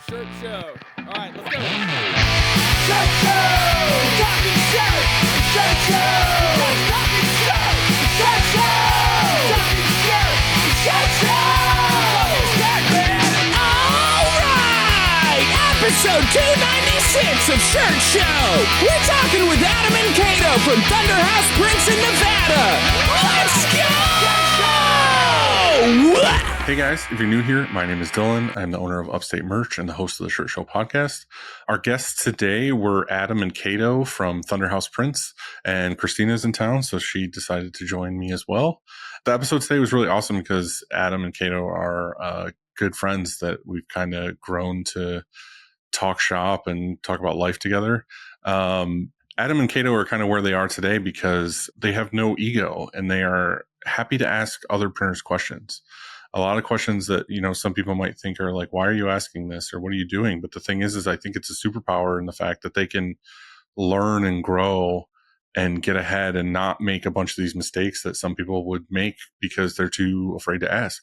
Shirt show. All right, let's go. Shirt show! Talking shirt! Shirt show! Talking shirt! Shirt show! Talking shirt! Shirt show! All right! Episode 296 of Shirt Show. We're talking with Adam and Kato from Thunderhouse Prince in Nevada. Let's go! Hey guys, if you're new here, my name is Dylan. I'm the owner of Upstate Merch and the host of the Shirt Show podcast. Our guests today were Adam and Kato from Thunderhouse Prince, and Christina's in town, so she decided to join me as well. The episode today was really awesome because Adam and Kato are good friends that we've kind of grown to talk shop and talk about life together. Adam and Kato are kind of where they are today because they have no ego and they are happy to ask other printers questions. A lot of questions that, you know, some people might think are like, why are you asking this? Or what are you doing? But the thing is I think it's a superpower in the fact that they can learn and grow and get ahead and not make a bunch of these mistakes that some people would make because they're too afraid to ask.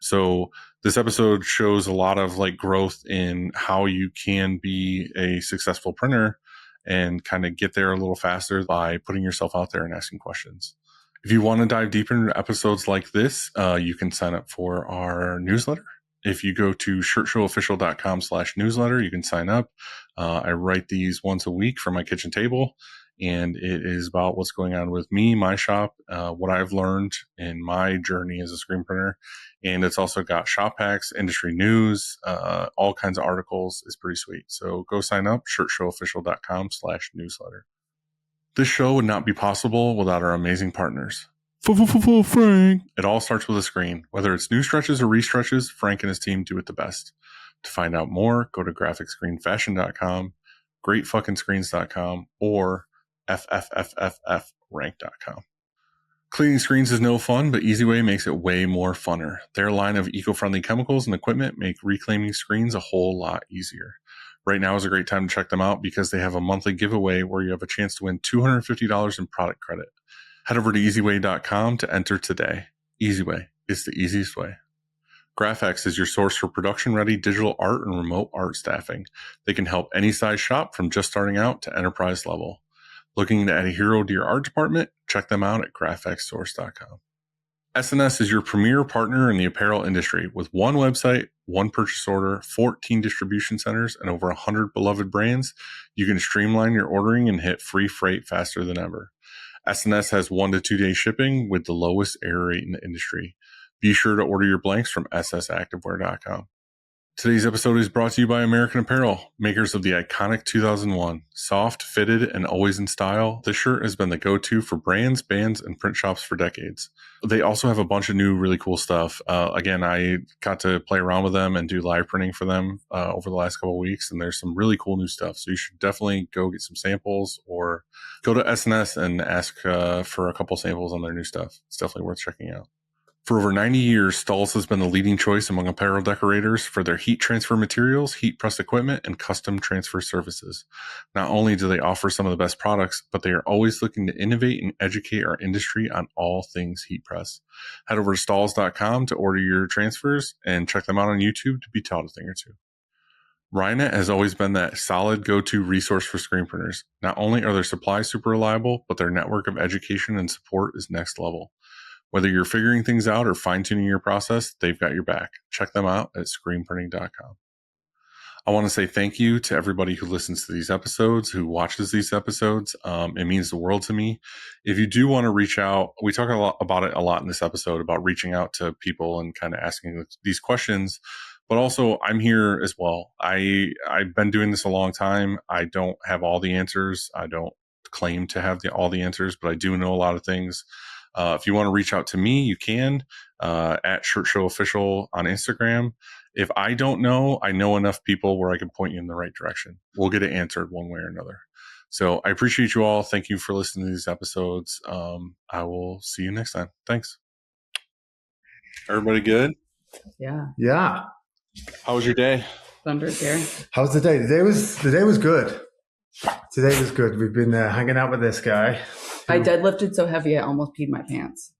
So this episode shows a lot of like growth in how you can be a successful printer and kind of get there a little faster by putting yourself out there and asking questions. If you want to dive deeper into episodes like this, you can sign up for our newsletter. If you go to shirtshowofficial.com/newsletter, you can sign up. I write these once a week from my kitchen table, and it is about what's going on with me, my shop, what I've learned in my journey as a screen printer. And it's also got shop hacks, industry news, all kinds of articles. It's pretty sweet. So go sign up, shirtshowofficial.com/newsletter. This show would not be possible without our amazing partners. Frank. It all starts with a screen. Whether it's new stretches or restretches, Frank and his team do it the best. To find out more, go to graphicscreenfashion.com, greatfuckingscreens.com, or ffffrank.com. Cleaning screens is no fun, but EasyWay makes it way more funner. Their line of eco-friendly chemicals and equipment make reclaiming screens a whole lot easier. Right now is a great time to check them out because they have a monthly giveaway where you have a chance to win $250 in product credit. Head over to easyway.com to enter today. EasyWay is the easiest way. Graphics is your source for production-ready digital art and remote art staffing. They can help any size shop from just starting out to enterprise level. Looking to add a hero to your art department? Check them out at graphxsource.com. SNS is your premier partner in the apparel industry with one website, one purchase order, 14 distribution centers, and over 100 beloved brands. You can streamline your ordering and hit free freight faster than ever. SNS has 1 to 2 day shipping with the lowest error rate in the industry. Be sure to order your blanks from ssactivewear.com. Today's episode is brought to you by American Apparel, makers of the iconic 2001. Soft, fitted, and always in style, this shirt has been the go-to for brands, bands, and print shops for decades. They also have a bunch of new, really cool stuff. Again, I got to play around with them and do live printing for them over the last couple of weeks, and there's some really cool new stuff. So you should definitely go get some samples or go to SNS and ask for a couple samples on their new stuff. It's definitely worth checking out. For over 90 years, Stahls has been the leading choice among apparel decorators for their heat transfer materials, heat press equipment, and custom transfer services. Not only do they offer some of the best products, but they are always looking to innovate and educate our industry on all things heat press. Head over to stahls.com to order your transfers and check them out on YouTube to be taught a thing or two. Reno has always been that solid go-to resource for screen printers. Not only are their supplies super reliable, but their network of education and support is next level. Whether you're figuring things out or fine-tuning your process, they've got your back. Check them out at screenprinting.com. I want to say thank you to everybody who listens to these episodes, who watches these episodes. It means the world to me. If you do want to reach out, we talk about it a lot in this episode, about reaching out to people and kind of asking these questions. But also, I'm here as well. I've been doing this a long time. I don't have all the answers. I don't claim to have all the answers, but I do know a lot of things. If you want to reach out to me, you can at Shirt Show Official on Instagram. If I don't know, I know enough people where I can point you in the right direction. We'll get it answered one way or another. So I appreciate you all. Thank you for listening to these episodes. I will see you next time. Thanks. Everybody good? Yeah. Yeah. How was your day? Thunder's here. How's the day? The day was good. Today was good. We've been hanging out with this guy. I deadlifted so heavy I almost peed my pants.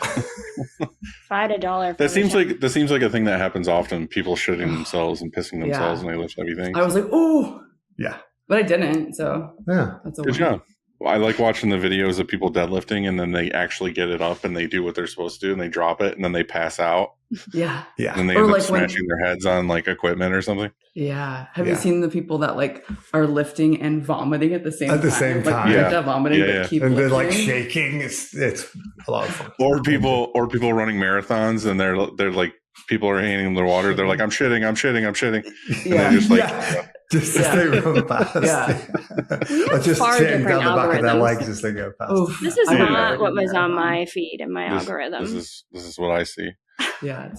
If I had $1 for That seems every like a thing that happens often. People shitting themselves and pissing themselves when they lift heavy things. I was like, oh, Yeah. but I didn't. So Yeah. that's a Good win. job. I like watching the videos of people deadlifting and then they actually get it up and they do what they're supposed to do and they drop it and then they pass out Yeah. Yeah. and they Or end up like when- smashing their heads on like equipment or something. Yeah. Have Yeah. you seen the people that like are lifting and vomiting at the same time? At the same Like time. yeah. vomiting, Yeah, but yeah. keep And they're lifting. like shaking. It's a lot of fun. Or people running marathons and they're like people are handing them their water. They're like, I'm shitting. And Yeah. they just like Just as they run past. Yeah. Or just far sitting different down the back of their algorithms. legs as they go past. Oof. This is I don't not know. what was on my feed in my algorithm. This is what I see. Yeah. it's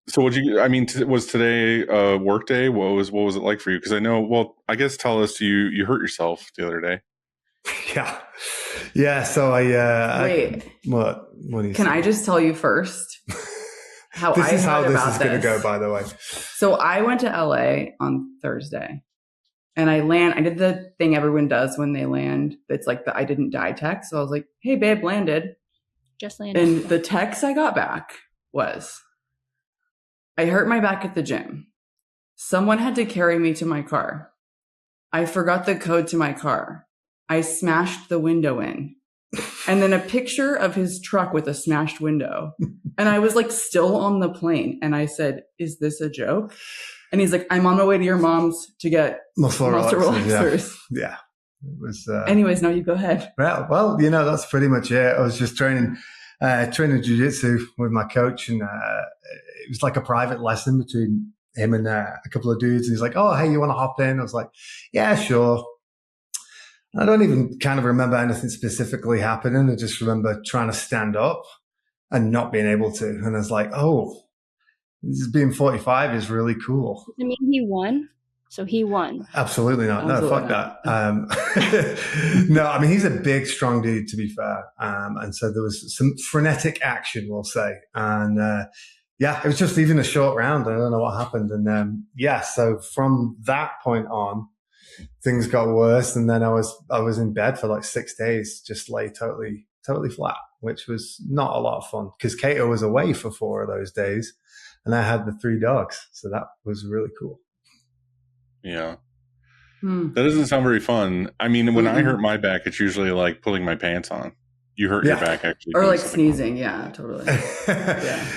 So was today a work day? What was it like for you? Because I know, well, I guess tell us you hurt yourself the other day. Yeah. Yeah. So Wait, what do you can say? I just tell you first how This I is how heard this about is going to this? go, by the way. So I went to LA on Thursday and I did the thing everyone does when they land. It's like the I didn't die text. So I was like, hey, babe, landed. Just landed. And the text I got back was, I hurt my back at the gym. Someone had to carry me to my car. I forgot the code to my car. I smashed the window in. And then a picture of his truck with a smashed window. And I was like still on the plane. And I said, is this a joke? And he's like, I'm on my way to your mom's to get Muscle relaxers. relaxers. Yeah. It was. Anyways, no, you go ahead. Well, that's pretty much it. I was just training jiu-jitsu with my coach, and it was like a private lesson between him and a couple of dudes. And he's like, "Oh, hey, you want to hop in?" I was like, "Yeah, sure." I don't even kind of remember anything specifically happening. I just remember trying to stand up and not being able to. And I was like, "Oh, this is being 45 is really cool." I mean, he won. So he won. Absolutely not. Absolutely No, fuck not. that. No, I mean, he's a big, strong dude, to be fair. And so there was some frenetic action, we'll say. And it was just even a short round. I don't know what happened. And so from that point on, things got worse. And then I was in bed for like 6 days, just lay totally flat, which was not a lot of fun because Kato was away for 4 of those days. And I had the 3 dogs. So that was really cool. Yeah. That doesn't sound very fun. I mean, when I hurt my back, it's usually like pulling my pants on. You hurt your back actually. Or doing like something. sneezing. Yeah, totally.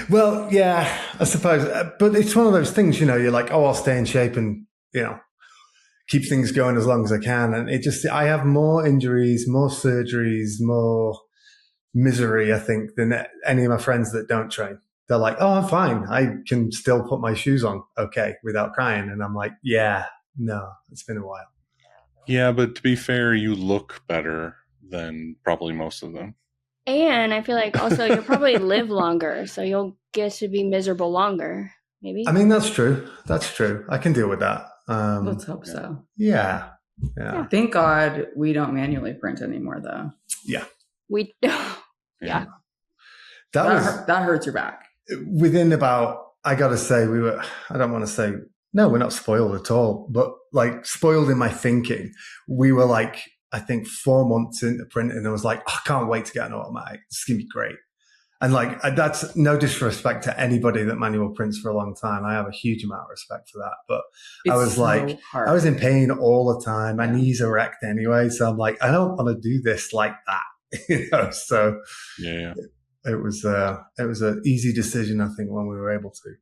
Well, yeah, I suppose. But it's one of those things, you're like, oh, I'll stay in shape and, keep things going as long as I can. And I have more injuries, more surgeries, more misery, I think, than any of my friends that don't train. They're like, oh, I'm fine. I can still put my shoes on okay without crying. And I'm like, yeah, no, it's been a while. Yeah, but to be fair, you look better than probably most of them. And I feel like also you'll probably live longer. So you'll get to be miserable longer. Maybe. I mean, that's true. That's true. I can deal with that. Let's hope so. Yeah. Thank God we don't manually print anymore, though. Yeah. We yeah. That hurts your back. Within about, I got to say, I don't want to say, no, we're not spoiled at all, but like spoiled in my thinking. We were like, I think 4 months into printing, and I was like, I can't wait to get an automatic. It's going to be great. And like, that's no disrespect to anybody that manual prints for a long time. I have a huge amount of respect for that. But I was like, hard. I was in pain all the time. My knees are wrecked anyway. So I'm like, I don't want to do this like that. So Yeah. it was an easy decision, I think, when we were able to.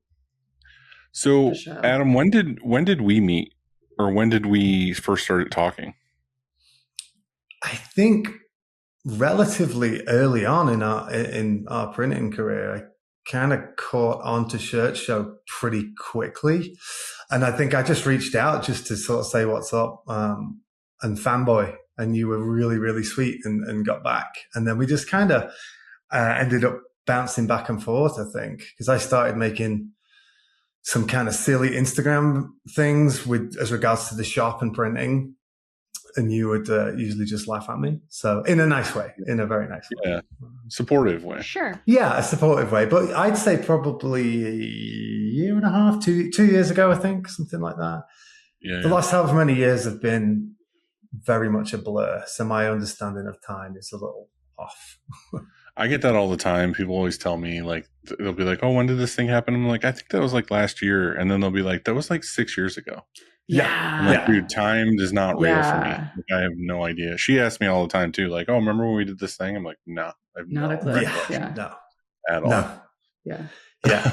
So, For sure. Adam, when did we meet, or when did we first start talking? I think relatively early on in our printing career, I kind of caught on to Shirt Show pretty quickly, and I think I just reached out just to sort of say what's up and fanboy, and you were really, really sweet and got back, and then we just kind of ended up bouncing back and forth. I think because I started making some kind of silly Instagram things as regards to the shop and printing. And you would usually just laugh at me. So in a nice way, in a very nice way. Yeah. Supportive way. Sure. Yeah, a supportive way. But I'd say probably a year and a half, 2 years ago, I think, something like that. Yeah. The last however many years have been very much a blur. So my understanding of time is a little off. I get that all the time. People always tell me, like, they'll be like, "Oh, when did this thing happen?" I'm like, "I think that was like last year," and then they'll be like, "That was like 6 years ago." I'm like, "Dude, time is not real for me. Yeah. Like, I have no idea." She asks me all the time too, like, "Oh, remember when we did this thing?" I'm like, "No, I have Not no a clue. recollection Yeah. No. at all." No. Yeah. Yeah.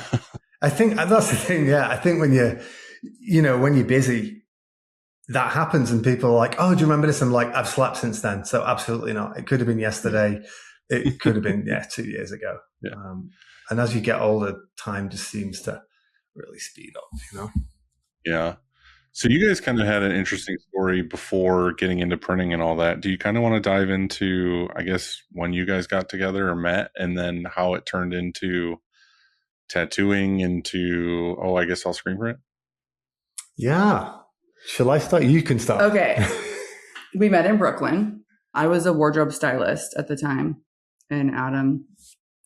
I think that's the thing. Yeah. I think when you're busy, that happens and people are like, "Oh, do you remember this?" I'm like, "I've slept since then." So absolutely not. It could have been yesterday. It could have been, 2 years ago. Yeah. And as you get older, time just seems to really speed up, Yeah. So you guys kind of had an interesting story before getting into printing and all that. Do you kind of want to dive into, I guess, when you guys got together or met, and then how it turned into tattooing into, I guess I'll screen print? Yeah. Shall I start? You can start. Okay. We met in Brooklyn. I was a wardrobe stylist at the time, and Adam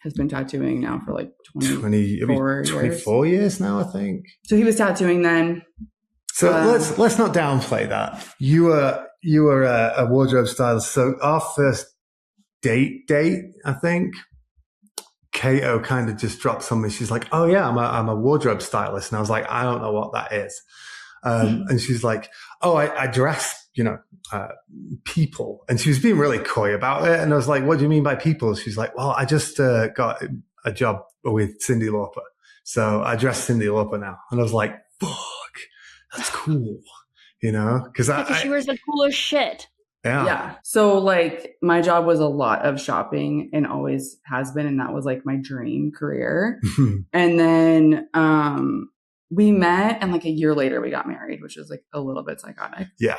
has been tattooing now for like 24 years now, I think. So he was tattooing then. So let's not downplay that. You were a wardrobe stylist. So our first date, I think, Kato kind of just dropped something. She's like, "Oh yeah, I'm a wardrobe stylist," and I was like, "I don't know what that is." And she's like, "Oh, I dress, people," and she was being really coy about it. And I was like, "What do you mean by people?" She's like, "Well, I just got a job with Cyndi Lauper, so I dress Cyndi Lauper now." And I was like, "Fuck, that's cool," because she wears the coolest shit. Yeah. So like my job was a lot of shopping and always has been, and that was like my dream career. And then we met, and like a year later we got married, which is like a little bit psychotic. Yeah.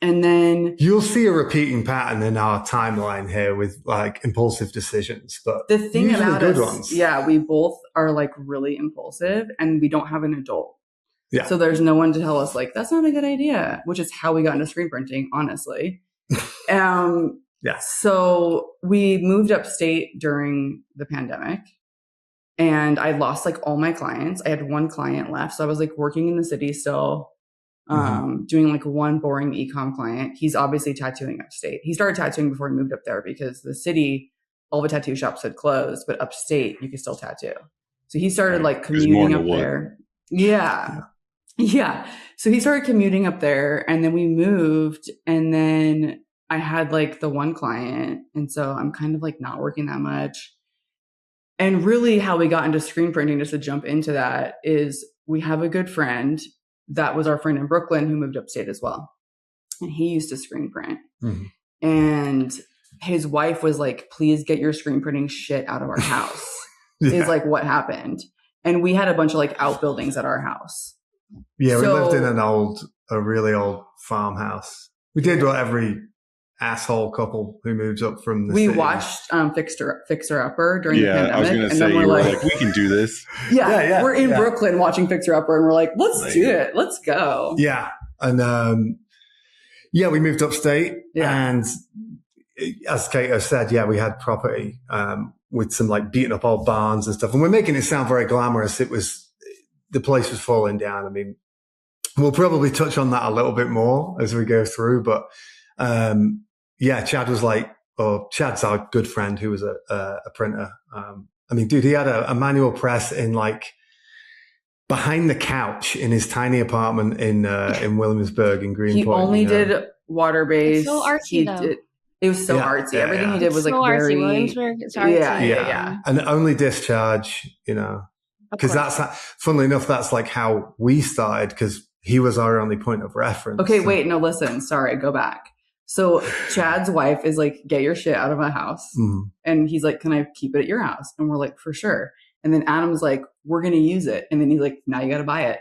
And then you'll see a repeating pattern in our timeline here with like impulsive decisions, but the thing about good us, ones. Yeah, we both are like really impulsive, and we don't have an adult. Yeah. So there's no one to tell us like that's not a good idea, which is how we got into screen printing, honestly. Yeah. So we moved upstate during the pandemic, and I lost like all my clients. I had one client left. So I was like working in the city still, doing like one boring e-com client. He's obviously tattooing upstate. He started tattooing before he moved up there because the city, all the tattoo shops had closed, but upstate you could still tattoo. So he started like commuting up there. Yeah. So he started commuting up there, and then we moved, and then I had like the one client. And so I'm kind of like not working that much. And really how we got into screen printing, just to jump into that, is we have a good friend that was our friend in Brooklyn who moved upstate as well. And he used to screen print. And his wife was like, "Please get your screen printing shit out of our house." Is like what happened. And we had a bunch of like outbuildings at our house. Yeah, we lived in a really old farmhouse. We did what every asshole couple who moves up from the city. We watched Fixer Upper during the pandemic. I was going to say, you were like, we can do this. Yeah, we're in Brooklyn watching Fixer Upper, and we're like, let's do it. Let's go. Yeah. And we moved upstate. Yeah. And as Kato said, we had property with some like beaten up old barns and stuff. And we're making it sound very glamorous. The place was falling down. I mean, we'll probably touch on that a little bit more as we go through, but Chad was like, Chad's our good friend who was a printer. I mean, dude, he had a manual press in like behind the couch in his tiny apartment in Williamsburg in Greenpoint. He only did water-based. So artsy, though. It was so artsy. Everything he did was like very Williamsburg. It's artsy. Yeah. And only discharge, because that's, funnily enough, that's like how we started, because he was our only point of reference. Okay, wait, no, listen. Sorry, go back. So Chad's wife is like, "Get your shit out of my house." And he's like, "Can I keep it at your house?" And we're like, "For sure." And then Adam's like, "We're going to use it." And then he's like, "Now you got to buy it."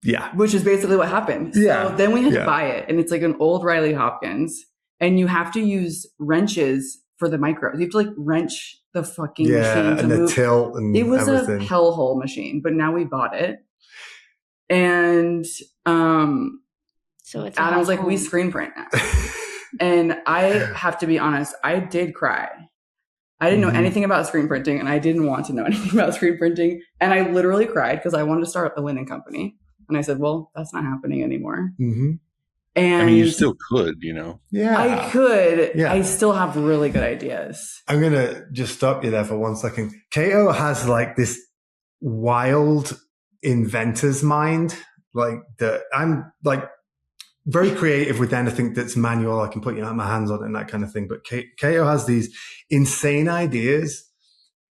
Yeah. Which is basically what happened. Yeah. So then we had to buy it. And it's like an old Riley Hopkins. And you have to use wrenches for the micros. You have to like wrench the fucking machine to and move. The tilt and it was everything. A hellhole machine, but now we bought it. And so it's Adam's like, "We screen print now." And I have to be honest, I did cry. I didn't know anything about screen printing, and I didn't want to know anything about screen printing. And I literally cried because I wanted to start a linen company. And I said, "Well, that's not happening anymore." And I mean, you still could, you know. Yeah. I could. Yeah. I still have really good ideas. I'm going to just stop you there for 1 second. Kato has like this wild inventor's mind. Like that I'm like very creative with anything that's manual. I can put my hands on it and that kind of thing. But Kato has these insane ideas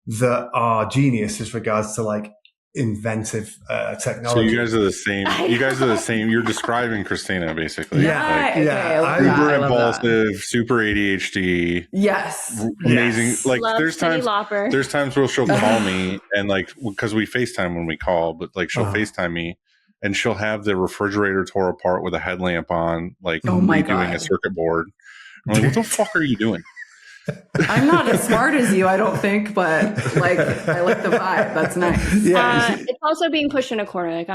that are genius as regards to like inventive technology. So you guys are the same. You guys are the same. You're describing Christina basically. Yeah. Okay, yeah, I I- love Super that. impulsive, super ADHD. Yes. Amazing. Yes. Like Love there's City times Lopper. there's times where she'll call me and like because we FaceTime when we call, but like she'll Uh-huh. FaceTime me and she'll have the refrigerator tore apart with a headlamp on, like Oh my redoing a God. circuit board. I'm like, what the fuck are you doing? I'm not as smart as you, I don't think, but like I like the vibe. That's nice. Yeah. It's also being pushed in a corner. Like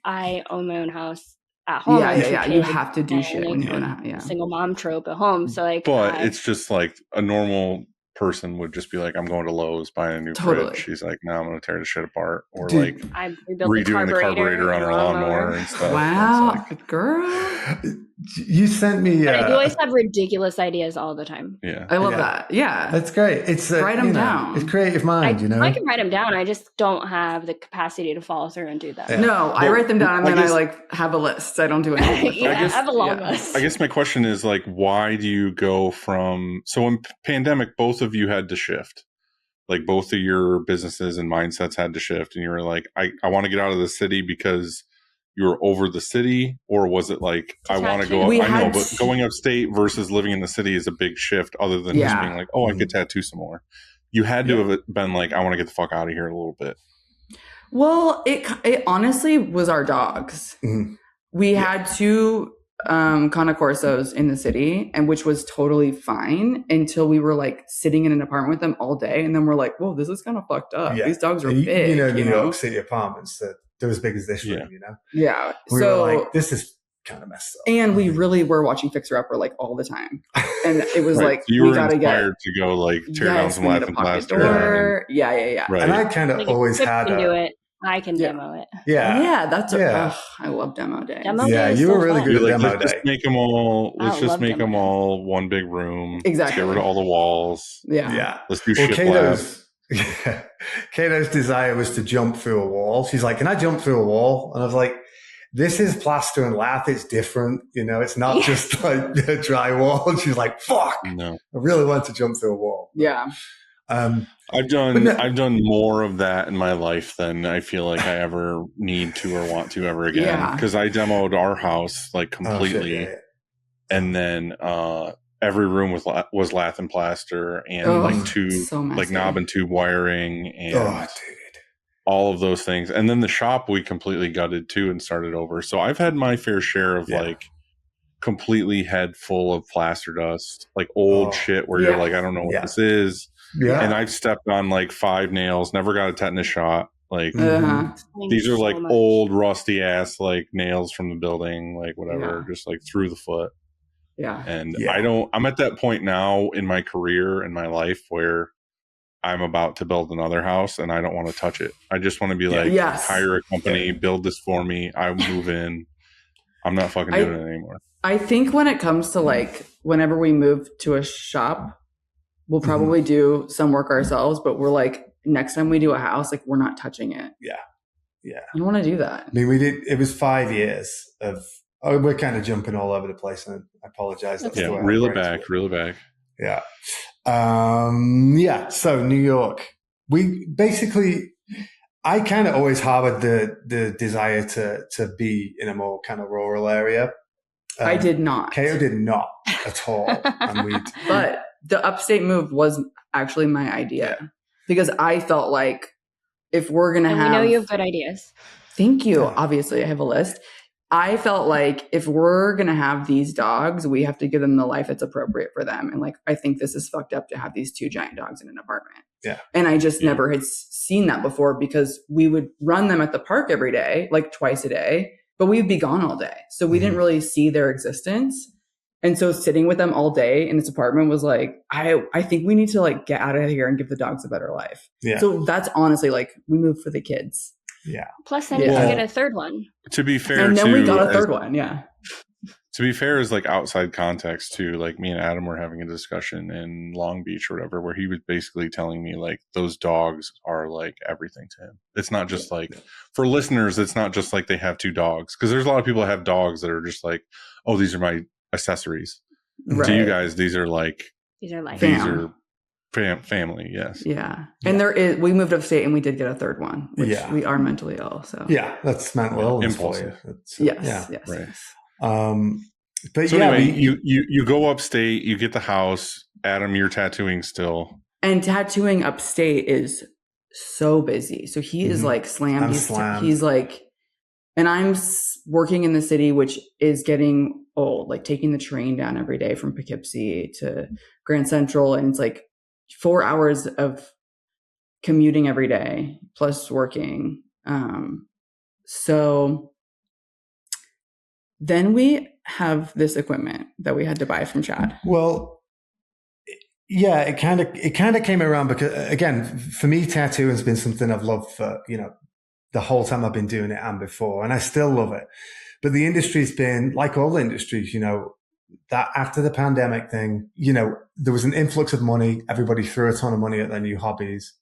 I own my own house at home. Yeah, with yeah, two yeah. You kids have to do and, shit like, when you own a yeah. single mom trope at home. So like, But it's just like a normal person would just be like, I'm going to Lowe's buying a new Totally. fridge. She's like, no, I'm going to tear the shit apart. Or Dude. like I rebuilt redoing the carburetor on her lawnmower and stuff. Wow, And it's like, girl. You sent me. But I do always have ridiculous ideas all the time. yeah. I love Yeah. that. Yeah. That's great. It's Write 'em down. It's creative mind. I can write them down. I just don't have the capacity to follow through and do that. Yeah. No, I Well, write them down and I then I guess- like have a list. I don't do anything. with Yeah, them. I guess- have a long yeah. list. I guess my question is like, why do you go from, so in pandemic, both of you had to shift. Like both of your businesses and mindsets had to shift and you were like, I want to get out of the city because you were over the city, or was it like, I want to go, We I know, had but to- going upstate versus living in the city is a big shift other than just Yeah. being like, oh, I could tattoo some more. You had to have been like, I want to get the fuck out of here a little bit. Well, it honestly was our dogs. Mhm. We had two Canacorsos in the city, and which was totally fine until we were like sitting in an apartment with them all day, and then we're like, "Whoa, this is kind of fucked up. Yeah. These dogs are You big." know, New York City apartments that they're as big as this room. Yeah. You know, Yeah. we So were like, this is kind of messed up. and we really were watching Fixer Upper like all the time, and it was Right. like So you we were gotta inspired to go like tear down some we need a laughing pocket plaster. door. Yeah. Right. And I kind of Like, if always Chip had can do a it. I can Yeah. demo it. yeah. That's Yeah. ugh, I love demo day. Demo Yeah, day is you so were really fun. good You're at like, demo let's day. just make them all. Let's I just love make demo them day. all one big room. Exactly. Let's get rid of all the walls. Yeah. Yeah. Let's do Well, shit lab. Kato's desire was to jump through a wall. She's like, "Can I jump through a wall?" And I was like, "This is plaster and lath. It's different. You know, it's not Yeah. just like a drywall." And she's like, "Fuck! I No, really want to jump through a wall." Yeah. I've done more of that in my life than I feel like I ever need to or want to ever again. Yeah. Because I demoed our house like Oh, shit, completely, yeah. and then every room was lath and plaster and Oh, like two so messy. like knob and tube wiring and Oh, dude. all of those things. And then the shop we completely gutted too and started over. So I've had my fair share of Yeah. like completely head full of plaster dust, like old Oh, shit where yeah. you're like, I don't know what Yeah. this is. Yeah. And I've stepped on like 5 nails, never got a tetanus shot. Like Mhm. Uh-huh. these are So like much. old rusty ass like nails from the building, like whatever, Yeah. just like through the foot. Yeah. And Yeah. I'm at that point now in my career and my life where I'm about to build another house and I don't want to touch it. I just want to be like, Yes. hire a company, build this for me. I move in. I'm not fucking doing it anymore. I think when it comes to like whenever we move to a shop, we'll probably do some work ourselves, but we're like next time we do a house, like we're not touching it. Yeah. I don't want to do that. I mean, it was 5 years of, we're kind of jumping all over the place, and I apologize. That's Yeah, the way I reel it brains back, work. reel it back. Yeah. Yeah. So New York, we basically, I kind of always harbored the desire to be in a more kind of rural area. I did not. Kato did not at all. And But the upstate move was actually my idea because I felt like if we're going to And have. we know you have good ideas. Thank you. Yeah. Obviously, I have a list. I felt like if we're going to have these dogs, we have to give them the life that's appropriate for them. And like, I think this is fucked up to have these 2 giant dogs in an apartment. Yeah. And I just Yeah. never had seen that before because we would run them at the park every day, like twice a day, but we'd be gone all day. So we didn't really see their existence. And so sitting with them all day in this apartment was like, I think we need to like get out of here and give the dogs a better life. Yeah. So that's honestly like, we moved for the kids. Yeah. Plus, then Yeah. you can get a third one. To be fair, And then too, we got a third one. Yeah. To be fair, is like outside context too. Like me and Adam were having a discussion in Long Beach or whatever, where he was basically telling me like those dogs are like everything to him. It's not just like, for listeners, it's not just like they have 2 dogs, because there's a lot of people that have dogs that are just like, oh, these are my accessories. Right. To you guys, these are like life. these are family. Yes. Yeah. And there is, we moved upstate and we did get a 3rd one, which we are mentally ill. So Yeah, that's mental illness for you. Impulsive. yes. Right. But So yeah, anyway, you go upstate, you get the house. Adam, you're tattooing still. And tattooing upstate is so busy. So he is like slammed. I'm slammed. He's like, and I'm working in the city, which is getting old, like taking the train down every day from Poughkeepsie to Grand Central. And it's like 4 hours of commuting every day plus working. So then we have this equipment that we had to buy from Chad. Well, yeah, it kind of came around because, again, for me, tattooing has been something I've loved for, the whole time I've been doing it and before, and I still love it. But the industry's been like all industries, that after the pandemic thing, there was an influx of money. Everybody threw a ton of money at their new hobbies.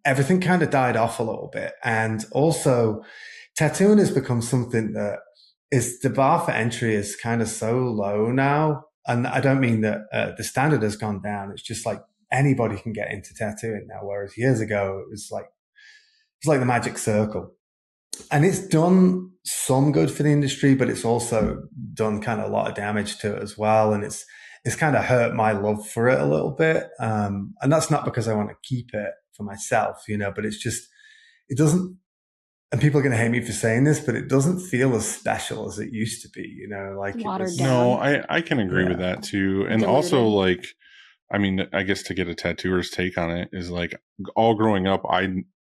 Everything kind of died off a little bit. And also tattooing has become something that is, the bar for entry is kind of so low now. And I don't mean that the standard has gone down. It's just like anybody can get into tattooing now. Whereas years ago, it's like the magic circle. And it's done some good for the industry, but it's also done kind of a lot of damage to it as well. And it's kind of hurt my love for it a little bit. And that's not because I want to keep it for myself, but it's just, it doesn't, and people are going to hate me for saying this, but it doesn't feel as special as it used to be, like Watered it was, down. No, I can agree with that too. And Diluted. also like, I mean, I guess to get a tattooer's take on it is like, all growing up,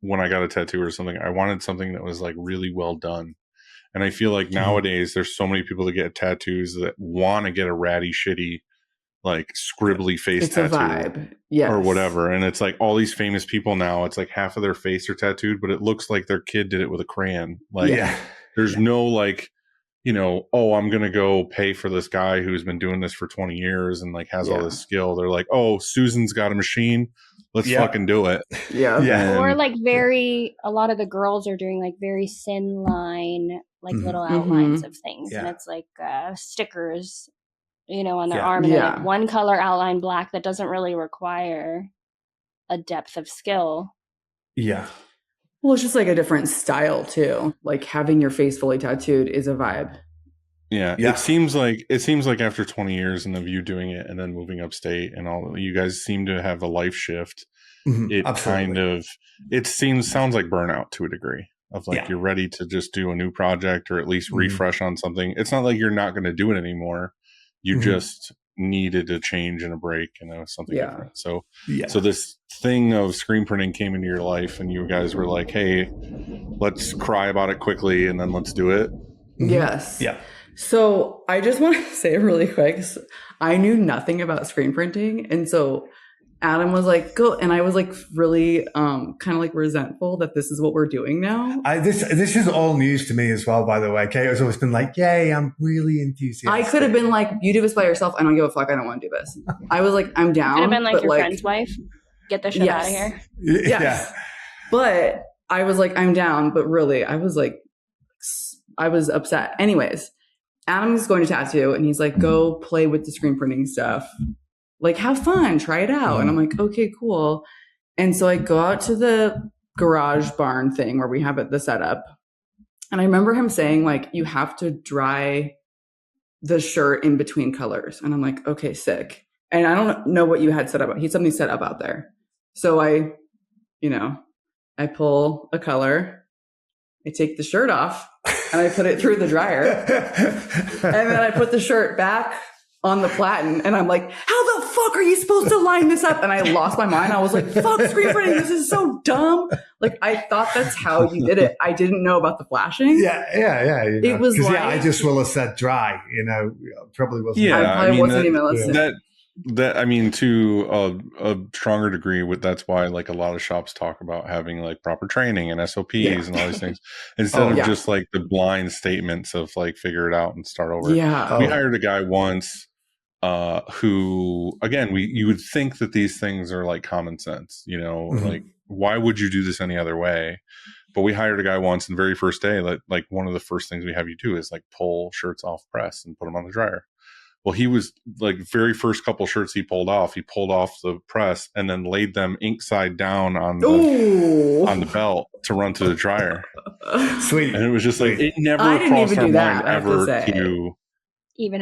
when I got a tattoo or something, I wanted something that was like really well done. And I feel like nowadays there's so many people that get tattoos that want to get a ratty, shitty, like scribbly face It's tattoo a vibe. Yes. or whatever. And it's like all these famous people now, it's like half of their face are tattooed, but it looks like their kid did it with a crayon. Like there's no like, oh, I'm going to go pay for this guy who's been doing this for 20 years and like has all this skill. They're like, oh, Susan's got a machine. Let's fucking do it. Yeah. And, Or like a lot of the girls are doing like very thin line, like little outlines of things. Yeah. And it's like stickers, on their arm. And then like one color outline black that doesn't really require a depth of skill. Yeah. Well, it's just like a different style too. Like having your face fully tattooed is a vibe. Yeah. It seems like after 20 years and of you doing it and then moving upstate and all, you guys seem to have a life shift. It Absolutely. sounds like burnout to a degree of like, you're ready to just do a new project or at least refresh on something. It's not like you're not going to do it anymore. You just needed a change and a break and something different. So this thing of screen printing came into your life and you guys were like, hey, let's cry about it quickly and then let's do it. Yes. Yeah. So I just want to say really quick, I knew nothing about screen printing. And so Adam was like, go. And I was like really kind of like resentful that this is what we're doing now. This is all news to me as well, by the way. Kate has always been like, yay, I'm really enthusiastic. I could have been like, you do this by yourself. I don't give a fuck. I don't want to do this. I was like, I'm down. Could have been like but your friend's wife. Get the shit out of here. Yes. Yeah. But I was like, I'm down. But really, I was upset. Anyways, Adam's going to tattoo and he's like, go play with the screen printing stuff. Like, have fun, try it out. And I'm like, okay, cool. And so I go out to the garage barn thing where we have the setup. And I remember him saying, like, you have to dry the shirt in between colors. And I'm like, okay, sick. And I don't know what you had set up. He had something set up out there. So I pull a color, I take the shirt off, and I put it through the dryer. And then I put the shirt back on the platen, and I'm like, how the fuck are you supposed to line this up? And I lost my mind. I was like, fuck screen printing. This is so dumb. Like, I thought that's how you did it. I didn't know about the flashing. Yeah. It was like, I just will have said dry, probably wasn't. I probably wasn't even listening. That, I mean, to a stronger degree, that's why like a lot of shops talk about having like proper training and SOPs and all these things instead of just like the blind statements of like figure it out and start over. Yeah. We hired a guy once who, again, you would think that these things are like common sense, you know, like why would you do this any other way? But we hired a guy once, and the very first day, like one of the first things we have you do is like pull shirts off press and put them on the dryer. Well, he was like very first couple shirts he pulled off the press and then laid them ink side down on the belt to run to the dryer. Sweet. And it was just like, it never crossed our mind ever to even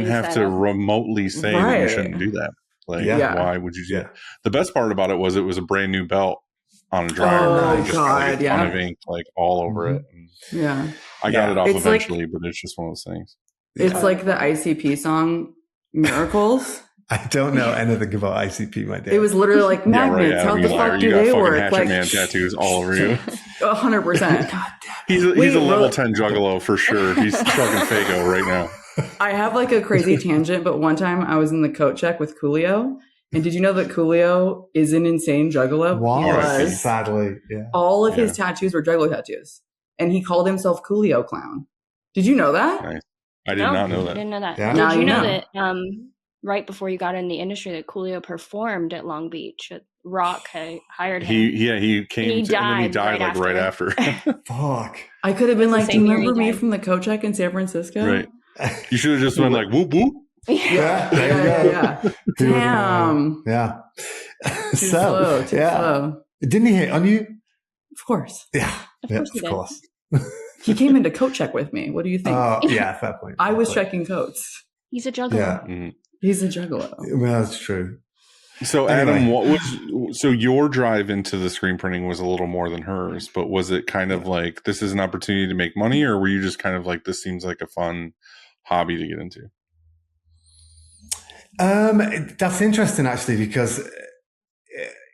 have to remotely say that you shouldn't do that. Like, why would you do that? The best part about it was a brand new belt on a dryer. Oh, just God, like a ton of ink like all over it. And I got it off eventually, but it's just one of those things. It's like the ICP song Miracles. I don't know anything about ICP, my dear. It was literally like magnets. How the fuck do they work? Hatchet Like Man tattoos all over you. 100%. He's a level 10 juggalo for sure. He's fucking Fago right now. I have like a crazy tangent, but one time I was in the coat check with Coolio. And did you know that Coolio is an insane juggalo? Wow, sadly. Yeah. All of his tattoos were juggalo tattoos. And he called himself Coolio Clown. Did you know that? Nice. I did not know that. I didn't know that. Yeah. Did you know that right before you got in the industry that Coolio performed at Long Beach? Rock hired him. He came and then he died like right after. Fuck. I could have been like, do you remember me from the coat check in San Francisco? Right. You should have just been like, whoop, whoop. Yeah. Damn. Yeah. Too slow. Didn't he hit on you? Of course. Yeah. Of course. He came into coat check with me. What do you think? Oh, yeah, fair point. I was checking coats. He's a juggalo. Yeah. Mm-hmm. He's a juggalo. Well, that's true. So, Adam, so your drive into the screen printing was a little more than hers, but was it kind of like, this is an opportunity to make money, or were you just kind of like, this seems like a fun hobby to get into? That's interesting, actually, because,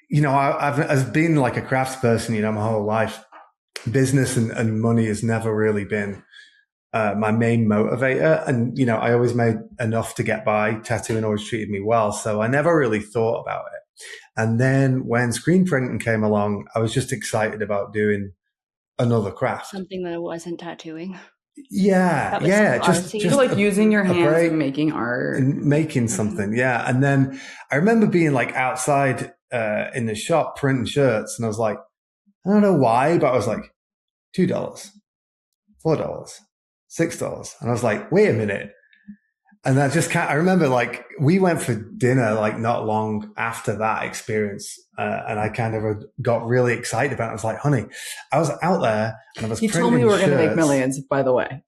you know, I've been like a craftsperson, you know, my whole life. Business and money has never really been my main motivator. And, you know, I always made enough to get by. Tattooing always treated me well. So I never really thought about it. And then when screen printing came along, I was just excited about doing another craft. Something that wasn't tattooing. Yeah. Just like using your hands and making art. And making something. Yeah. And then I remember being like outside in the shop printing shirts, and I was like, I don't know why, but I was like, $2, $4, $6. And I was like, wait a minute. And I remember like we went for dinner like not long after that experience. And I kind of got really excited about it. I was like, honey, I was out there and I was printing told me we were going to make shirts. Millions, by the way.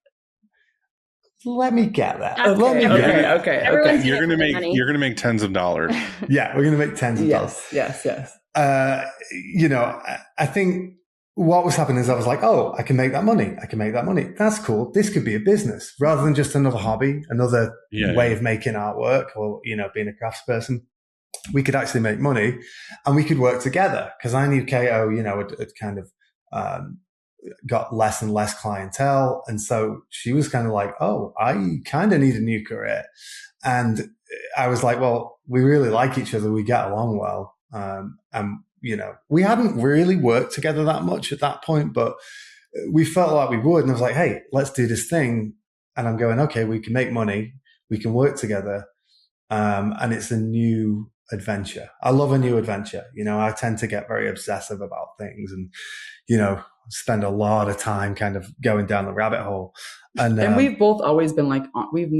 Let me get that. Okay. You're gonna make tens of dollars. Yeah, we're gonna make tens of dollars. Yes. You know, I think what was happening is I was like, oh, I can make that money. That's cool. This could be a business rather than just another hobby, another way of making artwork, or, you know, being a craftsperson. We could actually make money and we could work together, because I knew Kato, you know, had kind of got less and less clientele. And so she was kind of like, oh, I kind of need a new career. And I was like, well, we really like each other. We get along well. And, you know, we hadn't really worked together that much at that point, but we felt like we would. And I was like, hey, let's do this thing. And I'm going, okay, we can make money. We can work together. And it's a new adventure. I love a new adventure. You know, I tend to get very obsessive about things and, you know, spend a lot of time kind of going down the rabbit hole. And we've both always been like, we've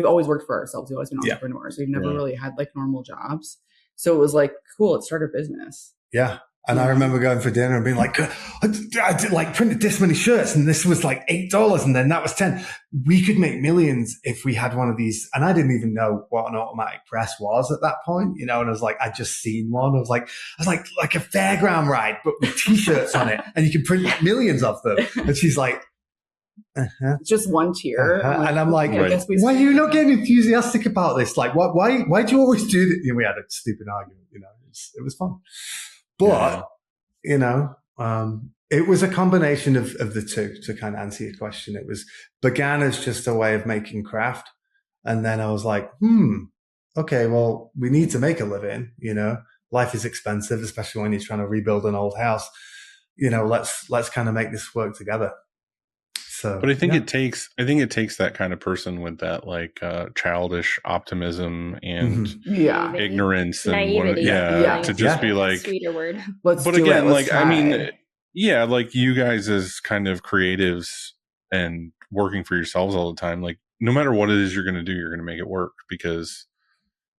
always worked for ourselves. We've always been entrepreneurs. We've never really had like normal jobs. So it was like, cool, let's start a business. Yeah. And I remember going for dinner and being like, I did like printed this many shirts and this was like $8 and then that was 10. We could make millions if we had one of these. And I didn't even know what an automatic press was at that point, you know, and I was like, I'd just seen one. I was like a fairground ride, but with t-shirts on it and you can print millions of them. And she's like, just one tier. And I'm like, why are you not getting enthusiastic about this? Like, why do you always do that? You know, we had a stupid argument, you know, it was fun. But, you know, it was a combination of the two, to kind of answer your question. It began as just a way of making craft. And then I was like, okay, well, we need to make a living, life is expensive, especially when you're trying to rebuild an old house. Let's kind of make this work together. So, but I think it takes that kind of person with that like childish optimism and ignorance and naivety. to just be like, sweeter word. But again, like try. I mean, yeah, like you guys as kind of creatives and working for yourselves all the time, like no matter what it is you're going to do, you're going to make it work because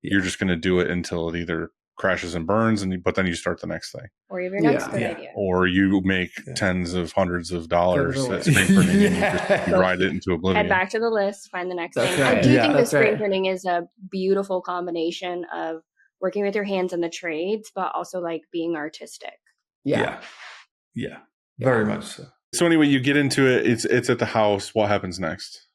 you're just going to do it until it either crashes and burns, but then you start the next thing, or you have your next good idea, or you make tens of hundreds of dollars at screen printing and you ride it into oblivion. Head back to the list, find the next thing. Right. I do think the screen printing is a beautiful combination of working with your hands and the trades, but also like being artistic. Yeah, very much so. So anyway, you get into it. It's at the house. What happens next?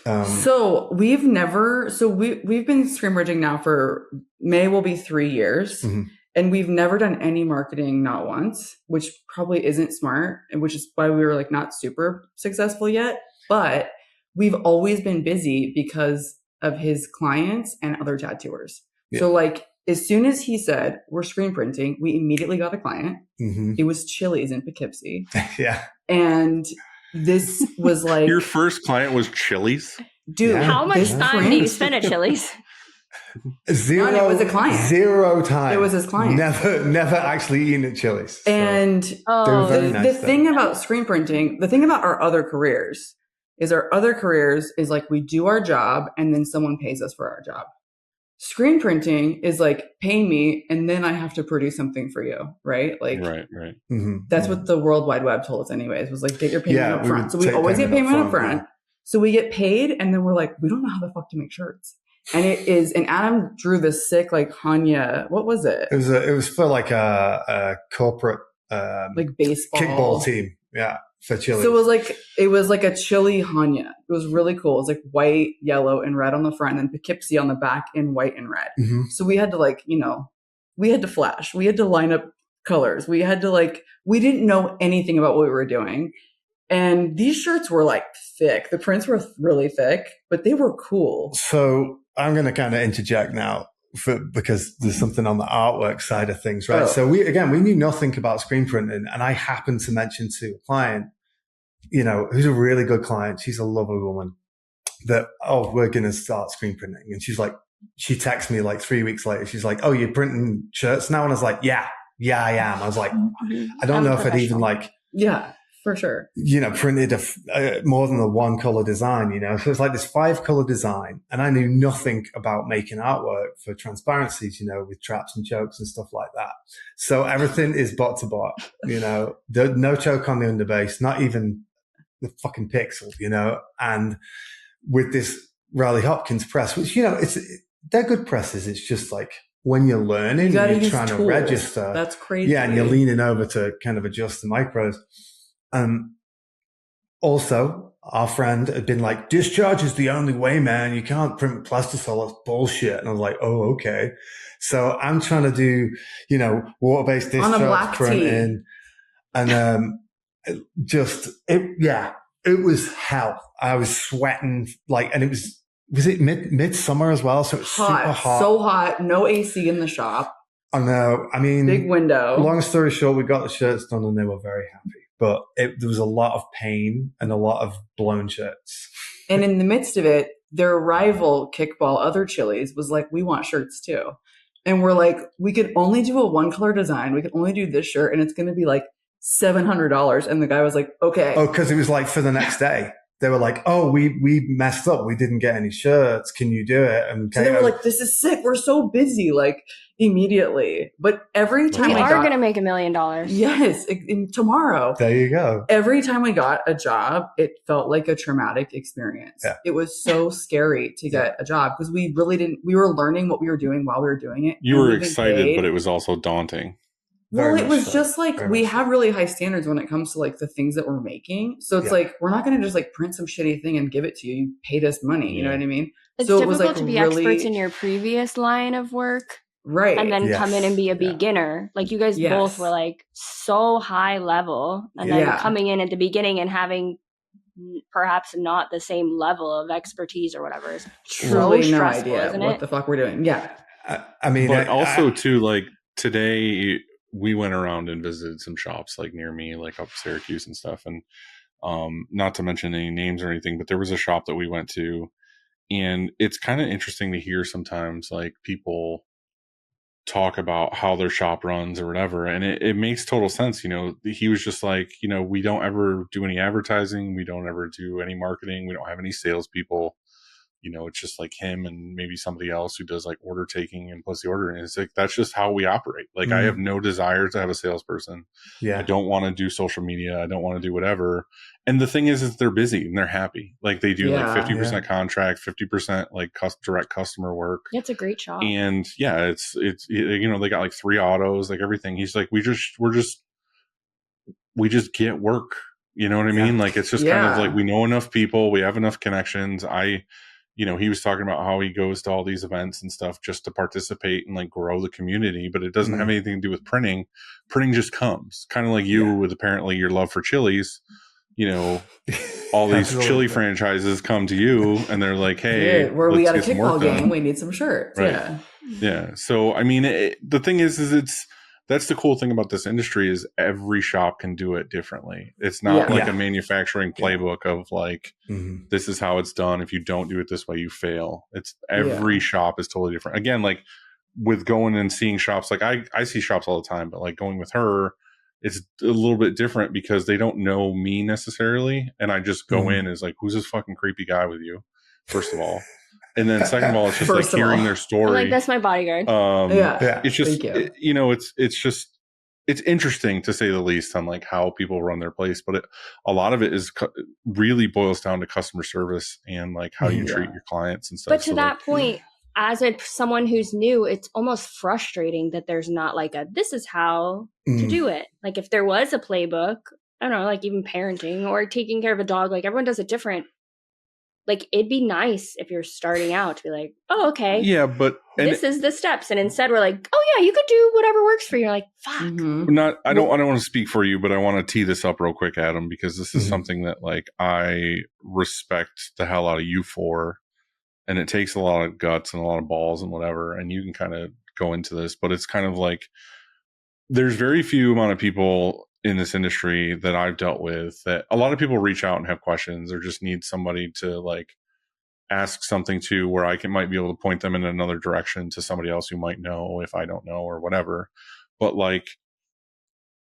So we've been screen printing now for May will be 3 years, and we've never done any marketing, not once, which probably isn't smart, and which is why we were like not super successful yet. But we've always been busy because of his clients and other tattooers. Yeah. So like as soon as he said we're screen printing, we immediately got a client. It was Chili's in Poughkeepsie. Yeah, and this was like your first client was Chili's? Dude, how much time do you spend at Chili's? Zero. No, it was a client. 0 time. It was his client. Never actually eaten at Chili's. So. And the thing about screen printing, the thing about our other careers is like we do our job and then someone pays us for our job. Screen printing is like pay me and then I have to produce something for you, right? Like, right. That's what the World Wide Web told us, anyways. Was like get your payment up front. So we always get payment up front. So we get paid, and then we're like, we don't know how the fuck to make shirts. And and Adam drew this sick like Hanya. What was it? It was for like a corporate like baseball kickball team. Yeah. For Chili. So it was like a Chili Hanya. It was really cool. It was like white, yellow, and red on the front, and then Poughkeepsie on the back in white and red. So we had to we had to flash. We had to line up colors. We had to we didn't know anything about what we were doing. And these shirts were like thick. The prints were really thick, but they were cool. So I'm going to kind of interject now because there's something on the artwork side of things, right? So we knew nothing about screen printing, and I happened to mention to a client, who's a really good client. She's a lovely woman that, we're going to start screen printing. And she's like, she texted me like 3 weeks later. She's like, you're printing shirts now? And I was like, yeah, I am. I was like, I don't know if I'd even for sure. Printed more than the one color design, So it's like this 5-color design. And I knew nothing about making artwork for transparencies, with traps and chokes and stuff like that. So everything is bot to bot, no choke on the underbase, not even the fucking pixel, and with this Riley Hopkins press, which, they're good presses. It's just like when you're learning, you're trying to register. That's crazy. Yeah. And you're leaning over to kind of adjust the micros. Also, our friend had been like, discharge is the only way, man. You can't print plastisol. That's bullshit. And I was like, oh, okay. So I'm trying to do, water-based discharge printing. And it was hell. I was sweating and it was it midsummer as well? So it was super hot. So hot. No AC in the shop. I know. I mean, big window. Long story short, we got the shirts done and they were very happy. But there was a lot of pain and a lot of blown shirts. And in the midst of it, their rival kickball, other Chili's, was like, we want shirts too. And we're like, we could only do a 1-color design. We could only do this shirt and it's going to be like $700. And the guy was like, okay. Oh, because it was like for the next day. They were like, oh, we messed up. We didn't get any shirts. Can you do it? And so they were like, this is sick. We're so busy, immediately. But every time we are going to make $1 million. Yes. Tomorrow. There you go. Every time we got a job, it felt like a traumatic experience. Yeah. It was so scary to get a job because we were learning what we were doing while we were doing it. You were excited, but it was also daunting. Well, it was just we have really high standards when it comes to the things that we're making. So it's we're not going to just print some shitty thing and give it to you. You paid us money. You know what I mean? It's difficult to be experts in your previous line of work. Right. And then come in and be a beginner. You guys both were so high level. And then coming in at the beginning and having perhaps not the same level of expertise or whatever is truly so no stressful, idea isn't what it? the fuck we're doing. Yeah. I mean, but also too, like today we went around and visited some shops like near me, like up Syracuse and stuff. And not to mention any names or anything, but there was a shop that we went to, and it's kind of interesting to hear sometimes like people talk about how their shop runs or whatever. And it makes total sense. You know, he was just like, you know, we don't ever do any advertising. We don't ever do any marketing. We don't have any salespeople. You know, it's just like him and maybe somebody else who does like order taking and plus the order. And it's like, that's just how we operate. Like I have no desire to have a salesperson. I don't want to do social media. I don't want to do whatever. And the thing is they're busy and they're happy. Like they do like 50% contract, 50% like direct customer work. It's a great shop. And yeah, it's, you know, they got like 3 autos, like everything. He's like, we just get work. You know what I mean? Like, it's just kind of like, we know enough people, we have enough connections. You know, he was talking about how he goes to all these events and stuff just to participate and like grow the community, but it doesn't have anything to do with printing. Printing just comes, kind of like you with apparently your love for chilies. You know, all these chili franchises come to you and they're like, hey, where we got a kickball game, we need some shirts. Right. Yeah. So, I mean, the thing is that's the cool thing about this industry is every shop can do it differently. It's not like a manufacturing playbook of like, this is how it's done. If you don't do it this way, you fail. It's every shop is totally different. Again, like with going and seeing shops, like I see shops all the time, but like going with her, it's a little bit different because they don't know me necessarily. And I just go in as like, who's this fucking creepy guy with you? First of all. And then second of all, it's just like hearing their story. I'm like, that's my bodyguard. It's just, you know, it's interesting to say the least on like how people run their place, but a lot of it is really boils down to customer service and like how you treat your clients and stuff. But to that point, as someone who's new, it's almost frustrating that there's not like this is how to do it. Like if there was a playbook, I don't know, like even parenting or taking care of a dog, like everyone does it different. Like, it'd be nice if you're starting out to be like, oh, okay. Yeah, but this is the steps. And instead we're like, oh yeah, you could do whatever works for you. You're like, fuck. I don't want to speak for you, but I want to tee this up real quick, Adam, because this is something that like I respect the hell out of you for. And it takes a lot of guts and a lot of balls and whatever. And you can kind of go into this, but it's kind of like there's very few amount of people in this industry that I've dealt with that a lot of people reach out and have questions or just need somebody to like ask something to where I might be able to point them in another direction to somebody else who might know if I don't know or whatever. But like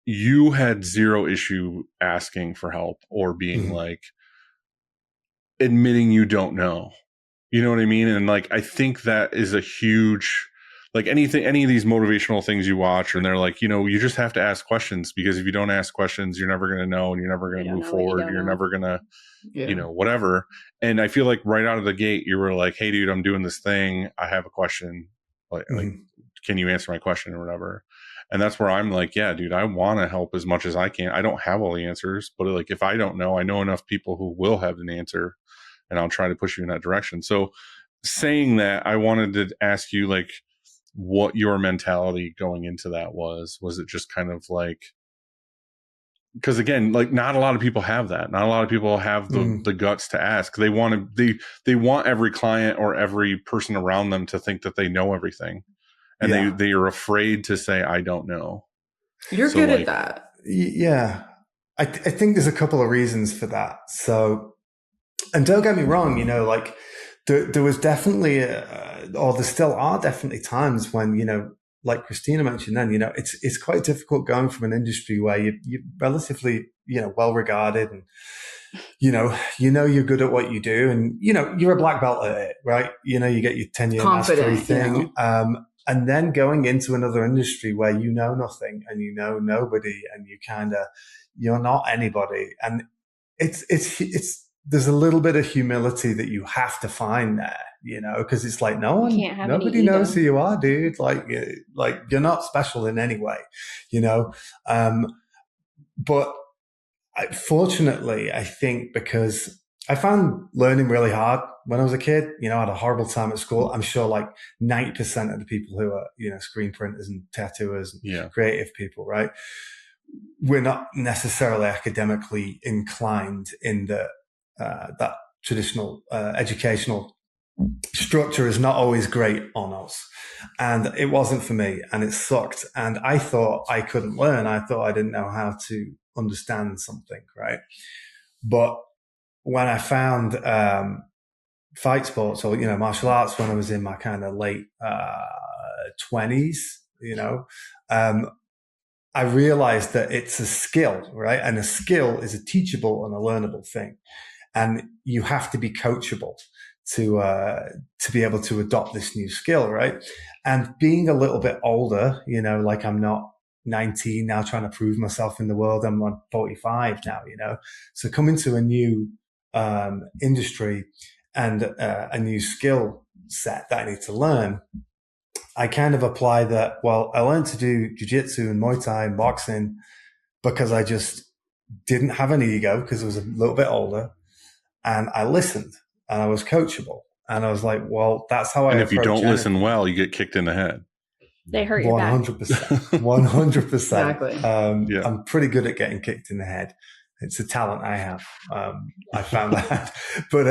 you had zero issue asking for help or being like admitting you don't know. You know what I mean? And like, I think that is a huge, like any of these motivational things you watch and they're like, you know, you just have to ask questions because if you don't ask questions, you're never going to know and you're never going to move forward. You're never going to, you know, whatever. And I feel like right out of the gate, you were like, hey dude, I'm doing this thing. I have a question. Like, can you answer my question or whatever? And that's where I'm like, yeah, dude, I want to help as much as I can. I don't have all the answers, but like, if I don't know, I know enough people who will have an answer and I'll try to push you in that direction. So saying that, I wanted to ask you like, what your mentality going into that was it just kind of like, because again, like not a lot of people have that. Not a lot of people have the guts to ask. They want every client or every person around them to think that they know everything. And they are afraid to say, I don't know. You're good at that. Yeah. I think there's a couple of reasons for that. So, and don't get me wrong, you know, like there was definitely, or there still are definitely times when, you know, like Christina mentioned then, you know, it's quite difficult going from an industry where you're relatively, you know, well regarded and, you know, you're good at what you do and, you know, you're a black belt at it, right? You know, you get your 10-year mastery thing. You know? And then going into another industry where you know nothing and you know nobody and you're not anybody. And it's there's a little bit of humility that you have to find there, you know, because it's like nobody knows who you are, dude. Like you're not special in any way, you know. But fortunately, I think because I found learning really hard when I was a kid, you know, I had a horrible time at school. I'm sure like 90% of the people who are, you know, screen printers and tattooers and creative people, right? We're not necessarily academically inclined in that that traditional educational structure is not always great on us. And it wasn't for me, and it sucked. And I thought I couldn't learn. I thought I didn't know how to understand something, right? But when I found fight sports or, martial arts when I was in my kind of late 20s, I realized that it's a skill, right? And a skill is a teachable and a learnable thing. And you have to be coachable to be able to adopt this new skill, right? And being a little bit older, like I'm not 19 now trying to prove myself in the world. I'm 45 now, So coming to a new industry and a new skill set that I need to learn, I kind of apply that. Well, I learned to do jiu-jitsu and Muay Thai and boxing because I just didn't have an ego because I was a little bit older, and I listened and I was coachable. And I was like, well, that's how I approach. And if you don't listen well, you get kicked in the head. They hurt your back. 100%. 100%. Exactly. I'm pretty good at getting kicked in the head. It's a talent I have. I found that. But,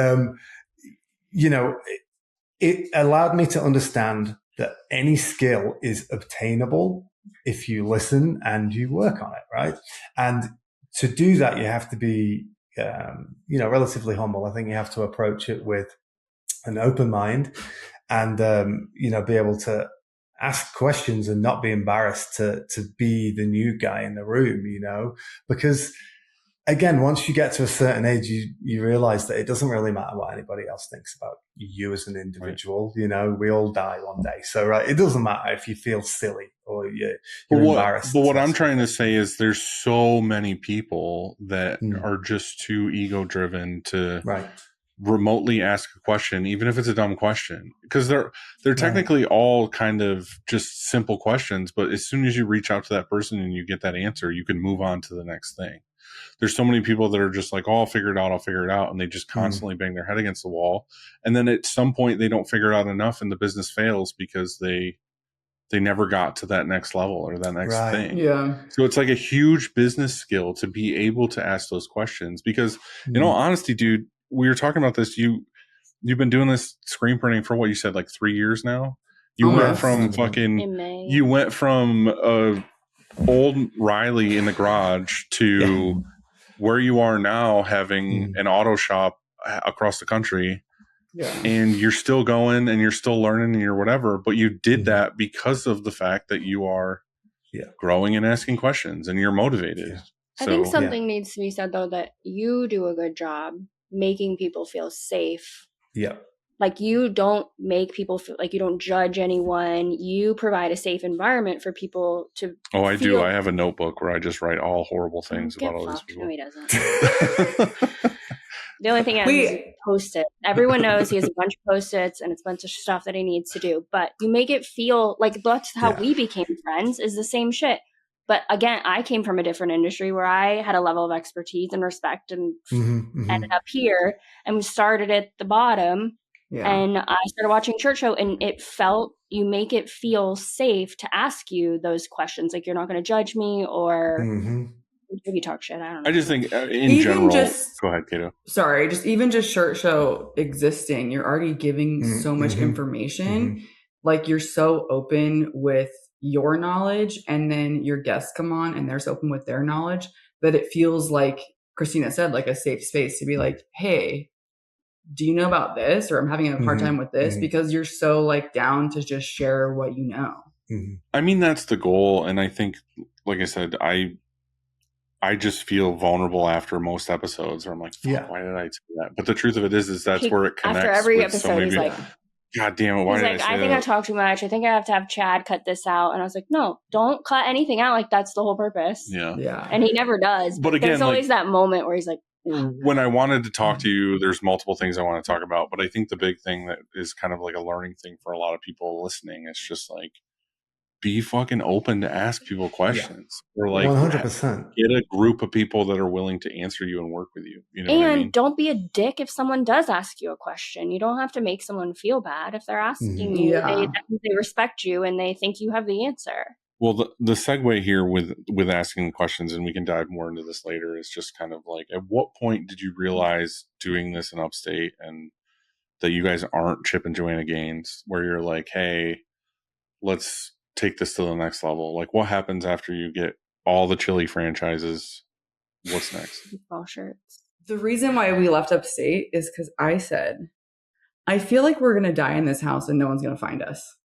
it allowed me to understand that any skill is obtainable if you listen and you work on it, right? And to do that, you have to be, relatively humble. I think you have to approach it with an open mind and, be able to ask questions and not be embarrassed to be the new guy in the room, because again, once you get to a certain age, you realize that it doesn't really matter what anybody else thinks about you as an individual. Right. We all die one day. So, right, it doesn't matter if you feel silly or you're embarrassed. But what I'm trying to say is there's so many people that are just too ego driven to remotely ask a question, even if it's a dumb question, because they're technically all kind of just simple questions. But as soon as you reach out to that person and you get that answer, you can move on to the next thing. There's so many people that are just like, oh, I'll figure it out. And they just constantly bang their head against the wall. And then at some point they don't figure it out enough and the business fails because they never got to that next level or that next thing. Yeah. So it's like a huge business skill to be able to ask those questions because in all honesty, dude, we were talking about this. You've been doing this screen printing for what you said, like 3 years now. You went from old Riley in the garage to where you are now, having an auto shop across the country. Yeah. And you're still going and you're still learning and you're whatever, but you did that because of the fact that you are growing and asking questions and you're motivated. Yeah. I think something needs to be said though, that you do a good job making people feel safe. Yeah. Like you don't make people feel like you don't judge anyone. You provide a safe environment for people to. Oh, I do. I have a notebook where I just write all horrible things about all these people. No, he doesn't. The only thing I have is Post-it. Everyone knows he has a bunch of Post-its and it's a bunch of stuff that he needs to do. But you make it feel like that's how we became friends, is the same shit. But again, I came from a different industry where I had a level of expertise and respect and ended up here and we started at the bottom. Yeah. And I started watching Church Show and you make it feel safe to ask you those questions. Like you're not going to judge me or maybe talk shit. I don't know. I just think in general, go ahead, Kato. Sorry, even just Church Show existing, you're already giving so much information. Like you're so open with your knowledge and then your guests come on and they're so open with their knowledge that it feels like Christina said, like a safe space to be like, hey, do you know about this? Or I'm having a hard time with this because you're so like down to just share what you know. I mean, that's the goal. And I think, like I said, I just feel vulnerable after most episodes where I'm like, why did I say that? But the truth of it is that's where it connects. After every episode, he's like, God damn it, why did I say that? I think I talked too much. I think I have to have Chad cut this out. And I was like, no, don't cut anything out. Like, that's the whole purpose. Yeah. Yeah. And he never does. But again, there's always that moment where he's like, when I wanted to talk to you, there's multiple things I want to talk about. But I think the big thing that is kind of like a learning thing for a lot of people listening is just like, be fucking open to ask people questions. Or like 100%. Get a group of people that are willing to answer you and work with you. You know and what I mean? Don't be a dick if someone does ask you a question. You don't have to make someone feel bad if they're asking you. They respect you and they think you have the answer. Well, the segue here with asking questions, and we can dive more into this later, is just kind of like, at what point did you realize doing this in Upstate and that you guys aren't Chip and Joanna Gaines, where you're like, hey, let's take this to the next level? Like, what happens after you get all the chili franchises? What's next? Ball shirts. The reason why we left Upstate is because I said, I feel like we're going to die in this house and no one's going to find us.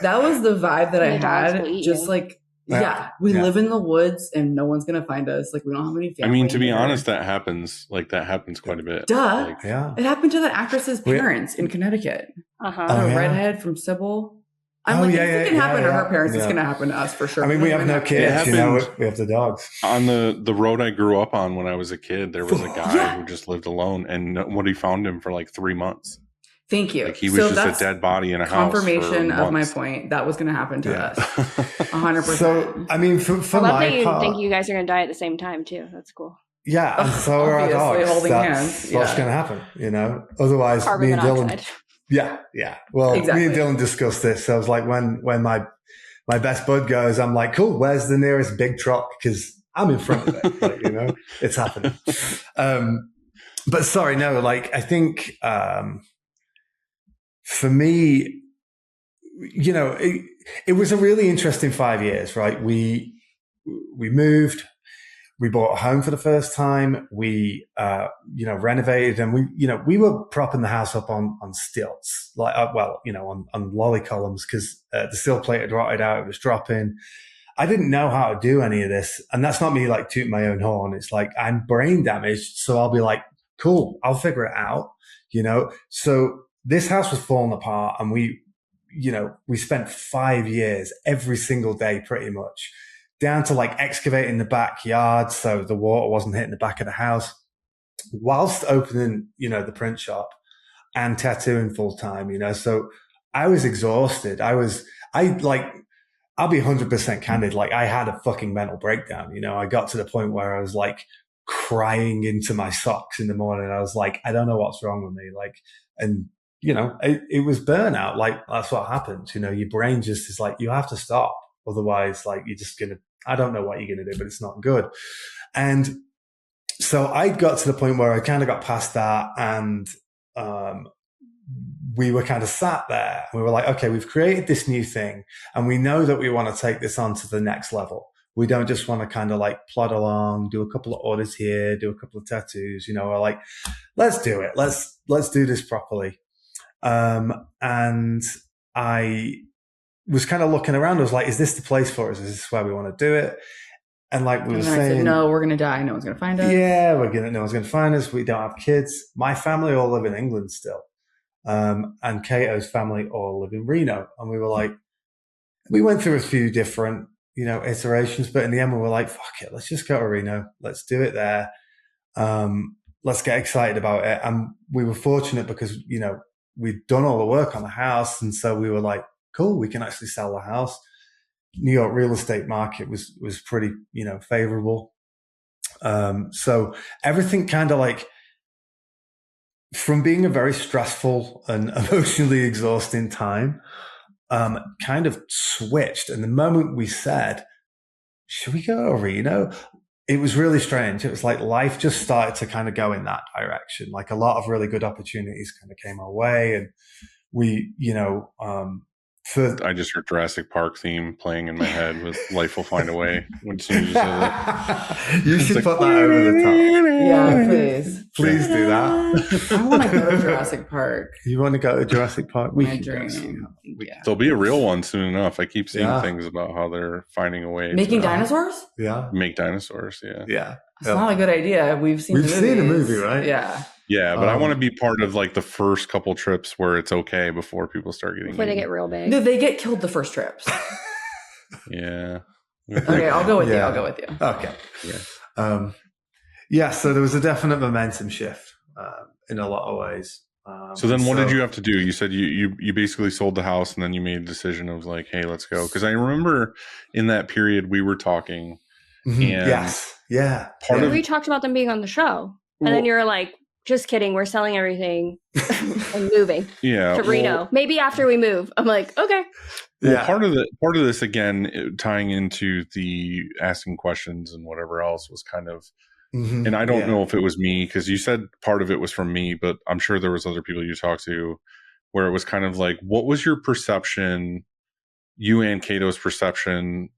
That was the vibe that I had. Just like, we live in the woods and no one's going to find us. Like, we don't have any family. I mean, to be honest, that happens. Like, that happens quite a bit. Duh. Like, It happened to the actress's parents in Connecticut. Uh-huh. Redhead from Sybil. I'm like, if it can happen to her parents, it's going to happen to us for sure. I mean, we have no kids, you know, we have the dogs. On the road I grew up on when I was a kid, there was a guy who just lived alone, and nobody found him for like 3 months. Thank you. Like, he was just a dead body in a house. Confirmation of my point. That was going to happen to us. 100%. So, I mean, for I love my that you part, think you guys are going to die at the same time, too. That's cool. yeah, and so are our Obviously, dogs. holding That's hands. what's Yeah. going to happen, you know? Otherwise, Carbon me and Dylan... monoxide. Yeah. Well, Exactly. me and Dylan discussed this. So I was like, when my best bud goes, I'm like, cool, where's the nearest big truck? Because I'm in front of it, like, you know, it's happening. But sorry, no, like, I think for me, you know, it was a really interesting 5 years, right? We moved. We bought a home for the first time. We, renovated, and we were propping the house up on stilts, like, on lolly columns, because the sill plate had rotted out. It was dropping. I didn't know how to do any of this. And that's not me like tooting my own horn. It's like, I'm brain damaged. So I'll be like, cool, I'll figure it out, you know? So this house was falling apart, and we spent 5 years every single day pretty much, down to like excavating the backyard so the water wasn't hitting the back of the house, whilst opening, the print shop and tattooing full time, So I was exhausted. I'll be 100% candid. Like, I had a fucking mental breakdown. I got to the point where I was like crying into my socks in the morning. I was like, I don't know what's wrong with me. Like, and it was burnout. Like, that's what happens. Your brain just is like, you have to stop. Otherwise, like, you're just I don't know what you're going to do, but it's not good. And so I got to the point where I kind of got past that, and we were kind of sat there. We were like, okay, we've created this new thing, and we know that we want to take this on to the next level. We don't just want to kind of like plod along, do a couple of orders here, do a couple of tattoos, we're like, let's do it. Let's do this properly. And I was kind of looking around. I was like, is this the place for us? Is this where we want to do it? And like we were saying, I said, no, we're going to die. No one's going to find us. Yeah, no one's going to find us. We don't have kids. My family all live in England still. And Kato's family all live in Reno. And we were like, we went through a few different, iterations, but in the end we were like, fuck it, let's just go to Reno. Let's do it there. Let's get excited about it. And we were fortunate because, we'd done all the work on the house. And so we were like, cool, we can actually sell the house. New York real estate market was pretty, favorable. So everything kind of like, from being a very stressful and emotionally exhausting time, kind of switched. And the moment we said, should we go to Reno? It was really strange. It was like life just started to kind of go in that direction. Like, a lot of really good opportunities kind of came our way. And we, I just heard Jurassic Park theme playing in my head with "Life Will Find a Way." When soon as you said that, you should put that over the top. Yeah, please. Please do that. I want to go to Jurassic Park. You want to go to Jurassic Park? We My can go. dream. Yeah. there'll be a real one soon enough. I keep seeing things about how they're finding a way Making to dinosaurs? Yeah. make dinosaurs. Yeah, Yeah. It's not a good idea. We've seen a movie, right? Yeah. yeah. But I want to be part of like the first couple trips where it's okay before people start getting Before they eaten. get real big. No, they get killed the first trips. Yeah. Okay, I'll go with you. Yeah. I'll go with you. Okay. Yeah. So there was a definite momentum shift in a lot of ways. So then what did you have to do? You said you basically sold the house, and then you made a decision of like, hey, let's go. Because I remember in that period we were talking. Mhm. And yes. Yeah. part of We talked about them being on the show. And then you're like, just kidding. We're selling everything and moving to Reno. Maybe after we move. I'm like, okay. Well, part of this again, tying into the asking questions and whatever else was kind of, and I don't know if it was me, because you said part of it was from me, but I'm sure there was other people you talked to where it was kind of like, what was your perception, you and Kato's perception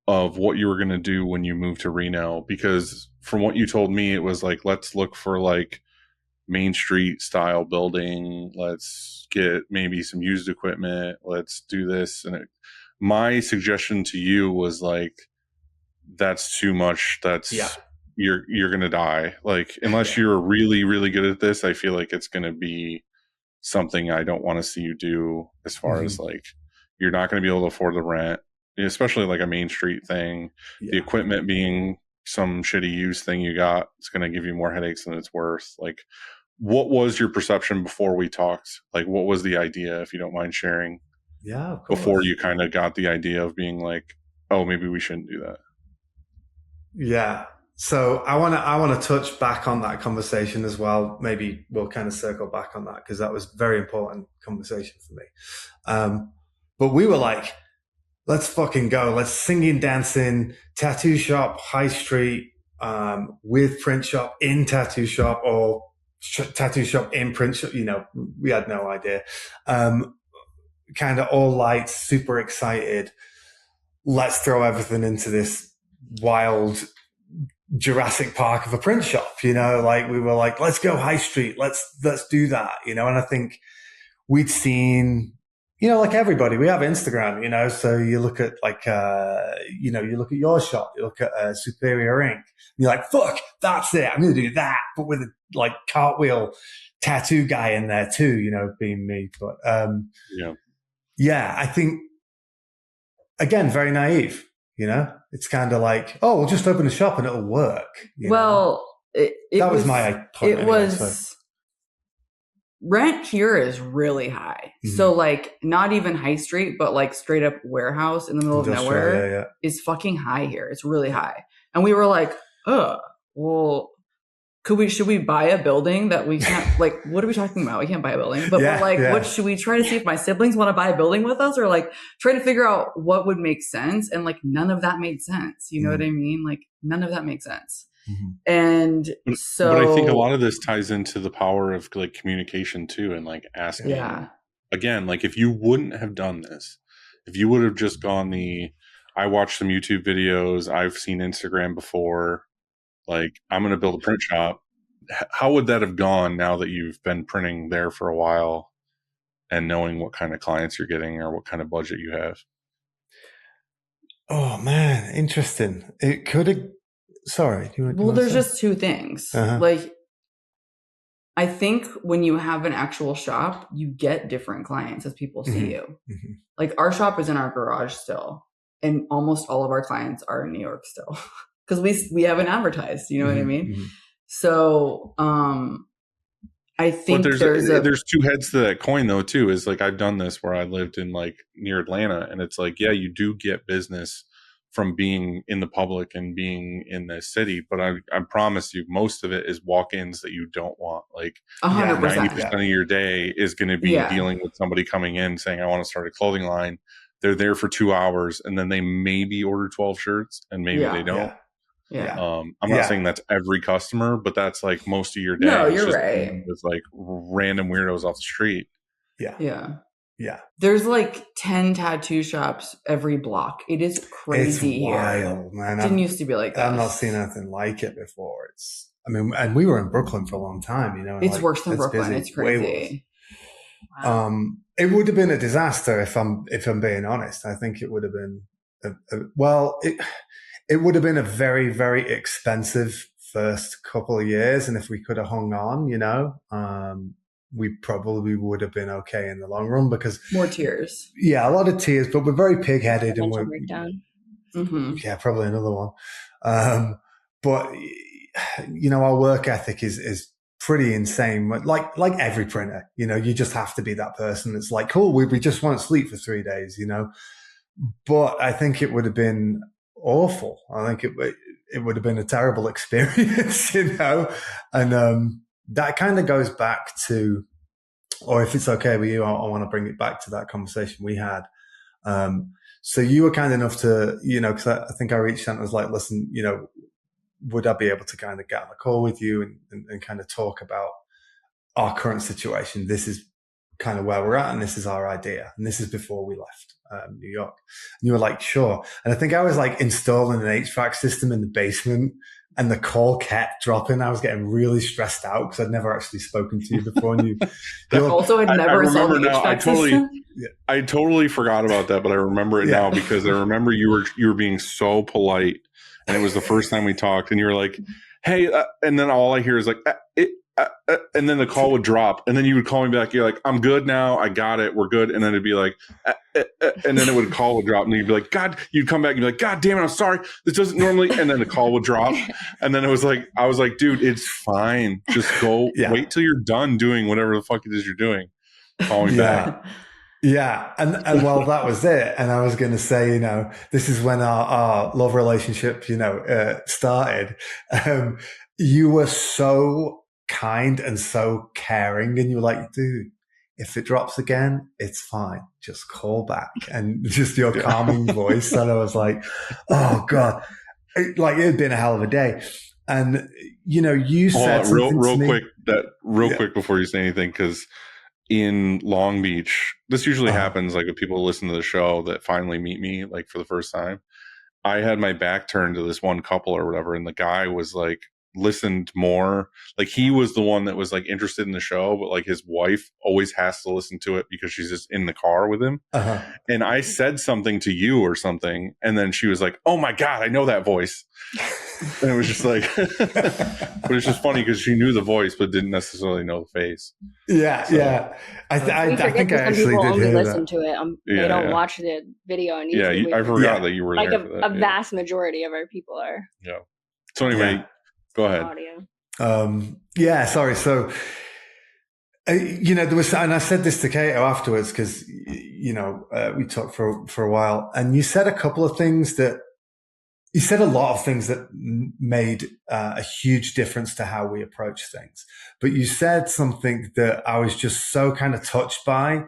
of what you were going to do when you moved to Reno? Because from what you told me, it was like, let's look for like Main Street style building. Let's get maybe some used equipment. Let's do this. And my suggestion to you was like, that's too much. That's you're going to die. Like, unless you're really, really good at this, I feel like it's going to be something I don't want to see you do, as far as like, you're not going to be able to afford the rent, especially like a Main Street thing. The equipment being some shitty used thing you got, it's going to give you more headaches than it's worth. Like, what was your perception before we talked? Like, what was the idea, if you don't mind sharing? Yeah, of course. Before you kind of got the idea of being like, oh, maybe we shouldn't do that. Yeah. So I want to touch back on that conversation as well. Maybe we'll kind of circle back on that, because that was a very important conversation for me. But we were like, let's fucking go. Let's singing, dancing, tattoo shop, high street, with print shop, in tattoo shop, or tattoo shop in print shop. You know, we had no idea. Kind of all lights, super excited. Let's throw everything into this wild Jurassic Park of a print shop, you know, like we were like, let's go high street. Let's do that, you know? And I think we'd seen, you know, like everybody, we have Instagram, you know, so you look at like, you know, you look at your shop, you look at Superior Ink, and you're like, fuck, that's it. I'm going to do that. But with a like cartwheel tattoo guy in there too, you know, being me. But, yeah, I think, again, very naive, you know, it's kind of like, oh, we'll just open a shop and it'll work. Well, that was my point. It was, rent here is really high. So like not even high street, but like straight up warehouse in the middle of nowhere is fucking high here. It's really high. And we were like, well, should we buy a building that we can't, like, what are we talking about? We can't buy a building, but we're like, what should we try to see if my siblings want to buy a building with us, or like try to figure out what would make sense? And like, none of that made sense. You know what I mean? Like none of that makes sense. And so, but I think a lot of this ties into the power of like communication too, and like asking again, like if you wouldn't have done this, if you would have just gone I watched some YouTube videos, I've seen Instagram before, like I'm going to build a print shop. How would that have gone now that you've been printing there for a while and knowing what kind of clients you're getting or what kind of budget you have? Oh man, interesting. It could have, sorry. Well, there's just two things. Like, I think when you have an actual shop, you get different clients as people see you. Like our shop is in our garage still, and almost all of our clients are in New York still. Because we haven't advertised, you know what I mean? So I think but there's two heads to that coin though too. Is like I've done this where I lived in like near Atlanta, and it's like, yeah, you do get business from being in the public and being in the city, but I promise you, most of it is walk-ins that you don't want. Like 90% of your day is going to be dealing with somebody coming in saying, I want to start a clothing line. They're there for 2 hours, and then they maybe order 12 shirts, and maybe they don't. I'm not saying that's every customer, but that's like most of your day. No, you're right. It's like random weirdos off the street. Yeah. There's like 10 tattoo shops every block. It is crazy. It's wild, man. It didn't used to be like that. I've not seen anything like it before. And we were in Brooklyn for a long time, you know. It's like, worse than Brooklyn. It's crazy. Wow. It would have been a disaster if I'm being honest. I think it would have been it would have been a very, very expensive first couple of years, and if we could have hung on, you know, we probably would have been okay in the long run, because more tears. Yeah, a lot of tears, but we're very pig-headed, and we're probably another one. But you know, our work ethic is pretty insane. Like every printer, you know, you just have to be that person that's like, cool, we just want to sleep for 3 days, you know. But I think it would have been awful. I think it would have been a terrible experience, you know. And that kind of goes back to, or if it's okay with you, I want to bring it back to that conversation we had. So you were kind enough to, because I think I reached out and was like, listen, would I be able to kind of get on a call with you and kind of talk about our current situation? This is kind of where we're at, and this is our idea. And this is before we left New York. And you were like, sure. And I think I was like installing an HVAC system in the basement, and the call kept dropping. I was getting really stressed out because I'd never actually spoken to you before. And also had never remember installed now. HVAC I totally forgot about that, but I remember it now because I remember you were being so polite, and it was the first time we talked, and you were like, "Hey," and then all I hear is like, and then the call would drop, and then you would call me back. You're like, "I'm good now. I got it. We're good." And then it'd be like, and then call would drop, and you'd be like, "God," you'd come back and be like, "God damn it, I'm sorry. This doesn't normally." And then the call would drop, and then I was like, "Dude, it's fine. Just go. Wait till you're done doing whatever the fuck it is you're doing. Call me back." Yeah. And well, that was it. And I was going to say, this is when our love relationship, started. You were so kind and so caring, and you were like, dude, if it drops again, it's fine. Just call back. And just your calming voice. And I was like, oh God, it had been a hell of a day. And, you said real quick before you say anything, because in Long Beach, this usually happens like if people listen to the show that finally meet me like for the first time. I had my back turned to this one couple or whatever, and the guy was like listened more. Like he was the one that was like interested in the show, but like his wife always has to listen to it because she's just in the car with him. And I said something to you or something, and then she was like, "Oh my God, I know that voice." And it was just like, but it's just funny because she knew the voice but didn't necessarily know the face. Yeah, so, yeah. I think I actually did only hear listen that. to it. They don't watch the video on YouTube. Yeah, I forgot that you were like there. a vast majority of our people are. Yeah. So anyway, go ahead. Audio. Sorry. So, there was, and I said this to Kato afterwards because, we talked for a while, and you said a couple of things you said a lot of things that made a huge difference to how we approach things. But you said something that I was just so kind of touched by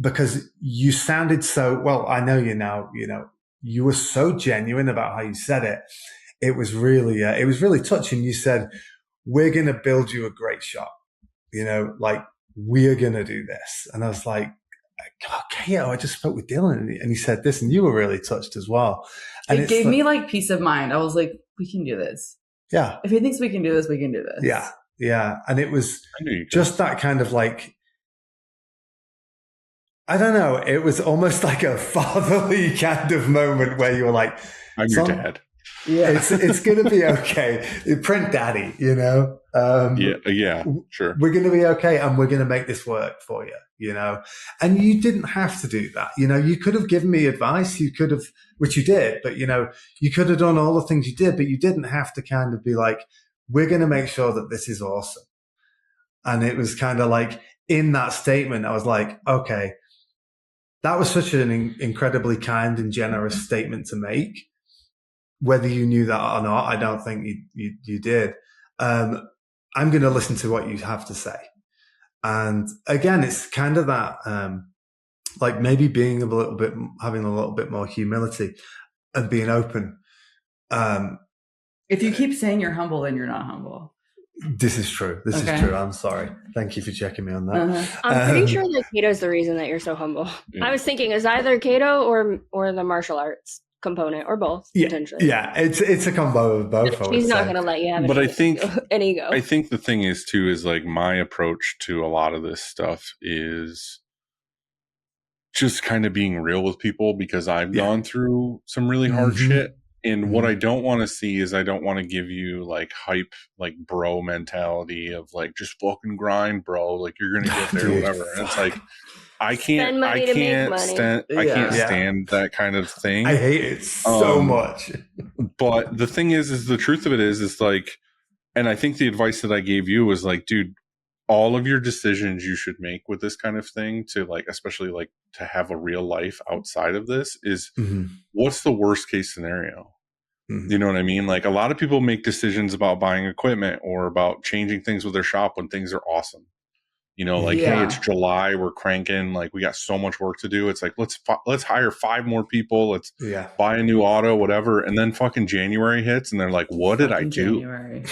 because you sounded so, well, I know you now, you were so genuine about how you said it. It was really touching. You said, we're going to build you a great shop, we're going to do this. And I was like, okay, I just spoke with Dylan and he said this, and you were really touched as well. And it gave me like peace of mind. I was like, we can do this. Yeah. If he thinks we can do this, we can do this. Yeah. Yeah. And it was just that kind of like, I don't know. It was almost like a fatherly kind of moment where you were like, I'm your dad. Yeah. It's going to be okay. Print daddy, yeah, sure. We're going to be okay, and we're going to make this work for you, and you didn't have to do that. You could have given me advice. You could have, which you did, but you could have done all the things you did, but you didn't have to kind of be like, we're going to make sure that this is awesome. And it was kind of like in that statement, I was like, okay, that was such an incredibly kind and generous statement to make. Whether you knew that or not, I don't think you did. I'm going to listen to what you have to say. And again, it's kind of that, like maybe being having a little bit more humility and being open. If you keep saying you're humble, then you're not humble. This is true. This is true. I'm sorry. Thank you for checking me on that. I'm pretty sure that Kato's the reason that you're so humble. Yeah. I was thinking it's either Kato or the martial arts component, or both, potentially. Yeah, it's a combo of both. He's not going to let you have but I think an ego. I think the thing is too is like my approach to a lot of this stuff is just kind of being real with people, because I've gone through some really hard shit. And what I don't want to see is I don't want to give you like hype, like bro mentality of like, just fucking grind, bro. Like you're going to get there, whatever. And it's like, I can't stand that kind of thing. I hate it so much. But the thing is the truth of it is like, and I think the advice that I gave you was like, dude, all of your decisions you should make with this kind of thing to like, especially like to have a real life outside of this is what's the worst case scenario? You know what I mean? Like a lot of people make decisions about buying equipment or about changing things with their shop when things are awesome. You know, like, hey, it's July, we're cranking, like we got so much work to do. It's like, let's hire 5 more people. Let's buy a new auto, whatever. And then fucking January hits and they're like, what did I do? January.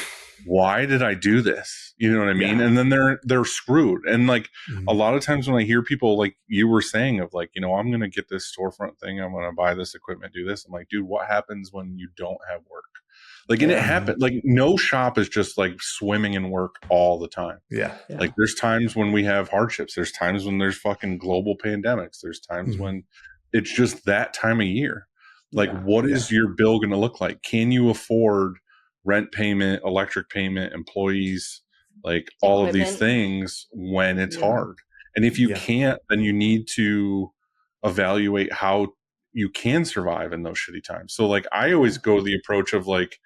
Why did I do this? You know what I mean? And then they're screwed. And like a lot of times when I hear people like you were saying of like, you know, I'm going to get this storefront thing. I'm going to buy this equipment, do this. I'm like, dude, what happens when you don't have work? Like, and it happened, like no shop is just like swimming in work all the time. Like there's times when we have hardships. There's times when there's fucking global pandemics. There's times when it's just that time of year. Like what is your bill going to look like? Can you afford rent payment, electric payment, employees, like all of these things when it's hard? And if you can't, then you need to evaluate how you can survive in those shitty times. So like, I always go the approach of like,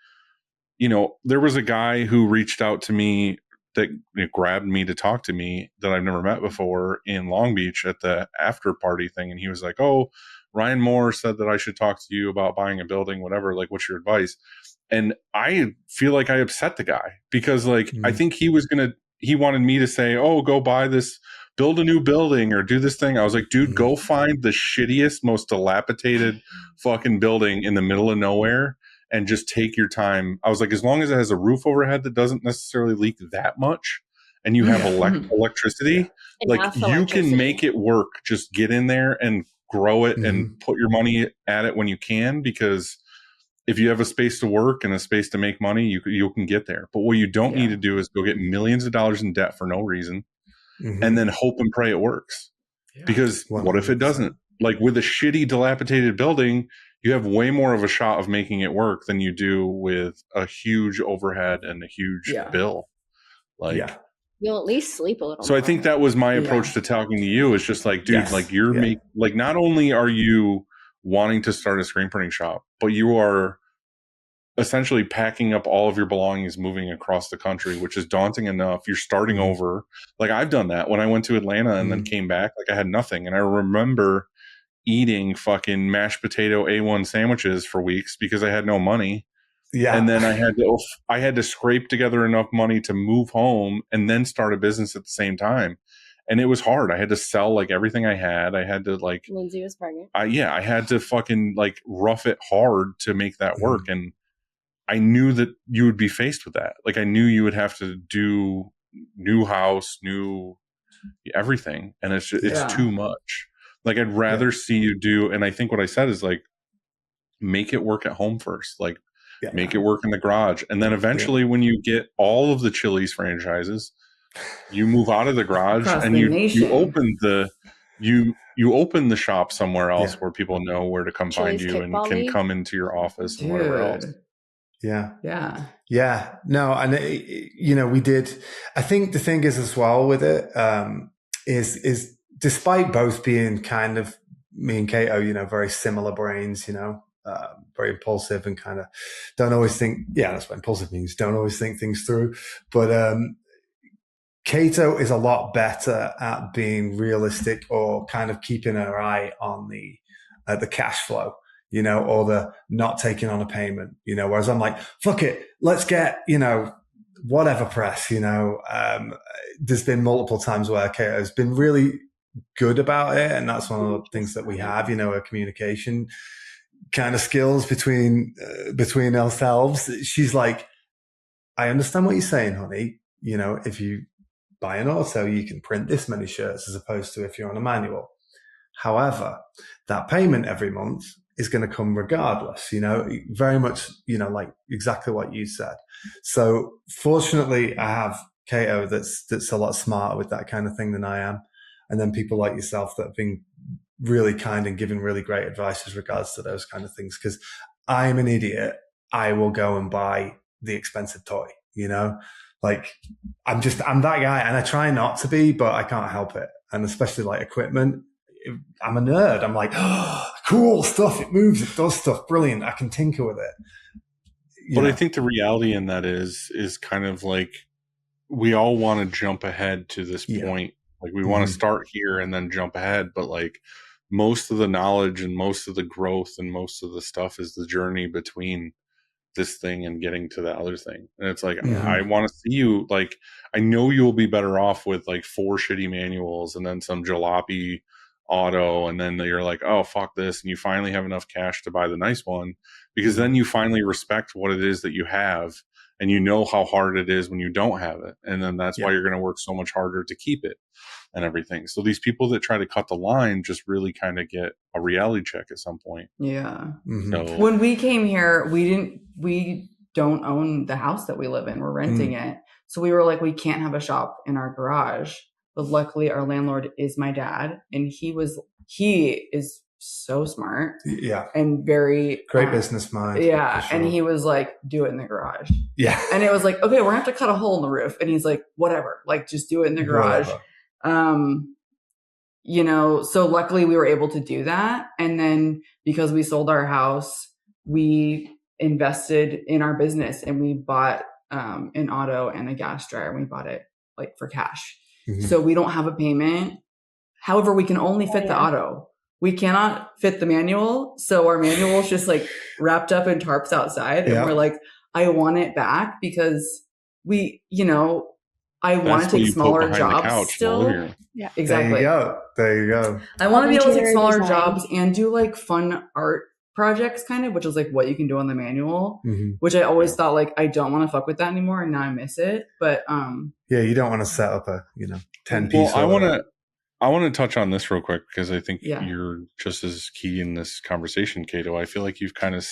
you know, there was a guy who reached out to me that grabbed me to talk to me that I've never met before in Long Beach at the after party thing. And he was like, oh, Ryan Moore said that I should talk to you about buying a building, whatever, like, what's your advice? And I feel like I upset the guy because like, I think he wanted me to say, oh, go buy this, build a new building or do this thing. I was like, dude, go find the shittiest, most dilapidated fucking building in the middle of nowhere and just take your time. I was like, as long as it has a roof overhead that doesn't necessarily leak that much and you have electricity, like you can make it work. Just get in there and grow it and put your money at it when you can, because if you have a space to work and a space to make money, you can get there. But what you don't need to do is go get millions of dollars in debt for no reason and then hope and pray it works. Because 100%. What if it doesn't? Like with a shitty dilapidated building, you have way more of a shot of making it work than you do with a huge overhead and a huge bill. Like you'll at least sleep a little so more. I think that was my approach to talking to you. Is just like, dude, like you're like not only are you wanting to start a screen printing shop, but you are essentially packing up all of your belongings, moving across the country, which is daunting enough. You're starting over. Like I've done that when I went to Atlanta and then came back, like I had nothing. And I remember eating fucking mashed potato A1 sandwiches for weeks because I had no money. And then I had to scrape together enough money to move home and then start a business at the same time. And it was hard. I had to sell like everything I had. I had to like Lindsay was pregnant. I had to fucking like rough it hard to make that work. And I knew that you would be faced with that. Like I knew you would have to do new house, new everything. And it's too much. Like I'd rather see you do, and I think what I said is like, make it work at home first. Like make it work in the garage. And then eventually when you get all of the Chili's franchises, you move out of the garage and you open the shop somewhere else where people know where to come Chili's find you and can come into your office and whatever else. No, and you know, we did. I think the thing is as well with it is despite both being kind of me and Kato, you know, very similar brains, you know, very impulsive and kind of don't always think. Yeah, that's what impulsive means. Don't always think things through. But Kato is a lot better at being realistic or kind of keeping her eye on the cash flow, you know, or the not taking on a payment, you know, whereas I'm like, fuck it, let's get, you know, whatever press, you know. There's been multiple times where Kato has been really good about it. And that's one of the things that we have, you know, a communication kind of skills between ourselves. She's like, I understand what you're saying, honey. You know, if you buy an auto, you can print this many shirts as opposed to if you're on a manual. However, that payment every month is going to come regardless, you know, very much, you know, like exactly what you said. So fortunately I have Kato that's a lot smarter with that kind of thing than I am. And then people like yourself that have been really kind and giving really great advice as regards to those kind of things. Cause I'm an idiot. I will go and buy the expensive toy, you know, like I'm that guy, and I try not to be, but I can't help it. And especially like equipment, I'm a nerd. I'm like, oh, cool stuff. It moves. It does stuff. Brilliant. I can tinker with it. But I think the reality in that is kind of like we all want to jump ahead to this point. Like we want to start here and then jump ahead. But like most of the knowledge and most of the growth and most of the stuff is the journey between this thing and getting to the other thing. And it's like, Yeah. I want to see you, like, I know you'll be better off with like 4 shitty manuals and then some jalopy auto, and then you're like, oh fuck this, and you finally have enough cash to buy the nice one, because then you finally respect what it is that you have, and you know how hard it is when you don't have it, and then that's why you're going to work so much harder to keep it and everything. So these people that try to cut the line just really kind of get a reality check at some point. Yeah. Mm-hmm. So When we came here, we don't own the house that we live in. We're renting it. So we were like, we can't have a shop in our garage. But luckily our landlord is my dad, and he is so smart. Yeah. And very Great business mind. Yeah. for sure. And he was like, do it in the garage. Yeah. And it was like, okay, we're gonna have to cut a hole in the roof. And he's like, whatever, like just do it in the garage. Whatever. You know, so luckily we were able to do that. And then because we sold our house, we invested in our business, and we bought an auto and a gas dryer, and we bought it like for cash. Mhm. So we don't have a payment. However, we can only fit the auto. We cannot fit the manual. So our manual is just like wrapped up in tarps outside. And we're like, I want it back because we, you know, I want to take smaller jobs still. Yeah, exactly. There you go. I want to be able to take Interior smaller design. jobs and do like fun art projects kind of, which is like what you can do on the manual, Mm-hmm. which I always thought like, I don't want to fuck with that anymore. And now I miss it. But, Yeah, you don't want to set up a 10-piece. Well, I want to touch on this real quick, because I think Yeah. you're just as key in this conversation, Kato. I feel like you've kind of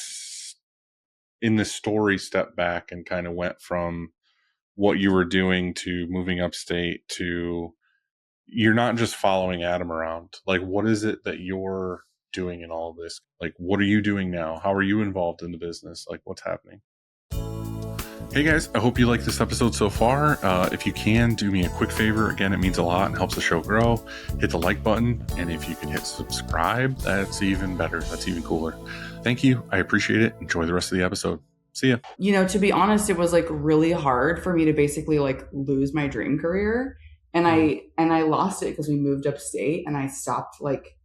in this story stepped back and kind of went from what you were doing to moving upstate to, you're not just following Adam around. Like, what is it that you're doing in all of this? Like, what are you doing now? How are you involved in the business? Like, what's happening? Hey guys, I hope you like this episode so far. If you can, do me a quick favor. Again, it means a lot and helps the show grow. Hit the like button, and if you can hit subscribe, that's even better. That's even cooler. Thank you. I appreciate it. Enjoy the rest of the episode. See ya. you know, to be honest, it was like really hard for me to basically like lose my dream career. And I lost it because we moved upstate, and I stopped, like,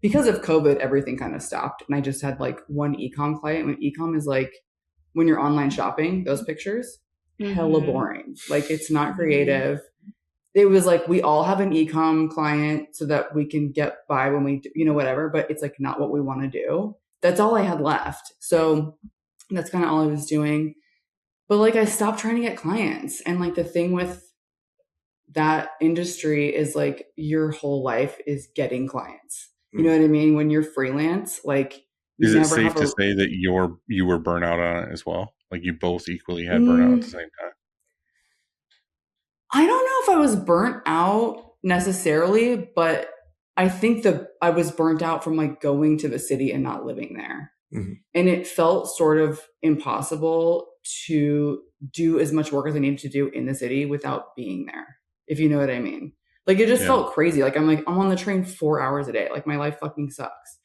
because of COVID, everything kind of stopped. And I just had like one e-com client. When e-com is like, when you're online shopping, those pictures, hella boring. Like, it's not creative. It was like, we all have an e-com client so that we can get by when we, you know, whatever, but it's like not what we want to do. That's all I had left. So that's kind of all I was doing. But like, I stopped trying to get clients. And like, the thing with that industry is like, your whole life is getting clients. You know what I mean? When you're freelance, like, Is it safe to say that you were burnt out on it as well? Like, you both equally had burnout at the same time? I don't know if I was burnt out necessarily, but I think that I was burnt out from like going to the city and not living there. Mm-hmm. And it felt sort of impossible to do as much work as I needed to do in the city without being there, if you know what I mean. Like, it just felt crazy. Like, I'm on the train 4 hours a day. Like, my life fucking sucks.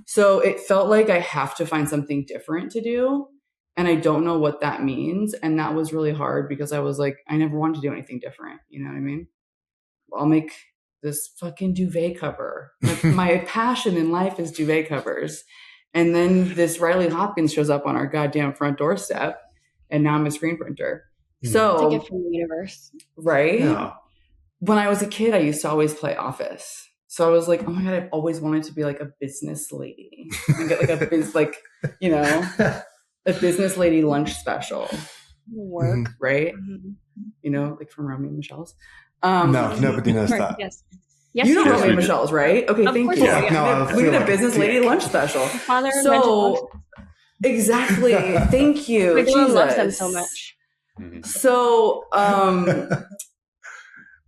So it felt like I have to find something different to do. And I don't know what that means. And that was really hard because I was like, I never wanted to do anything different. You know what I mean? I'll make this fucking duvet cover. Like, my passion in life is duvet covers. And then this Riley Hopkins shows up on our goddamn front doorstep. And now I'm a screen printer. So it's a gift from the universe. Right? Yeah. When I was a kid, I used to always play Office. So I was like, oh my God, I've always wanted to be like a business lady. And get like a business lady lunch special. Work. Right? Mm-hmm. You know, like from Romeo and Michelle's. No, nobody knows Right, that. yes. Yes, You know do. Romeo and Michelle's, right? Okay, Of thank course you. you do, yeah. No, I We feel need a like business a lady dick. lunch special. Father invented So, exactly. Thank you. lunch. Everyone loves them Jesus. so much. So,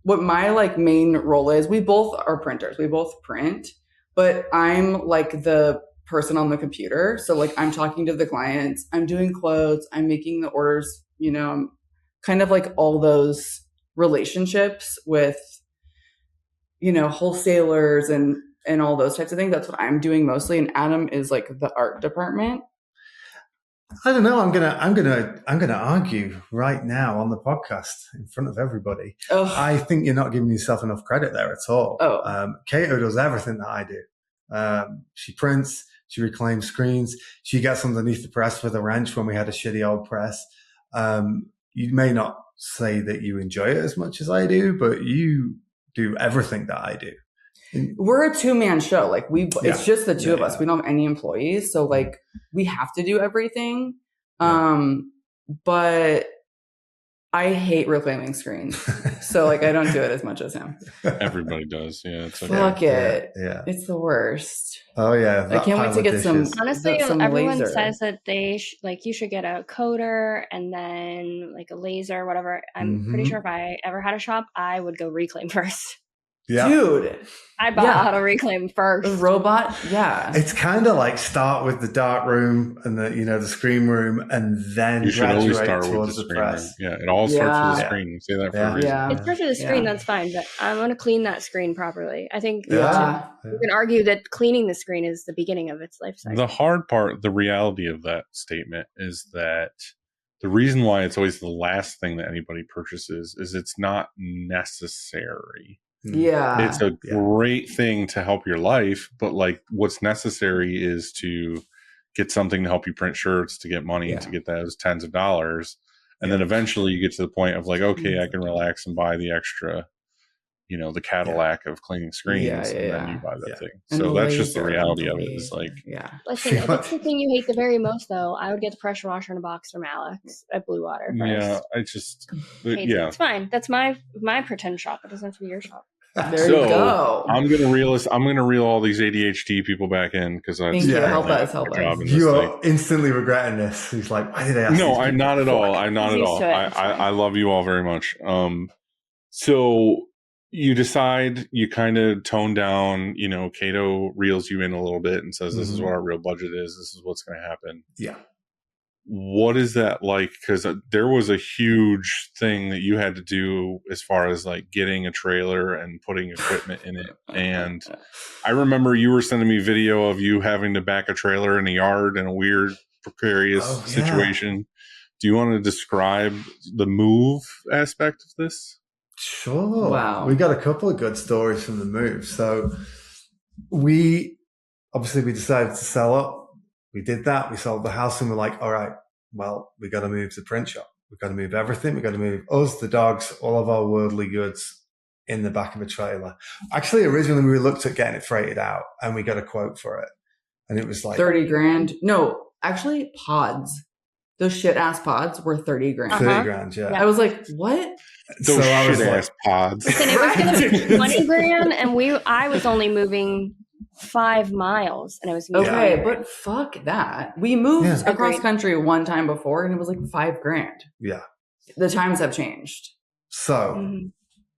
what my like main role is, we both are printers. We both print, but I'm like the person on the computer. So like, I'm talking to the clients, I'm doing quotes, I'm making the orders, you know, I'm kind of like all those relationships with, you know, wholesalers and all those types of things. That's what I'm doing mostly. And Adam is like the art department. I don't know. I'm gonna argue right now on the podcast in front of everybody. Oh, I think you're not giving yourself enough credit there at all. Oh. Kato does everything that I do. She prints, She reclaims screens. She gets underneath the press with a wrench when we had a shitty old press. You may not say that you enjoy it as much as I do, but you do everything that I do. We're a 2-man show. Like it's just the two of us. Yeah. We don't have any employees. So like we have to do everything. But I hate reclaiming screens. So like I don't do it as much as him. Everybody does. Yeah. It's okay. Fuck it. Yeah. It's the worst. Oh yeah. I can't wait to get some. Honestly, some everyone laser. says that they you should get a coder and then like a laser, whatever. I'm pretty sure if I ever had a shop, I would go reclaim first. Yeah. Dude, I bought auto reclaim first. a robot. Yeah. It's kind of like start with the dark room and the screen room, and then You should always graduate start towards with the the screen press. room. Yeah, it all starts with the screen. You say that for a reason. Yeah. It starts with the screen, Yeah. that's fine, but I want to clean that screen properly. I think Yeah. you can argue that cleaning the screen is the beginning of its life cycle. The hard part, the reality of that statement is that the reason why it's always the last thing that anybody purchases is it's not necessary. Yeah. It's a great thing to help your life, but like what's necessary is to get something to help you print shirts, to get money, to get those tens of dollars. And then eventually you get to the point of like, okay, I can relax and buy the extra, the Cadillac of cleaning screens, and then you buy that thing. And So the that's just the laser, reality the of it. Is like, Listen, if it's the thing you hate the very most, though, I would get the pressure washer in a box from Alex at Blue Water first. yeah, I just, It's fine. That's my pretend shop. It doesn't have to be your shop. There you go. I'm gonna reel all these ADHD people back in because I've Thank you. Help us. You are instantly regretting this. He's like, why did I ask? No, these I'm people? not at all. I'm not at all. I love you all very much. So you decide, you kind of tone down, Kato reels you in a little bit and says, this is what our real budget is. This is what's going to happen. Yeah. What is that like? Because there was a huge thing that you had to do as far as like getting a trailer and putting equipment in it. And I remember you were sending me video of you having to back a trailer in a yard in a weird, precarious situation. Do you want to describe the move aspect of this? Sure. Wow. We got a couple of good stories from the move. So we decided to sell up. We did that. We sold the house and we're like, all right, well, we got to move the print shop. We've got to move everything. We've got to move us, the dogs, all of our worldly goods in the back of a trailer. Actually, originally we looked at getting it freighted out and we got a quote for it. And it was like $30,000. No, actually pods. Those shit ass pods were $30,000. 30 grand, yeah. I was like, what? Those I was shit like, ass pods. Listen, it was going to be $20,000, and I was only moving 5 miles, and it was okay, but fuck that. We moved across Agreed. country one time before, and it was like $5,000. Yeah. The times have changed. So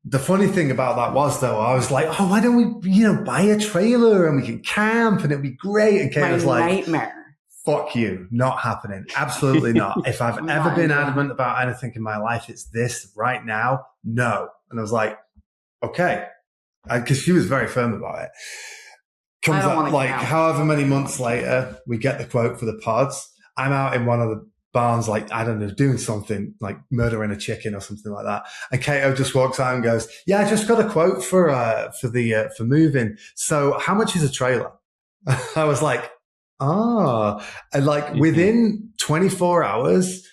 the funny thing about that was, though, I was like, oh, why don't we, buy a trailer and we can camp and it'd be great. And Kate was like, nightmare. Fuck you, not happening. Absolutely not. If I've ever been adamant about anything in my life, it's this right now. No. And I was like, okay. Because she was very firm about it. Comes up like however many months later, we get the quote for the pods. I'm out in one of the barns, like, I don't know, doing something like murdering a chicken or something like that. And Kato just walks out and goes, yeah, I just got a quote for moving. So how much is a trailer? I was like, and like within 24 hours,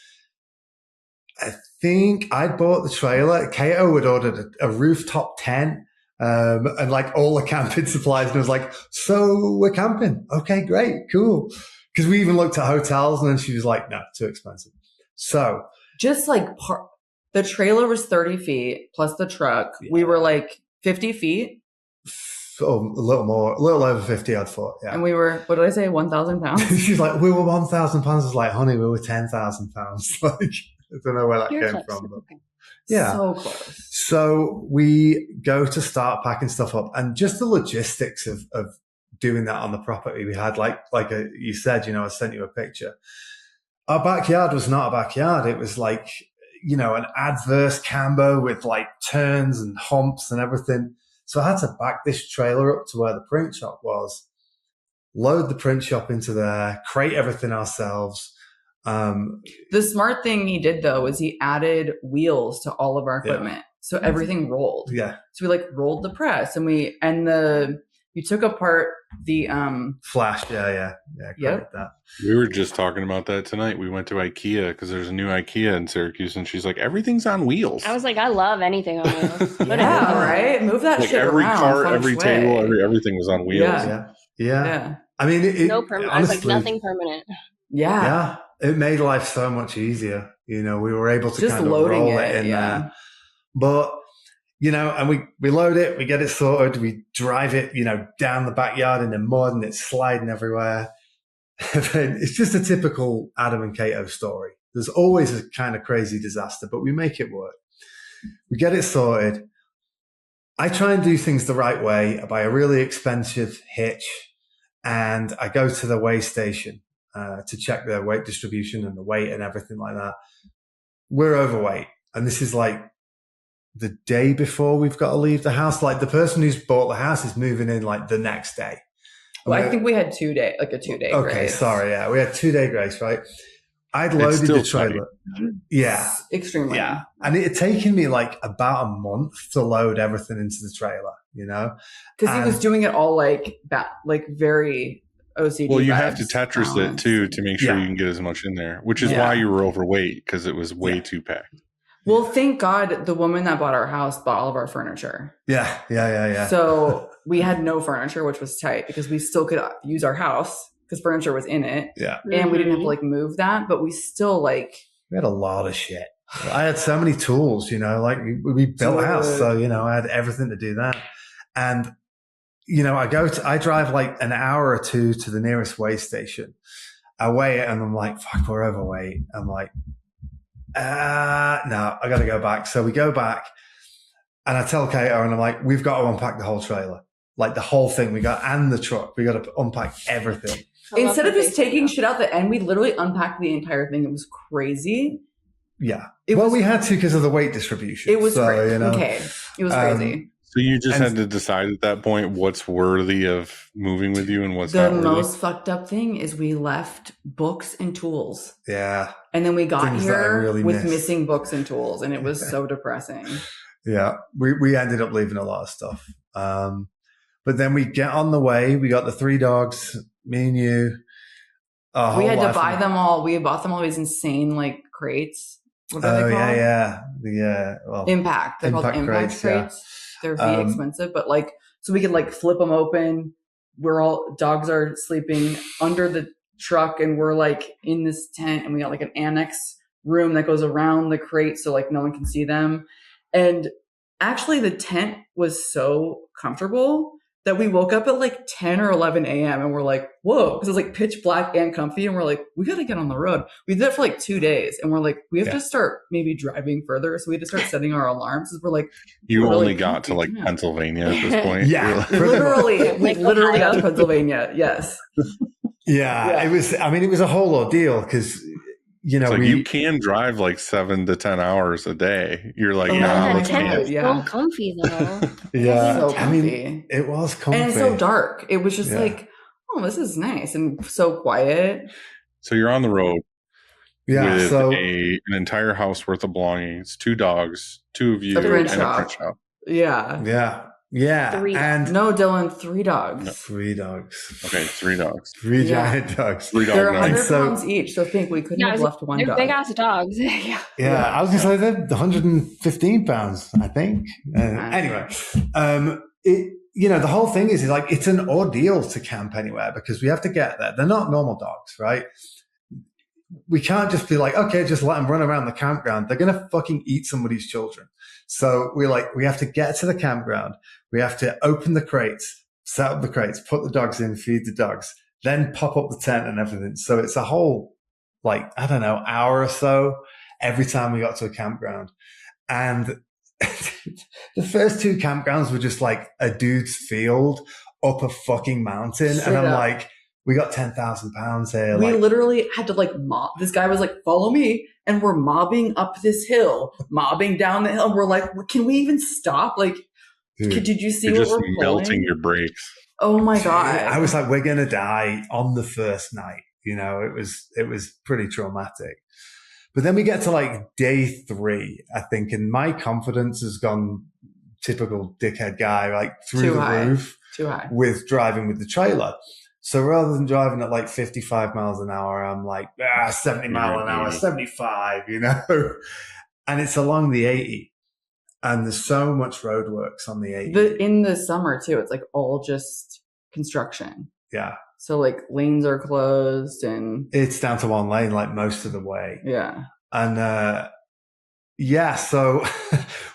I think I bought the trailer. Kato had ordered a rooftop tent, and like all the camping supplies. And I was like, so we're camping. Okay, great. Cool. Cause we even looked at hotels and then she was like, no, too expensive. So just like the trailer was 30 feet plus the truck. Yeah. We were like 50 feet. Oh, a little over 50, I'd thought. Yeah. And we were, what did I say? 1,000 pounds. She's like, we were 1,000 pounds. I was like, honey, we were 10,000 pounds. Like, I don't know where that came from. But yeah. So close. So we go to start packing stuff up, and just the logistics of doing that on the property we had, you said, I sent you a picture. Our backyard was not a backyard. It was like, an adverse camber with like turns and humps and everything. So I had to back this trailer up to where the print shop was, load the print shop into there, crate everything ourselves. The smart thing he did, though, was he added wheels to all of our equipment. So everything rolled. Yeah. So we rolled the press and the You took apart the Flash. Yeah. Yep. That. We were just talking about that tonight. We went to IKEA because there's a new IKEA in Syracuse, and she's like, everything's on wheels. I was like, I love anything on wheels. Yeah, right. Move that Like shit every around. cart, feng every shui. table, everything was on wheels. Yeah. I mean, No permanent. I was like, nothing permanent. Yeah. It made life so much easier. You know, we were able to Just kind of loading roll it in there. But, you know, and we load it, we get it sorted, we drive it, you know, down the backyard in the mud and it's sliding everywhere. It's just a typical Adam and Kato story. There's always a kind of crazy disaster, but we make it work. We get it sorted. I try and do things the right way. I buy a really expensive hitch and I go to the weigh station to check their weight distribution and the weight and everything like that. We're overweight. And this is like the day before we've got to leave the house. Like the person who's bought the house is moving in like the next day. Well, I think we had 2 day, like a 2 day. Okay, grace. sorry. Yeah, we had 2 day grace, right? I'd loaded the trailer. Yeah. Extremely. Yeah. And it had taken me like about a month to load everything into the trailer, you know? Because he was doing it all like very OCD. Well, you have to vibes Tetris it balanced. too to make sure you can get as much in there, which is why you were overweight because it was way too packed. Well, thank God the woman that bought our house bought all of our furniture. Yeah. So we had no furniture, which was tight because we still could use our house because furniture was in it. Yeah. And we didn't have to like move that, but we still like. We had a lot of shit. I had so many tools, you know, like we built a house. So, you know, I had everything to do that. And, you know, I drive like an hour or two to the nearest weigh station. I weigh it and I'm like, fuck, we're overweight. I'm like, no, I got to go back. So we go back and I tell Kato and I'm like, we've got to unpack the whole trailer, like the whole thing. And the truck. We got to unpack everything. Instead of just taking shit out the end, we literally unpacked the entire thing. It was crazy. Yeah. We had to because of the weight distribution. It was crazy. You know, okay. It was crazy. So you just had to decide at that point what's worthy of moving with you and what's not worthy? The most fucked up thing is we left books and tools. Yeah. And then we got Things that I here really with missed. missing books and tools, and it was so depressing. Yeah. We ended up leaving a lot of stuff. But then we get on the way. We got the 3 dogs, me and you. We had to buy them all. We bought them all these insane like crates. What are they called? Yeah. Well, Impact. They're called Impact crates. They're very expensive, but like, so we could like flip them open. Dogs are sleeping under the truck and we're like in this tent and we got like an annex room that goes around the crate so like no one can see them. And actually the tent was so comfortable that we woke up at like 10 or 11 a.m. and we're like, whoa, because it was like pitch black and comfy. And we're like, we got to get on the road. We did that for like 2 days. And we're like, we have to start maybe driving further. So we had to start setting our alarms. We're like, you only got to like Pennsylvania at this point. Yeah. Literally, we literally got to Pennsylvania. Yes. Yeah. It was a whole ordeal because, you know, you can drive like 7 to 10 hours a day. You're like, Yeah, nah, the tent can't. is so comfy though. Yeah. So I mean, it was comfy. And it's so dark. It was just like, oh, this is nice and so quiet. So you're on the road with so an entire house worth of belongings, 2 dogs, 2 of you, A print and a shop. print shop. Yeah. Yeah. 3 and No, Dylan, 3 dogs. No. 3 dogs. Okay, 3 dogs. 3 Yeah. giant dogs. 3 They're dog 100 nights. pounds each. So think we couldn't have left one they're dog. big ass dogs. Yeah. Yeah, I was going to say they're 115 pounds, I think. Anyway, the whole thing is like, it's an ordeal to camp anywhere because we have to get there. They're not normal dogs, right? We can't just be like, okay, just let them run around the campground. They're going to fucking eat somebody's children. So we have to get to the campground. We have to open the crates, set up the crates, put the dogs in, feed the dogs, then pop up the tent and everything. So it's a whole, like, I don't know, hour or so every time we got to a campground. And the first 2 campgrounds were just like a dude's field up a fucking mountain. Straight and I'm up. like, we got 10,000 pounds here. We literally had to like mob. This guy was like, follow me. And we're mobbing up this hill, mobbing down the hill. And we're like, can we even stop? Like, dude, did you see You're what just we're melting pulling? your brakes. Oh my God. I was like, we're going to die on the first night. You know, it was pretty traumatic. But then we get to like day 3, I think, and my confidence has gone typical dickhead guy, like through Too the high. roof. Too high. with driving with the trailer. So rather than driving at like 55 miles an hour, I'm like, 70 mile an hour, 75, you know? And it's along the 80. And there's so much roadworks on the 80. In the summer too, it's like all just construction. Yeah. So like lanes are closed and It's down to one lane like most of the way. yeah. And so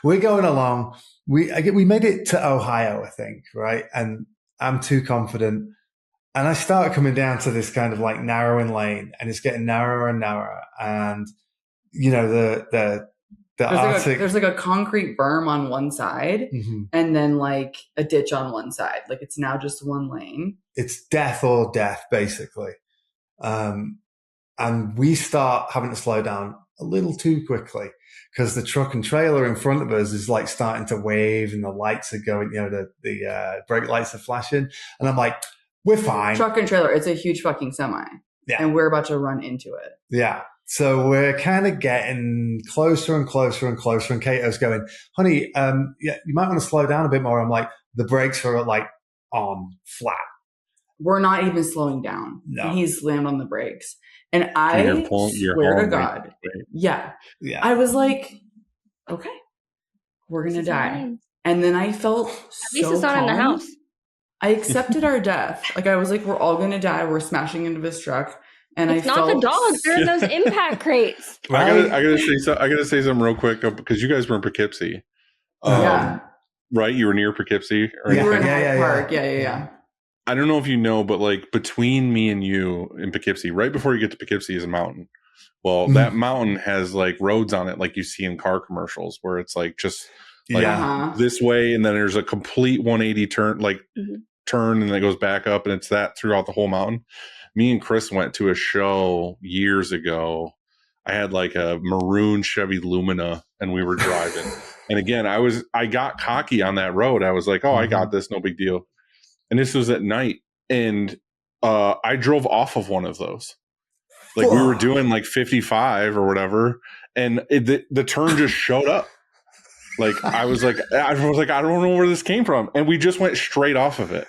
we're going along. We made it to Ohio, I think, right? And I'm too confident. And I start coming down to this kind of like narrowing lane, and it's getting narrower and narrower. And you know, the there's like a concrete berm on one side, Mhm. and then like a ditch on one side. Like it's now just one lane. It's death or death, basically. And we start having to slow down a little too quickly because the truck and trailer in front of us is like starting to wave, and the lights are going, you know, the brake lights are flashing. And I'm like, we're fine. Truck and trailer. It's a huge fucking semi. Yeah. And we're about to run into it. Yeah. So we're kind of getting closer and closer and closer. And Kato's going, honey, you might want to slow down a bit more. I'm like, the brakes are like on flat. We're not even slowing down. No. And he's slammed on the brakes. And I You're swear to hauling God. right. Yeah. Yeah. I was like, okay, we're going to die. And then I felt At least so it's not in the calm. house. I accepted our death. Like I was like, we're all going to die. We're smashing into this truck. And It's I not felt the dogs. They're in those impact crates. I gotta say something real quick because you guys were in Poughkeepsie. Yeah. Right? You were near Poughkeepsie. Or We were in Yeah, Hyde yeah, Park. Yeah. I don't know if you know, but like between me and you in Poughkeepsie, right before you get to Poughkeepsie is a mountain. Well, that mountain has like roads on it, like you see in car commercials, where it's like just like this way, and then there's a complete 180 turn, like turn, and then it goes back up, and it's that throughout the whole mountain. Me and Chris went to a show years ago. I had like a maroon Chevy Lumina, and we were driving. And again, I got cocky on that road. I was like, oh, I got this, no big deal. And this was at night, and I drove off of one of those. Like we were doing like 55 or whatever, and the turn just showed up. Like I was like, I don't know where this came from, and we just went straight off of it.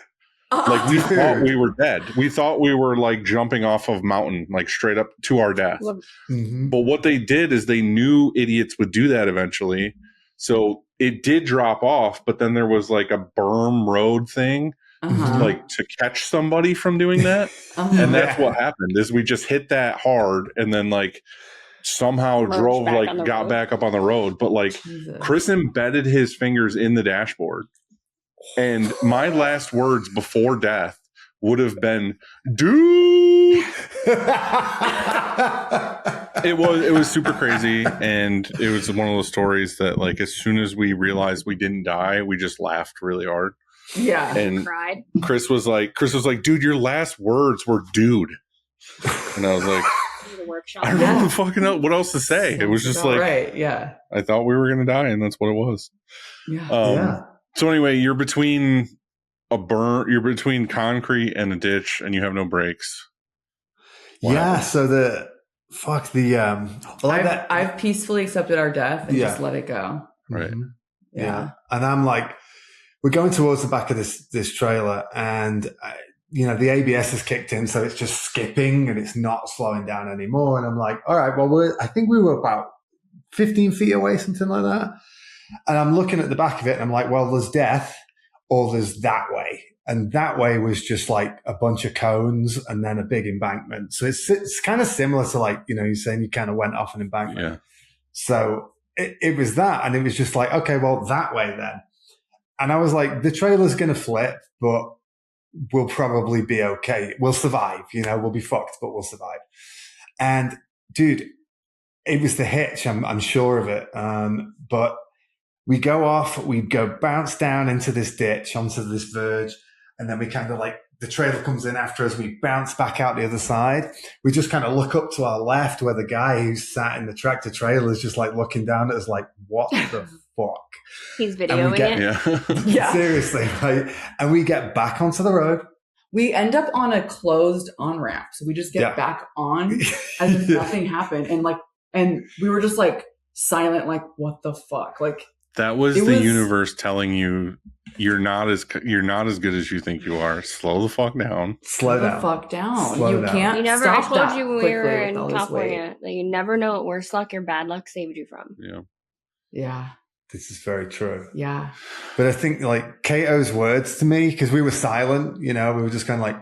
Like we thought we were dead. We thought we were like jumping off of mountain, like straight up to our death. But what they did is they knew idiots would do that eventually. So it did drop off, but then there was like a berm road thing, like to catch somebody from doing that. And that's what happened is we just hit that hard and then like somehow got back up on the road. But like Chris embedded his fingers in the dashboard. And my last words before death would have been, dude. It was super crazy. And it was one of those stories that like, as soon as we realized we didn't die, we just laughed really hard. Yeah. And cried. Chris was like, dude, your last words were dude. And I was like, I don't know fucking what else to say. It was just like, right. Yeah. I thought we were going to die. And that's what it was. Yeah. So anyway, you're between concrete and a ditch, and you have no brakes. Yeah. So I've peacefully accepted our death and just let it go. Right. Yeah. And I'm like, we're going towards the back of this trailer, and the ABS has kicked in, so it's just skipping and it's not slowing down anymore. And I'm like, all right, well, I think we were about 15 feet away, something like that. And I'm looking at the back of it and I'm like, well, there's death or there's that way. And that way was just like a bunch of cones and then a big embankment. So it's kind of similar to like, you're saying you kind of went off an embankment. Yeah. So it was that. And it was just like, okay, well, that way then. And I was like, the trailer's going to flip, but we'll probably be okay. We'll survive, we'll be fucked, but we'll survive. And dude, it was the hitch. I'm sure of it. But we go off, we go bounce down into this ditch onto this verge. And then we kind of like, the trailer comes in after us. We bounce back out the other side. We just kind of look up to our left where the guy who's sat in the tractor trailer is just like looking down at us like, what the fuck? He's videoing it. Yeah. Seriously, right? And we get back onto the road. We end up on a closed on-ramp. So we just get back on as if nothing happened. And we were just like silent, like, what the fuck? Like, That was the universe telling you you're not as good as you think you are. Slow the fuck down. Slow down. The fuck down. Slow You down. can't You never. stop I told that you when we quickly were with all in this weight. California that you never know what worse luck your bad luck saved you from. Yeah. Yeah. This is very true. Yeah. But I think like Kato's words to me, because we were silent, we were just kind of like,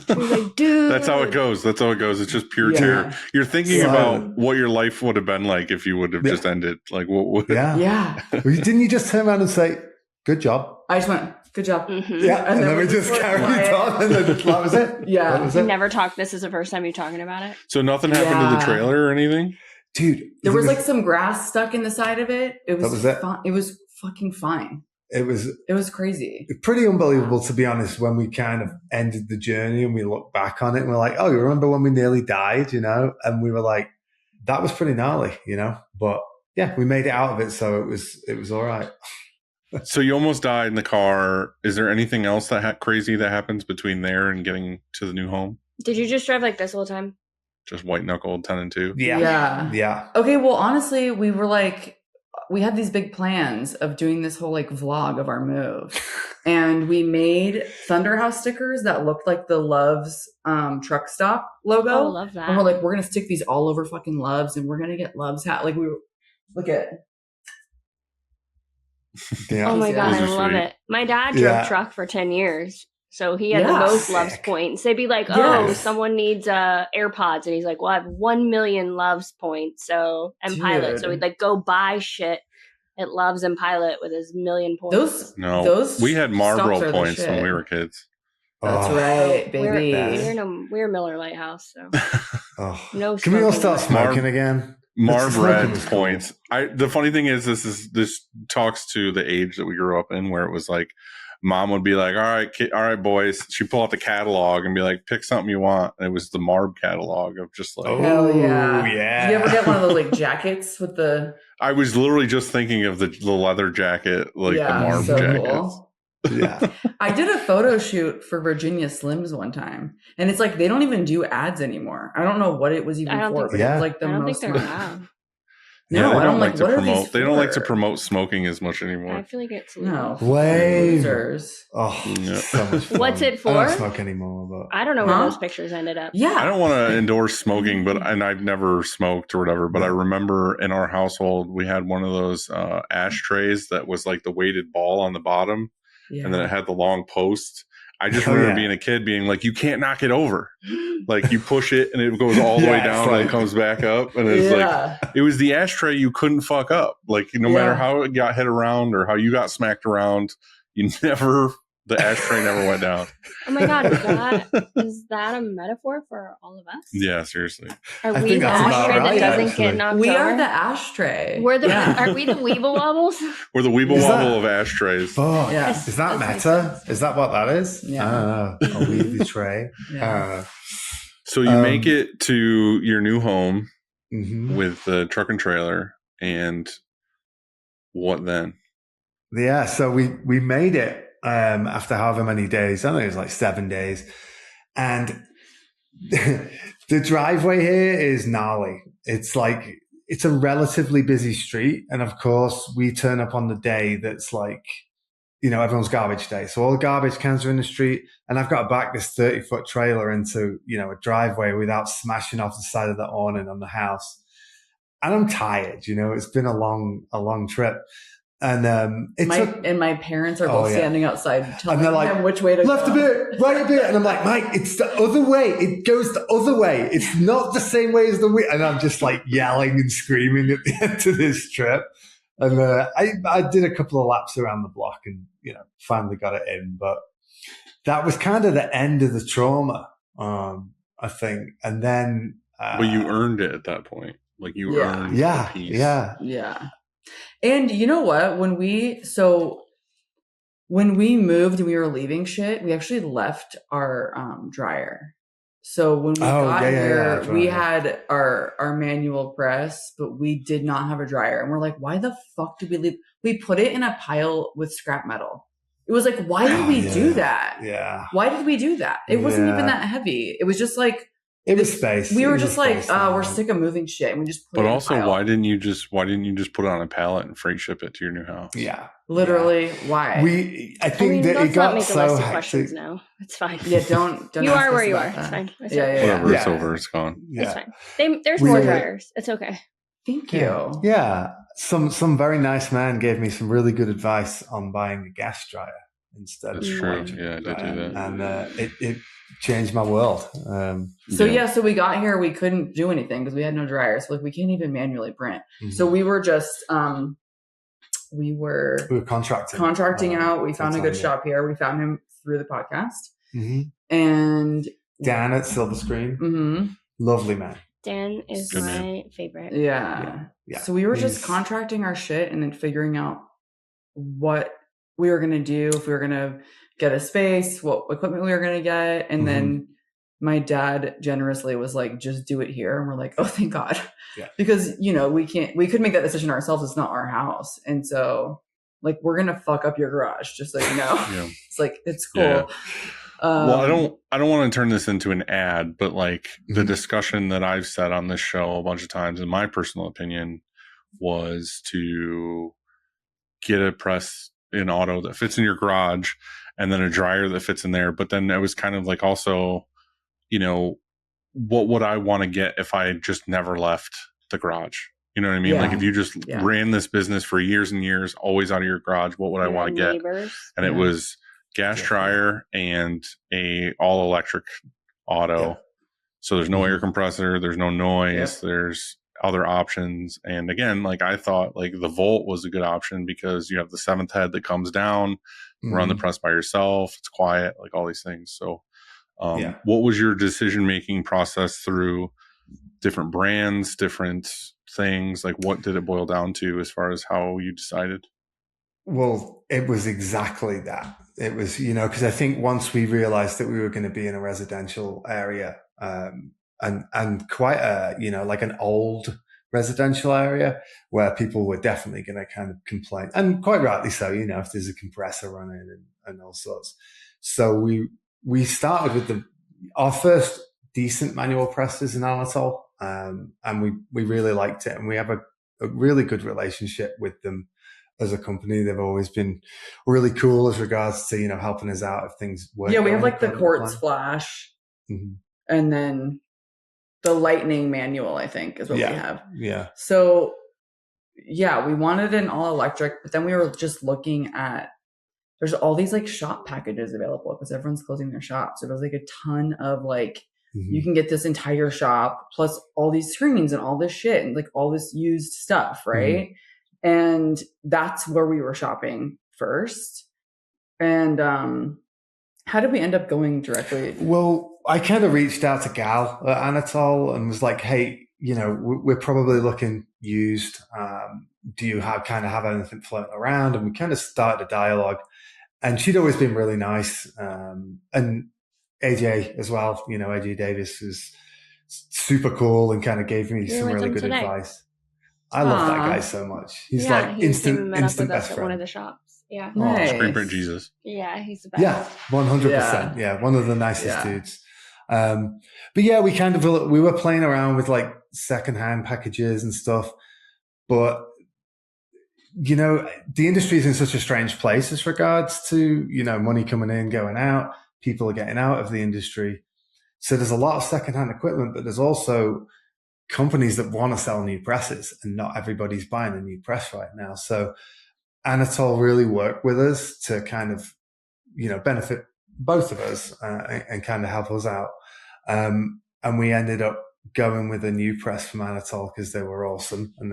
Like, dude. That's how it goes. It's just pure Yeah. terror. You're thinking Silent. about what your life would have been like if you would have just ended. Like, what would? yeah. Yeah. Well, didn't you just turn around and say, good job? I just went, good job. Mhm. Yeah. And then we just carried on and then that was it. Yeah. That was You it. never talked. This is the first time you're talking about it. So nothing happened to the Yeah. trailer or anything? Dude. There was like some grass stuck in the side of it. It was, was it. It was fucking fine. It was It was crazy. pretty unbelievable, to be honest, when we kind of ended the journey and we look back on it and we're like, oh, you remember when we nearly died, And we were like, that was pretty gnarly, But yeah, we made it out of it. So it was all right. So you almost died in the car. Is there anything else that crazy that happens between there and getting to the new home? Did you just drive like this whole time? Just white knuckled 10 and 2? Yeah. Yeah. Okay. Well, honestly, we were like, we had these big plans of doing this whole like vlog of our move. And we made Thunderhouse stickers that looked like the Love's truck stop logo. Oh, love that. And we're like, we're going to stick these all over fucking Love's and we're going to get Love's hat. Like we were, look at Yeah. Oh my God, Those I are love sweet. it. My dad drove Yeah. truck for 10 years. So he had the Yeah. most Loves Sick. points. They'd be like, oh, Yes. someone needs AirPods. And he's like, well, I have 1 million Loves points. So, and Pilot. So Dude. we'd like go buy shit at Loves and Pilot with his million points. those. No. Those we had stops Marlboro are the points when shit. we were kids. That's Oh, right, We're, baby. we're Miller Lighthouse. So oh. no Can we all smoking start in smoking again? Marv Smoking Red was cool. points. The funny thing is this talks to the age that we grew up in, where it was like mom would be like, all right, boys. She'd pull out the catalog and be like, pick something you want. And it was the Marv catalog of just like, Oh, Hell yeah. yeah. Did you ever get one of those like jackets with the I was literally just thinking of the leather jacket, like the Marv so jackets. cool. Yeah. I did a photo shoot for Virginia Slims one time, and it's like they don't even do ads anymore. I don't know what it was even I don't for, think but so. it Yeah. was like the I don't think most. they're allowed. Yeah, No, they I don't don't like like. to What are promote. these They don't like to for? promote smoking as much I anymore. feel like it's No, legal. Way. losers. Oh, Yeah. so much fun. What's it I for? don't smoke anymore, but I don't know where Huh? those pictures ended up. Yeah, I don't want to endorse smoking, and I've never smoked or whatever, but I remember in our household, we had one of those ashtrays that was like the weighted ball on the bottom, yeah. and then it had the long post. I just Oh, remember yeah. being a kid being like, you can't knock it over. Like you push it and it goes all the way Yeah, down it's and like- it comes back up. And it's like, it was the ashtray you couldn't fuck up. Like no matter Yeah. how it got hit around or how you got smacked around, the ashtray never went down. Oh my God, is that a metaphor for all of us? Yeah, seriously. Are I we think the that's about ashtray right, that doesn't actually. get knocked we over? are the ashtray. We're the Yeah. are we the Weeble Wobbles? We're the Weeble Is that- Wobble of ashtrays. fuck. Yeah. Is that That's meta? Is that what that is? Yeah. I don't know. I'll leave the tray. Yeah. So you make it to your new home Mhm. with the truck and trailer, and what then? Yeah, so we made it after however many days. I don't know, it was like 7 days. And the driveway here is gnarly. It's like, it's a relatively busy street. And of course, we turn up on the day that's like, everyone's garbage day. So all the garbage cans are in the street. And I've got to back this 30-foot trailer into, a driveway without smashing off the side of the awning on the house. And I'm tired, it's been a long trip. And my parents are Oh, both yeah. standing outside telling they're like, him which way to left go. a bit, right a bit. And I'm like, Mike, it's the other way. It goes the other way. It's not the same way as the way. And I'm just like yelling and screaming at the end of this trip. And I did a couple of laps around the block and, finally got it in. But that was kind of the end of the trauma, I think. And then. But you earned it at that point. Like you Yeah. earned Yeah. the peace. Yeah. Yeah. And you know what? When we moved and we were leaving shit, we actually left our dryer. So when we got here, that's we right. had our manual press, but we did not have a dryer. And we're like, why the fuck did we leave? We put it in a pile with scrap metal. It was like, why did we do that? Yeah. Why did we do that? It wasn't even Yeah. that heavy. It was just like, It was space. We It were was a just like, space thing, we're right? sick of moving shit, and we just put But it in a also, pile. why didn't you just put it on a pallet and freight ship it to your new house? Yeah. Literally, why? I think that it let's not got make a so list of hectic. questions now. It's fine. Yeah, don't You ask are us where you about are. that. It's fine. It's Yeah, okay. yeah, Whatever, it's Yeah. over. It's gone. Yeah. It's fine. There's We more were- dryers. It's okay. Thank you. Yeah. Some very nice man gave me some really good advice on buying a gas dryer instead That's of true. electric Yeah, I did do dryer. that. And it changed my world. So we got here, we couldn't do anything because we had no dryers. So like we can't even manually print. So we were just we were contracting out. We found a good shop here. We found him through the podcast. And Dan at Silver Screen, lovely man. Dan is Good my man. favorite. yeah. Yeah. So we were just He's- contracting our shit and then figuring out what we were gonna do, if we were gonna get a space, what equipment we were gonna get, and then my dad generously was like, just do it here. And we're like, oh, thank God. Yeah. Because, we could make that decision ourselves. It's not our house. And so like, we're going to fuck up your garage, just so you know. Yeah. It's like, it's cool. Yeah. Well, I don't want to turn this into an ad, but like the discussion that I've said on this show a bunch of times, in my personal opinion, was to get a press in auto that fits in your garage and then a dryer that fits in there. But then it was kind of like also, what would I want to get if I just never left the garage? You know what I mean? Yeah. Like if you just ran this business for years and years, always out of your garage, what would I want to get? Neighbors. And it was gas dryer and a all electric auto. Yeah. So there's no air compressor, there's no noise, there's other options. And again, like I thought like the Volt was a good option because you have the 7th head that comes down, run the press by yourself, it's quiet, like all these things. So what was your decision-making process through different brands, different things? Like what did it boil down to as far as how you decided? Well, it was exactly that. It was, because I think once we realized that we were going to be in a residential area, and quite a, like an old residential area where people were definitely going to kind of complain, and quite rightly so, if there's a compressor running and all sorts. So we started with our first decent manual presses in Anatole, and we really liked it, and we have a really good relationship with them as a company. They've always been really cool as regards to helping us out if things work. Yeah, we have like the quartz flash, and then the lightning manual, I think, is what we have. Yeah. So yeah, we wanted an all electric, but then we were just looking at, there's all these like shop packages available because everyone's closing their shops. So there's like a ton of like, you can get this entire shop plus all these screens and all this shit and like all this used stuff. Right. And that's where we were shopping first. And, how did we end up going directly? Well, I kind of reached out to Gal at Anatole and was like, hey, we're probably looking used. Do you have anything floating around? And we kind of started a dialogue, and she'd always been really nice. And AJ as well, AJ Davis was super cool and kind of gave me some really good advice. I love that guy so much. He's like instant best friend. One of the shops. Yeah. Nice. Screen print Jesus. Yeah, he's the best. Yeah, 100%. Yeah, one of the nicest dudes. But yeah, we were playing around with like secondhand packages and stuff. But, the industry is in such a strange place as regards to, money coming in, going out, people are getting out of the industry. So there's a lot of secondhand equipment, but there's also companies that want to sell new presses, and not everybody's buying a new press right now. So Anatole really worked with us to kind of, benefit both of us and kind of help us out. And we ended up going with a new press from Anatole because they were awesome, and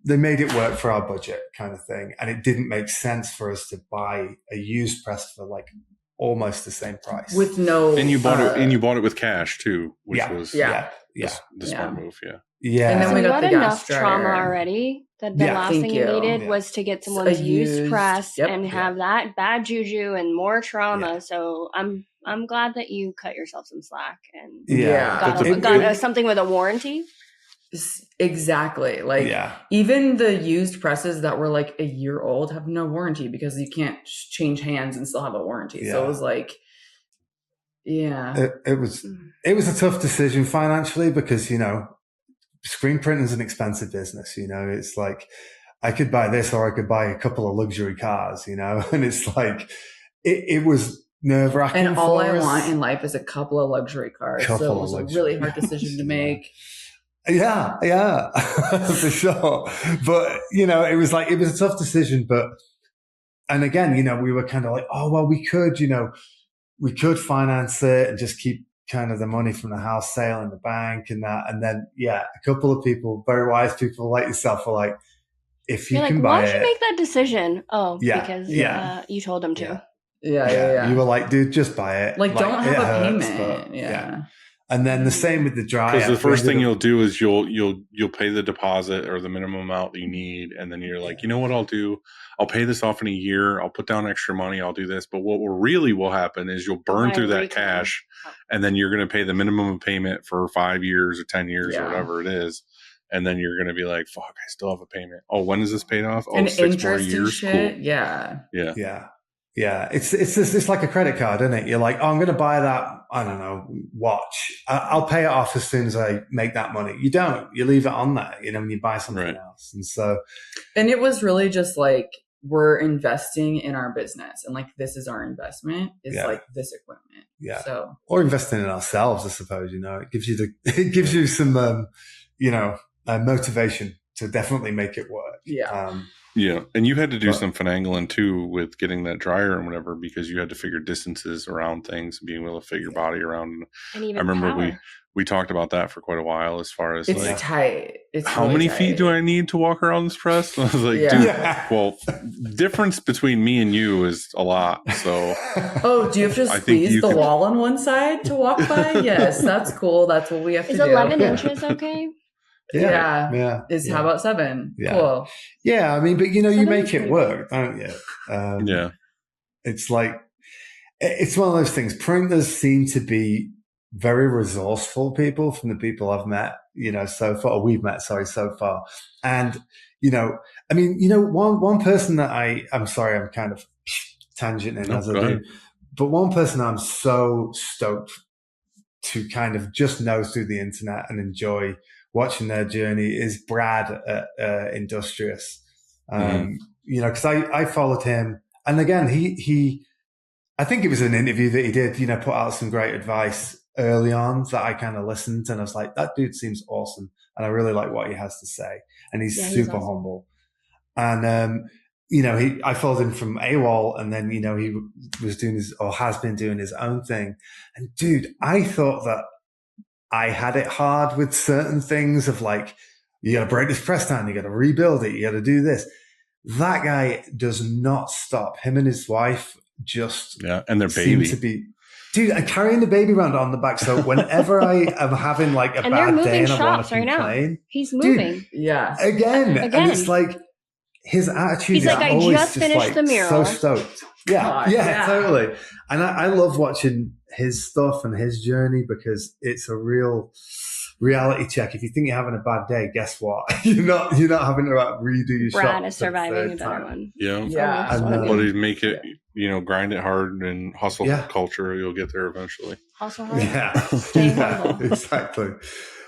they made it work for our budget kind of thing. And it didn't make sense for us to buy a used press for like almost the same price with no. And you bought it with cash too, which was the smart move. Yeah. Yeah. And then So we you got had the enough gas dryer. trauma already that the last Thank thing you you. needed was to get someone's used press and have that bad juju and more trauma. Yeah. So I'm glad that you cut yourself some slack and Yeah. got something with a warranty. Exactly. Like even the used presses that were like a year old have no warranty because you can't change hands and still have a warranty. So it was like, Yeah. It was a tough decision financially because, screen printing is an expensive business. It's like I could buy this or I could buy a couple of luxury cars, and it's like it was nerve wracking. And all I want in life is a couple of luxury cars. So it was a really hard decision to make. Yeah, for sure. But, it was a tough decision. And again, we were kind of like, oh, well, we could finance it and just keep kind of the money from the house sale in the bank and that. And then, a couple of people, very wise people like yourself were like, if you can buy it. Why did you make that decision? Oh, because you told them to. Yeah. You were like, dude, just buy it. Like don't have a hurts, payment. But, And then the same with the dryer. Because the first thing you'll do is you'll pay the deposit or the minimum amount that you need, and then you're like, you know what I'll do? I'll pay this off in a year. I'll put down extra money. I'll do this. But what will happen is you'll burn through that cash, and then you're going to pay the minimum payment for 5 years or 10 years or whatever it is. And then you're going to be like, fuck, I still have a payment. Oh, when is this paid off? Oh, and 6 more years. Shit. Cool. Yeah. It's like a credit card, isn't it? You're like, oh, I'm going to buy that, I don't know, watch. I'll pay it off as soon as I make that money. You don't. You leave it on there, and you buy something else. And so. And it was really just like, we're investing in our business. And like, this is our investment. It's like this equipment. Yeah. So. Or investing in ourselves, I suppose, it gives you some, motivation to definitely make it work. Yeah. Yeah, and you had to do some finagling too with getting that dryer and whatever because you had to figure distances around things, being able to fit your body around. And even I remember power. we talked about that for quite a while as far as it's tight. It's how really many tight. feet do I need to walk around this press? I was like, dude, well, difference between me and you is a lot. So, oh, do you have to squeeze the wall on one side to walk by? Yes, that's cool. That's what we have to do. Is 11 inches okay? Yeah. How about 7? Yeah. Cool. Yeah, I mean, but you make it work, don't you? It's like, it's one of those things. Printers seem to be very resourceful people from the people I've met, so far, or we've met, so far. And, I mean, one person that I'm sorry, I'm kind of tangenting as I do, but one person I'm so stoked to kind of just know through the internet and enjoy watching their journey is Brad at Industrious. Because I followed him, and again, he I think it was an interview that he did, put out some great advice early on that I kind of listened, and I was like, that dude seems awesome, and I really like what he has to say, and he's super humble. And I followed him from AWOL, and then he was doing has been doing his own thing, and dude, I thought that I had it hard with certain things of like, you got to break this press down, you got to rebuild it, you got to do this. That guy does not stop. Him and his wife just and their baby seem to be, dude, I'm carrying the baby around on the back. So whenever I am having like a bad day and I want to complain, he's moving. Dude, again, and it's like his attitude. He's like, I just finished the mural. So stoked. Yeah, totally. And I love watching his stuff and his journey because it's a real reality check. If you think you're having a bad day, guess what? You're not having to redo your shot. Brad is surviving a better one. Yeah. But he'd make it, grind it hard and hustle culture. You'll get there eventually. Hustle hard. Yeah, exactly.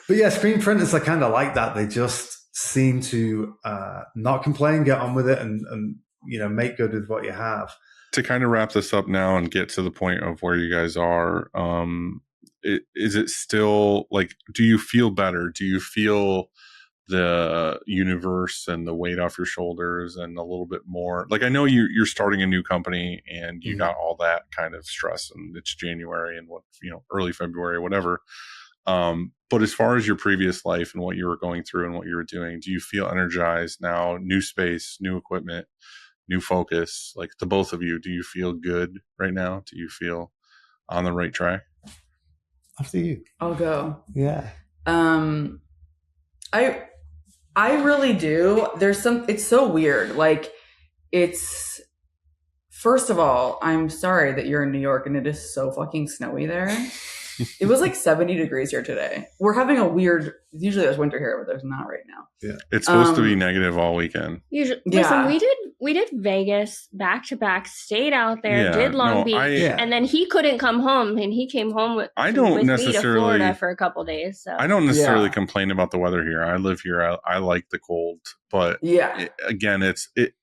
But screen printers are kind of like that. They just seem to not complain, get on with it, and make good with what you have. To kind of wrap this up now and get to the point of where you guys are, is it still like, do you feel better? Do you feel the universe and the weight off your shoulders and a little bit more? Like, I know you're starting a new company and you got all that kind of stress, and it's January and early February, whatever. But as far as your previous life and what you were going through and what you were doing, do you feel energized now? New space, new equipment, new focus, like the both of you, do you feel good right now? Do you feel on the right track? After you. I'll go. Yeah. I really do. It's so weird. Like, first of all, I'm sorry that you're in New York and it is so fucking snowy there. It was like 70 degrees here today. We're having a weird, usually there's winter here, but there's not right now. Yeah. It's supposed to be negative all weekend. Usually, Yeah. listen, we did Vegas back to back, stayed out there, Yeah, did Long no, Beach, I- and then he couldn't come home, and he came home with, I don't with me to necessarily- Florida for a couple days. So I don't necessarily Yeah. complain about the weather here. I live here. I like the cold, but Yeah. again,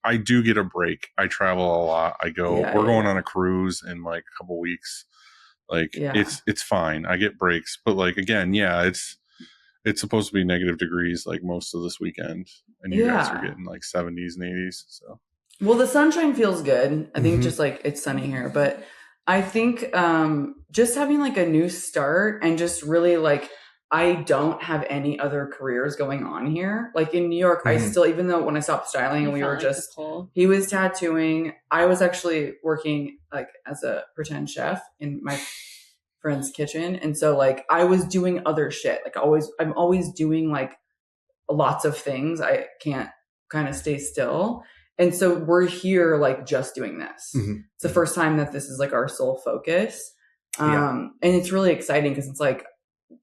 I do get a break. I travel a lot. I go. Yeah, we're going yeah. on a cruise in like a couple weeks. Like Yeah. it's fine. I get breaks, but like again, yeah, it's supposed to be negative degrees like most of this weekend, and you guys are Yeah. getting like 70s and 80s. So Well, the sunshine feels good. I think Mhm. just like it's sunny here, but I think just having like a new start and just really like I don't have any other careers going on here. Like in New York, I Mhm. still, even though when I stopped styling you and we felt were like just, Nicole. he was tattooing. I was actually working like as a pretend chef in my friend's kitchen. And so like I was doing other shit. Like I'm always doing like lots of things. I can't kind of stay still. And so we're here like just doing this. Mhm. It's the first time that this is like our sole focus. Yeah. And it's really exciting because it's like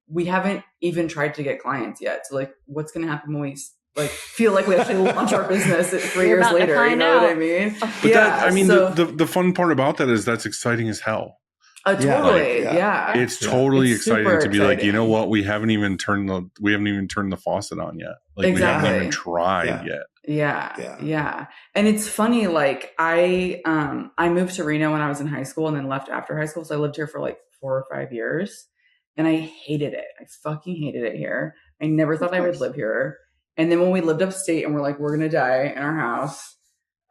we haven't even tried to get clients yet. So like what's going to happen when we like feel like we actually launch our business 3 We're years about to later? You find know what I out. mean? but that, I mean, so, the fun part about that is that's exciting as hell. totally. Like, yeah. It's Yeah. totally It's exciting super to be like, you know exciting. what? We haven't even turned the faucet on yet. Like we Exactly. haven't even tried Yeah. yet. Yeah. Yeah. And it's funny, like I moved to Reno when I was in high school and then left after high school. So I lived here for like 4 or 5 years and I hated it. I fucking hated it here. I never thought I would live here. And then when we lived upstate and we're like, we're going to die in our house.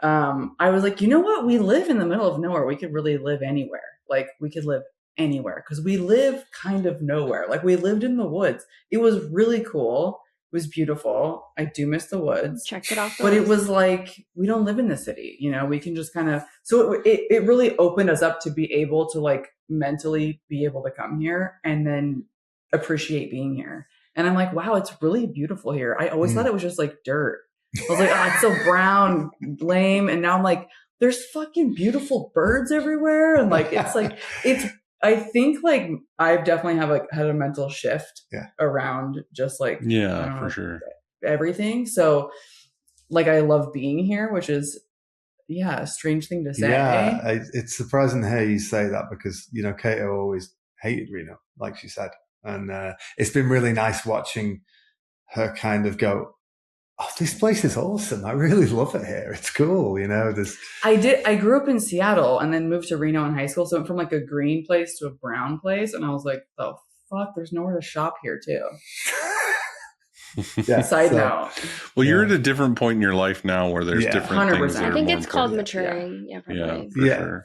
I was like, you know what? We live in the middle of nowhere. We could really live anywhere. Like we could live anywhere because we live kind of nowhere. Like we lived in the woods. It was really cool. It was beautiful. I do miss the woods. Checked it off. the But it list. was like, we don't live in the city, you know, we can just kind of, so it really opened us up to be able to like mentally be able to come here and then appreciate being here. And I'm like, wow, it's really beautiful here. I always thought it was just like dirt. I was like, oh, it's so brown, lame. And now I'm like, there's fucking beautiful birds everywhere. And like, it's like, I think like I've definitely had a mental shift around just like, I Yeah, don't for know, sure. everything. So like I love being here, which is a strange thing to say. Yeah, it's surprising to hear you say that because, you know, Kato always hated Reno, like she said. And it's been really nice watching her kind of go, oh, this place is awesome. I really love it here. It's cool. You know, I grew up in Seattle and then moved to Reno in high school. So I went from like a green place to a brown place. And I was like, oh, fuck, there's nowhere to shop here too. yeah. Side note. Well, you're Yeah. at a different point in your life now where there's Yeah. different things. 100%. That I are think more it's called important. maturing. Yeah, Yeah, probably. for Yeah. sure.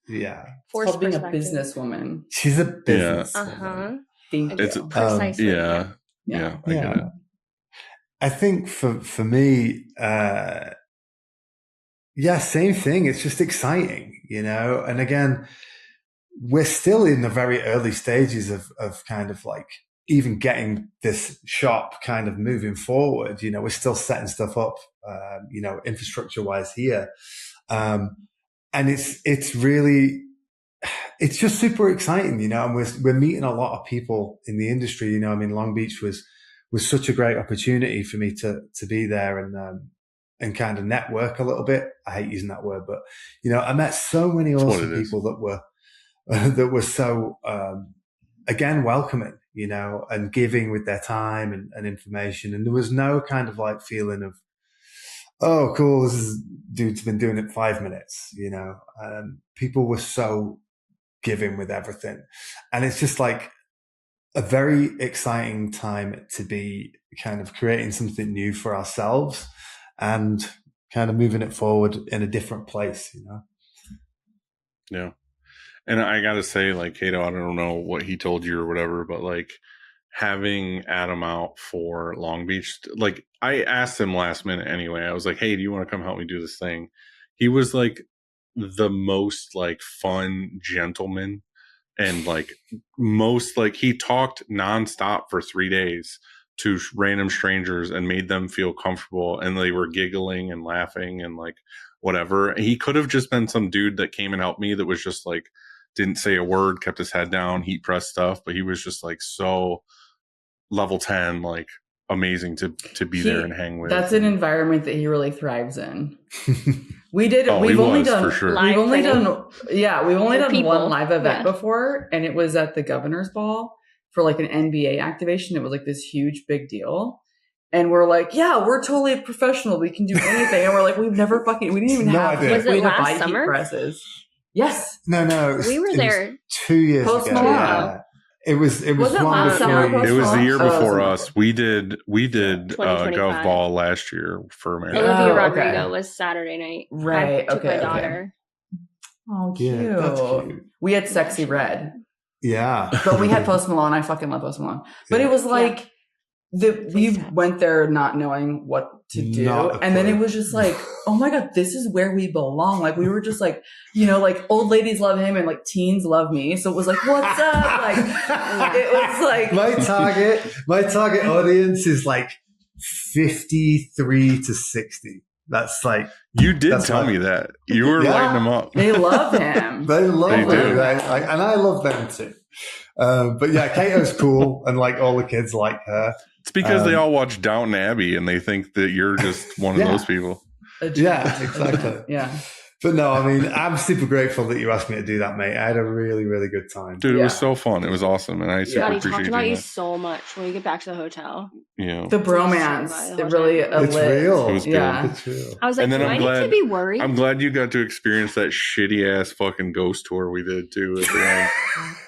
Yeah. It's Forced called being a perspective. businesswoman. She's a business. Uh-huh. Thank you. It's Precisely. Yeah, yeah, I get it. I think for me, same thing. It's just exciting, you know. And again, we're still in the very early stages of kind of like even getting this shop kind of moving forward. You know, we're still setting stuff up, you know, infrastructure wise here, and it's really. It's just super exciting, you know, and we're meeting a lot of people in the industry. You know, I mean, Long Beach was such a great opportunity for me to be there and kind of network a little bit. I hate using that word, but you know, I met so many awesome people that were so again welcoming, you know, and giving with their time and information. And there was no kind of like feeling of, oh, cool, this is dude's been doing it 5 minutes, you know. People were so giving with everything, and it's just like a very exciting time to be kind of creating something new for ourselves and kind of moving it forward in a different place, you know? Yeah. And I got to say, like, Kato, I don't know what he told you or whatever, but like having Adam out for Long Beach, like I asked him last minute anyway. I was like, hey, do you want to come help me do this thing? He was like the most like fun gentleman. And like most, like he talked nonstop for 3 days to random strangers and made them feel comfortable. And they were giggling and laughing and like whatever. He could have just been some dude that came and helped me that was just like didn't say a word, kept his head down, heat press stuff, but he was just like so level 10, like amazing to be there and hang with. That's an environment that he really thrives in. We've he only was, done for sure. we've only done people. one live event before, and it was at the Governor's Ball for like an NBA activation. It was like this huge big deal. And we're like, yeah, we're totally professional. We can do anything. And we're like, we didn't even have idea. Was it we had to last buy heat summer? presses. Yes. No. We were there 2 years Post ago. Malone. Yeah. It was Was it one last before summer? you- It was the year Oh, before so- us. We did 2025. Gov Ball last year for America. Olivia Oh, Rodrigo okay. was Saturday night. Right, I took okay, my okay. daughter. Oh, cute. Yeah, that's cute. We had Sexy Red, Yeah. but we had Post Malone. I fucking love Post Malone. But it was like we went there not knowing what to do. Not a And then clue. it was just like, oh my God, this is where we belong. Like we were just like, like old ladies love him and like teens love me. So it was like, what's up? Like it was like my target audience is like 53 to 60. That's like You did That's tell right. me that. You were Yeah. lighting them up. they love him. they love They it, do. right? And I love them too. But yeah, Kato's cool, and like all the kids like her. It's because they Um, all watch Downton Abbey and they think that you're just one of Yeah. those people. Yeah, exactly. Yeah. But no, I mean, I'm super grateful that you asked me to do that, mate. I had a really, really good time. Dude, it was Yeah. so fun. It was awesome. And I super God, he appreciate talked you about doing you that. so much when we get back to the hotel. The bromance, It it really It's lit. real. It was good. Yeah. It's real. I was like, And then do I'm I glad- need to be worried? I'm glad you got to experience that shitty ass fucking ghost tour we did too at the end.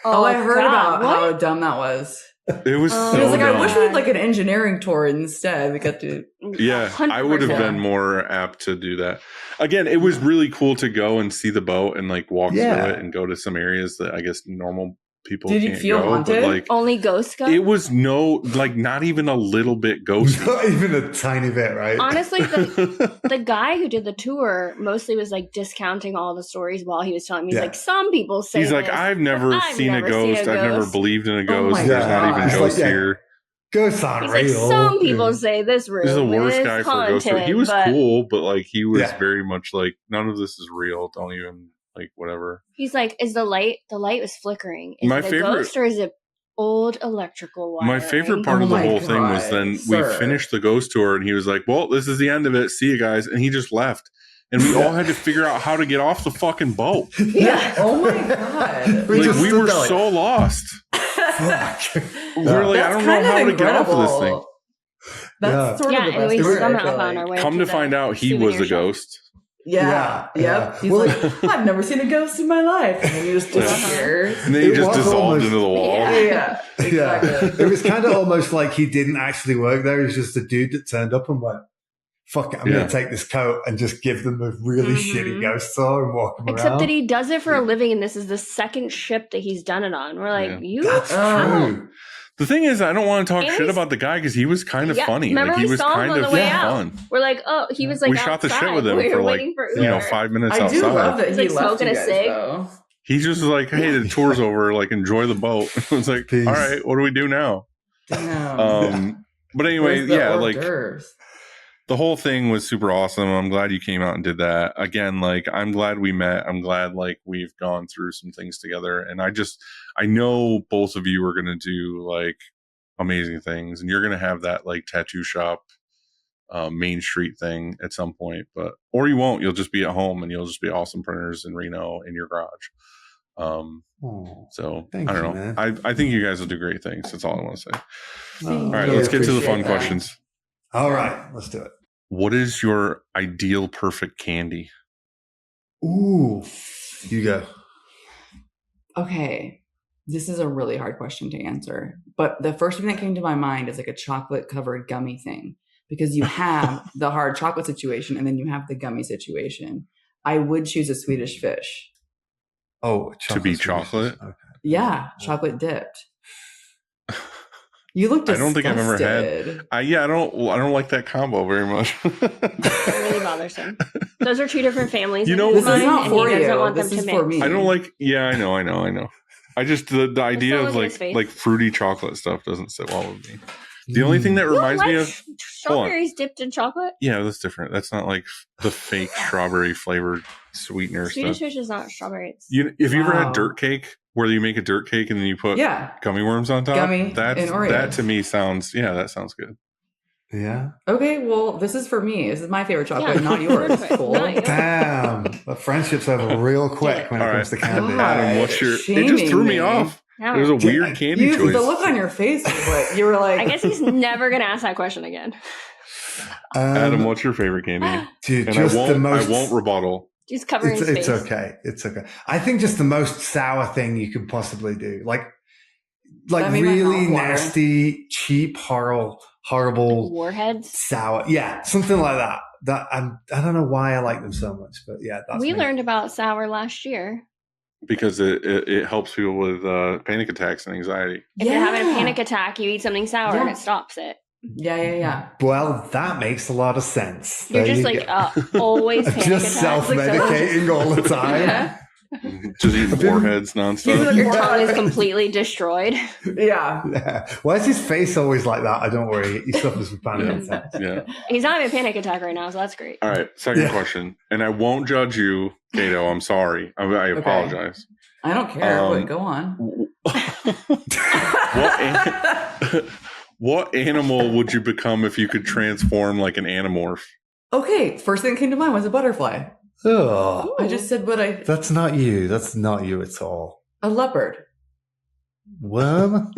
Oh, I heard God, about what? how dumb that was. It was Oh, so He was like, dumb. I wish we had like an engineering tour instead. We got to. Yeah, I would have 100%. been more apt to do that. Again, it was really cool to go and see the boat and like walk Yeah. through it and go to some areas that I guess normal people Did you can't feel go. haunted? But like, Only ghosts go? it was not even a little bit ghosty. Not even a tiny bit, right? Honestly, the guy who did the tour mostly was like discounting all the stories while he was telling me. He's Yeah. like, some people say He's like, this, I've but never I've seen a never ghost. I've never ghost." believed in a Oh ghost. my There's not God. even It's like, ghosts yeah. here. Ghosts aren't He's like, real. some people say this room He's the worst is guy for a ghost tour. haunted, He was but cool, but like he was Yeah. very much like none of this is real. Don't even like whatever. he's like, is the light was flickering? Is My it a favorite- ghost or is it old electrical wire? My favorite part Oh of the my whole thing was God, then sir. we finished the ghost tour and he was like, well, this is the end of it. See you guys. And he just left. And we all had to figure out how to get off the fucking boat. Yeah. Oh my God. We Like just we stood were there like, so lost. Fuck. We were like, I don't know how to get off of this thing. That's sort Yeah, of the and best we part, I somehow feel found like. our way. Come to find out he was the ghost. Yeah. Yeah, Yep. yeah. He's Well, like, I've never seen a ghost in my life. And then you just disappear. And then he It just was dissolved almost- into the wall. Yeah. Yeah. Yeah. Exactly. It was kind of almost like he didn't actually work there. He's just a dude that turned up and went, fuck it, I'm Yeah. going to take this coat and just give them a really Mhm. shitty ghost tour and walk them Except around. that he does it for a living, and this is the second ship that he's done it on. We're like, Yeah. you That's how? true. The thing is, I don't want to talk And shit we- about the guy because he was kind of Yeah, funny. remember Like he we was saw him kind on of the way out. fun. We're like, oh, he was like, We shot the shit outside. with him we for were like, waiting for Uber. 5 minutes I outside. do love that He's, he like, left smoking you a guys, cig. though. He just was like, hey, the tour's over. Like, enjoy the boat. It's like, Peace. all right, what do we do now? Damn. But anyway, Where's the yeah, hors like d'oeuvres? the whole thing was super awesome. I'm glad you came out and did that. Again, like I'm glad we met. I'm glad like we've gone through some things together. And I know both of you are going to do like amazing things, and you're going to have that like tattoo shop Main Street thing at some point, or you won't. You'll just be at home and you'll just be awesome printers in Reno in your garage. Oh, So Thank I don't you, know. man. I think you guys will do great things. That's all I want to say. All right, really let's get to the fun appreciate that. questions. All right, let's do it. What is your ideal perfect candy? Ooh, you go. Okay. This is a really hard question to answer. But the first thing that came to my mind is like a chocolate covered gummy thing, because you have the hard chocolate situation and then you have the gummy situation. I would choose a Swedish fish. Oh, To be chocolate. chocolate? Okay. Yeah, chocolate dipped. You look I disgusted. don't think I've ever had. I don't like that combo very much. It really bothers him. Those are two different families. You of know- his This is mind, not and for he doesn't you. want them This to is mix. for me. I don't like. Yeah, I know. I just the idea Don't of look at his face. like fruity chocolate stuff doesn't sit well with me. The only thing that You don't reminds like me of strawberries dipped in chocolate? yeah, that's different. That's not like the fake strawberry flavored sweetener Swedish stuff. fish is not strawberries. If you ever Wow. had dirt cake, where you make a dirt cake and then you put Yeah. gummy worms on top, Gummy and that Oreos. to me sounds that sounds good. Yeah. Okay, well, this is for me. This is my favorite chocolate, Yeah. not yours. Perfect. Fool. Not yours. Damn. The friendship's over real quick when it All comes to right. candy. God. Adam, what's your? It Shaming just threw me me. off. No. It was a weird candy You, choice. the look on your face was like, you were like, I guess he's never going to ask that question again. Adam, what's your favorite candy? Dude, And just the most. I won't rebuttal. He's covering his face. It's okay. It's okay. I think just the most sour thing you could possibly do, like That made my really mouth water. nasty, cheap, horrible, Warheads. sour. Yeah, something like that. I don't know why I like them so much, but yeah, that's We me. learned about sour last year. Because it helps people with panic attacks and anxiety. If you're having a panic attack, you eat something sour and Yeah. it stops it. Yeah. Well, that makes a lot of sense. You're There just you like, go. always panic just attacks. self-medicating all the time. Yeah. Just eat I've been- warheads nonstop. Your tongue is completely destroyed. Yeah. Yeah. Why is his face always like that? I don't worry. He suffers from panic attacks. Yeah. He's not having a panic attack right now, so that's great. All right. Second Yeah. question, and I won't judge you, Kato. I'm sorry. I apologize. I don't care. Um, but go on. What animal would you become if you could transform like an animorph? Okay, first thing that came to mind was a butterfly. Oh, I just said what I. that's not you. That's not you at all. A leopard. Worm?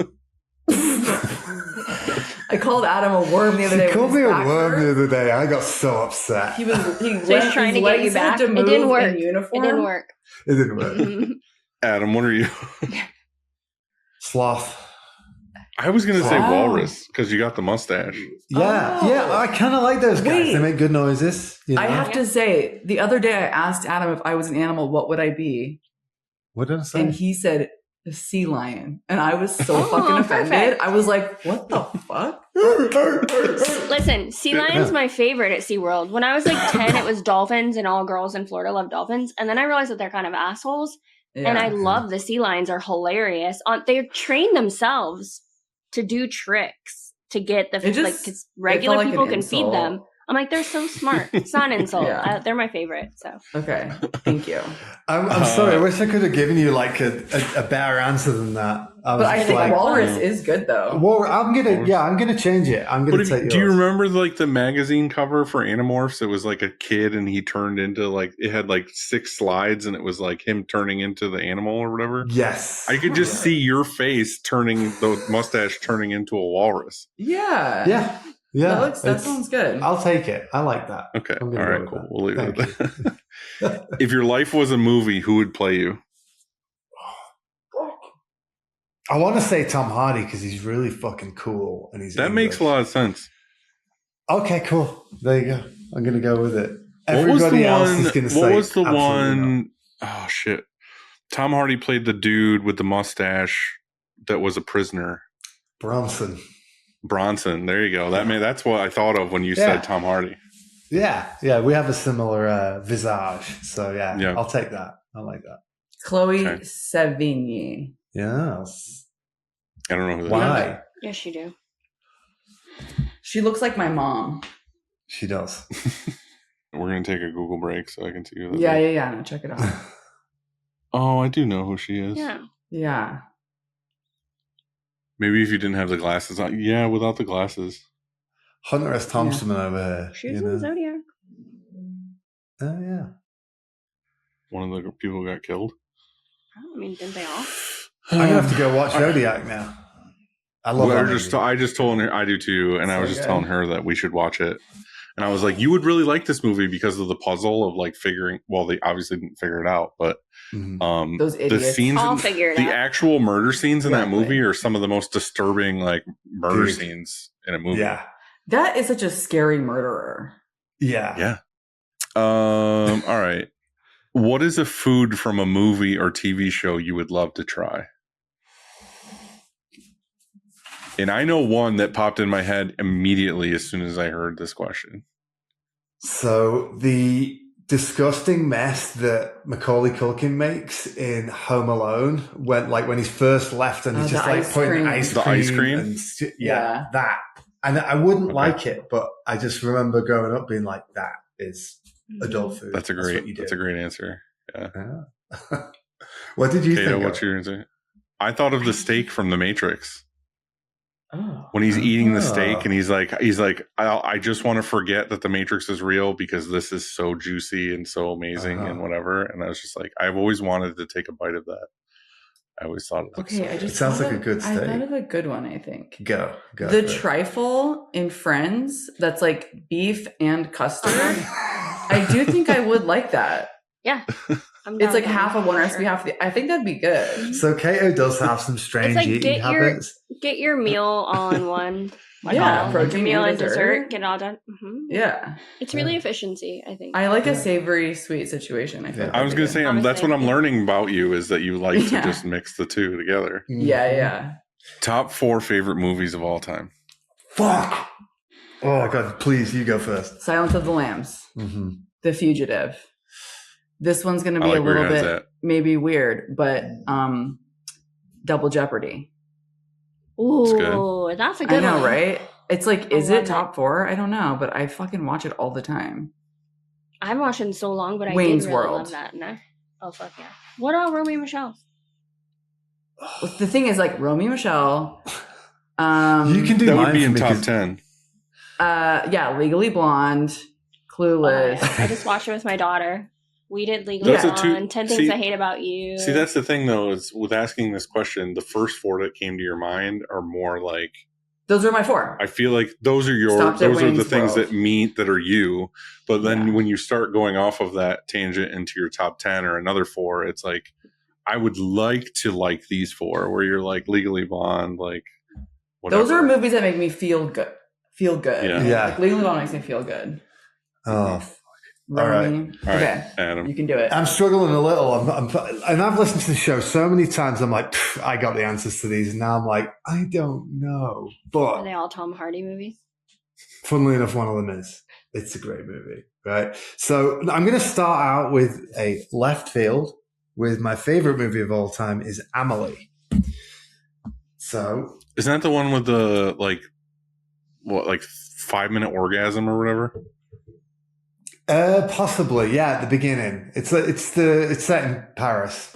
I called Adam a worm the other day. She with called his me a back worm hurt. the other day. I got so upset. He was. He So he's trying to get you back. To It move didn't work. In uniform. It didn't work. It didn't work. Mhm. Adam, what are you? Sloth. I was gonna say Wow. walrus because you got the mustache. Yeah, Oh. yeah. I kind of like those guys. Wait. They make good noises. You know? I have to say, the other day I asked Adam if I was an animal, what would I be? What did I say? And he said a sea lion. And I was so Oh, fucking offended. perfect. I was like, what the fuck? Listen, sea lion's my favorite at SeaWorld. When I was like 10, it was dolphins, and all girls in Florida love dolphins. And then I realized that they're kind of assholes. And I love the sea lions are hilarious. They train themselves to do tricks to get the It just- like 'cause regular like an people can feed insult. them. I'm like, they're so smart. It's not an insult. Yeah. They're my favorite. So Okay, thank you. I'm sorry. I wish I could have given you like a better answer than that. I was But I just think like, walrus is good though. well, I'm gonna change it. I'm gonna But take yours. do you remember like the magazine cover for Animorphs? It was like a kid and he turned into like it had like 6 slides and it was like him turning into the animal or whatever. Yes. I could just see your face turning the mustache turning into a walrus. Yeah. Yeah. Yeah. That it's- sounds good. I'll take it. I like that. Okay. I'm All gonna go right, with cool. that. We'll leave Thank it at that. If your life was a movie, who would play you? I want to say Tom Hardy because he's really fucking cool and he's That makes a English. lot of sense. Okay, cool. There you go. I'm gonna go with it. What was Everybody the else one? is gonna say. What was the absolutely one oh shit. Tom Hardy played the dude with the mustache that was a prisoner. not. Bronson. Bronson. There you go. That's what I thought of when you Yeah. said Tom Hardy. Yeah. We have a similar visage, so Yeah. I'll take that. I like that. Chloe Okay. Sevigny. Yes. I don't know who that is. Why? yes, you do. She looks like my mom. She does. We're gonna take a Google break so I can see who that Yeah, is. yeah. No, check it out. Oh, I do know who she is. Yeah. Yeah. Maybe if you didn't have the glasses on. Yeah, without the glasses. Hunter S. Thompson over here. She was you in know? Zodiac. Oh yeah. One of the people got killed. I mean, didn't they all? I'm gonna have to go watch Zodiac now. I love that movie. I just told her I do too, and I So was just good. telling her that we should watch it. And I was like, you would really like this movie because of the puzzle of like figuring. Well, they obviously didn't figure it out, but Mhm. Those the idiots. scenes, I'll figure it the out. actual murder scenes in that Exactly. movie are some of the most disturbing like murder Dude. scenes in a movie. Yeah. That is such a scary murderer. Yeah. Yeah. All right. What is a food from a movie or TV show you would love to try? And I know one that popped in my head immediately as soon as I heard this question. So the disgusting mess that Macaulay Culkin makes in Home Alone, when he's first left and he's Oh, just the like ice putting cream. ice The cream, ice cream? and Yeah. that And I wouldn't like it, but I just remember growing up being like, that is adult food. That's a what great. you do. That's a great answer. Yeah. Yeah. What did you Kato, think? what's your answer? I thought of the steak from The Matrix. Oh. When he's eating the steak and he's like, I just want to forget that the Matrix is real because this is so juicy and so amazing and whatever. And I was just like, I've always wanted to take a bite of that. I always thought it looked so Okay, good. It sounds like a good I thought steak. of a good one, I think. Go. The for it. trifle in Friends that's like beef and custard. I do think I would like that. Yeah. It's like half of one recipe, half of the. I think that'd be good. So Kato does have some strange like eating habits. Get your meal all in one. Yeah, all, protein meal and and dessert. Get it all done. Yeah. It's really efficiency, I think. I like a savory sweet situation. I think. I was going to say, that's what I'm learning about you is that you like to just mix the two together. Yeah. Top 4 favorite movies of all time. Fuck. Oh, God. Please, you go first. Silence of the Lambs. Mm-hmm. The Fugitive. This one's going to be like a little where your head's bit at. maybe weird, but Double Jeopardy. Ooh, that's a good I know, one. right? It's like, is love it top 4? I don't know, but I fucking watch it all the time. I haven't watched it in so long, but I Wayne's did really World. love that. No? Oh, fuck yeah. What about Romeo and Michelle? The thing is, like, Romeo and Michelle. You can do That mine would be for in me top 'cause- 10. Yeah, Legally Blonde, Clueless. I just watched it with my daughter. We did Legally Those are Blonde, 10 Things see- I Hate About You. See, that's the thing, though, is with asking this question, the first 4 that came to your mind are more like, Those are my 4. I feel like those are Stopped at those are the Wayne's things World. that are you. But then Yeah. when you start going off of that tangent into your top 10 or another 4, it's like, I would like to like these 4 where you're like Legally Blonde, like whatever. Those are movies that make me feel good. Yeah. Like, Legally Blonde makes me feel good. Oh, Romy. All right. All right, Okay. Adam. You can do it. I'm struggling a little. And I've listened to the show so many times. I'm like, I got the answers to these. And now I'm like, I don't know. Are But they all Tom Hardy movies? funnily enough, one of them is. It's a great movie, right? So I'm going to start out with a left field with my favorite movie of all time is Amelie. So Isn't that the one with the like 5-minute orgasm or whatever? possibly, yeah, at the beginning. It's set in Paris.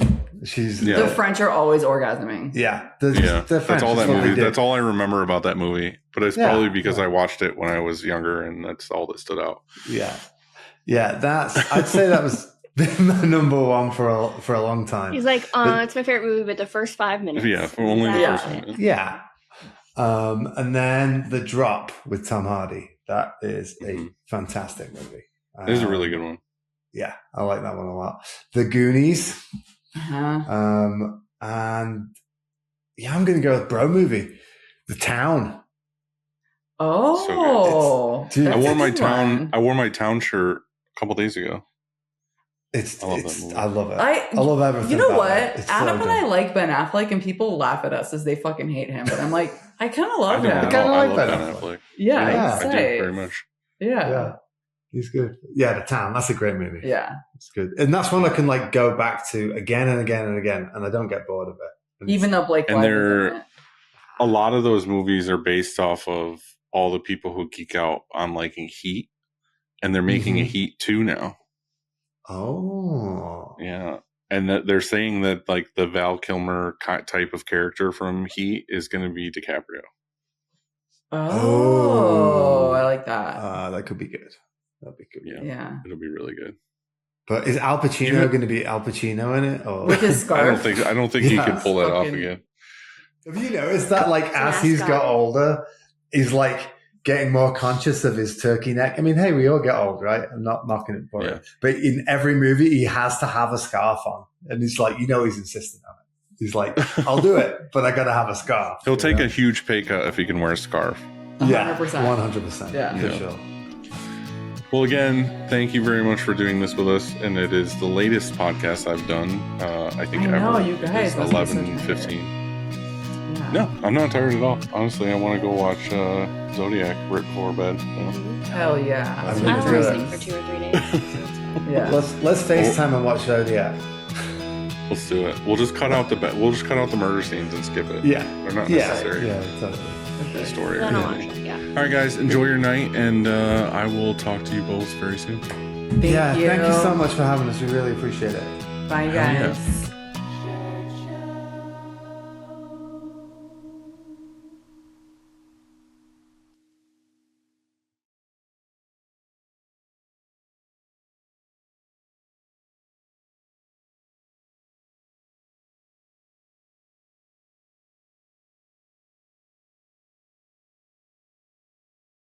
Yeah. The French are always orgasming. Yeah, That's all that what they movie. do. That's all I remember about that movie. But it's Yeah, probably because yeah. I watched it when I was younger, and that's all that stood out. Yeah. I'd say that was my number one for a long time. He's like, it's my favorite movie, but the first 5 minutes. Yeah, only the Yeah. first one. Yeah. And then The Drop with Tom Hardy. That is a fantastic movie. It is a really good one. Yeah, I like that one a lot. The Goonies. Uh-huh. And yeah, I'm going to go with Bro Movie. The Town. Oh. Dude, I that's wore a my good town. one. I wore my town shirt a couple days ago. I love that movie. I love it. I love everything. You know about what? it. It's so Adam and good. I like Ben Affleck, and people laugh at us as they fucking hate him. But I'm like, I kind of I love don't him. know. kinda I like love Ben Ben Affleck. Affleck. Yeah, Yeah, I do say. very much. Yeah. Yeah, he's good. Yeah, The Town. That's a great movie. Yeah. It's good, and that's one I can like go back to again and again and again, and I don't get bored of it. And Even though Blake And Lively's they're- in it. A lot of those movies are based off of all the people who geek out on liking Heat, and they're making a Mhm. Heat 2 now. Oh, Yeah. And that they're saying that like the Val Kilmer type of character from Heat is going to be DiCaprio. Oh, I like that. that could be good. That'd be good. Yeah. Yeah. It'll be really good. But is Al Pacino You know- going to be Al Pacino in it? Or With his I don't scarf. think he Yeah. can pull that off Fucking- again. have you noticed that? Like as he's got Mascot. older, he's like getting more conscious of his turkey neck. I mean, hey, we all get old, right? I'm not knocking it for Yeah. it. But in every movie, he has to have a scarf on, and he's like, he's insistent on it. He's like, I'll do it, but I got to have a scarf. He'll take you a huge pay cut if he can wear a scarf. know? 100%. 100%. Yeah. for Yeah. sure. Well, again, thank you very much for doing this with us. And it is the latest podcast I've done, I think, I know, ever. you guys It's must be so 11, tired. 15. Yeah. No, I'm not tired at all. Honestly, I want to go watch Zodiac right before bed. So. Hell yeah. I'm I gonna was do sleep it. for 2 or 3 days. So it's fine. Yeah. Let's FaceTime and watch Zodiac. Let's do it. We'll just cut out the murder scenes and skip it. Yeah. They're not Yeah. necessary. Yeah. Totally. the story. Then I'll Really. watch it, yeah. All right, guys, enjoy your night, and I will talk to you both very soon. Thank you. Thank you so much for having us. We really appreciate it. Bye, Hell yeah. guys.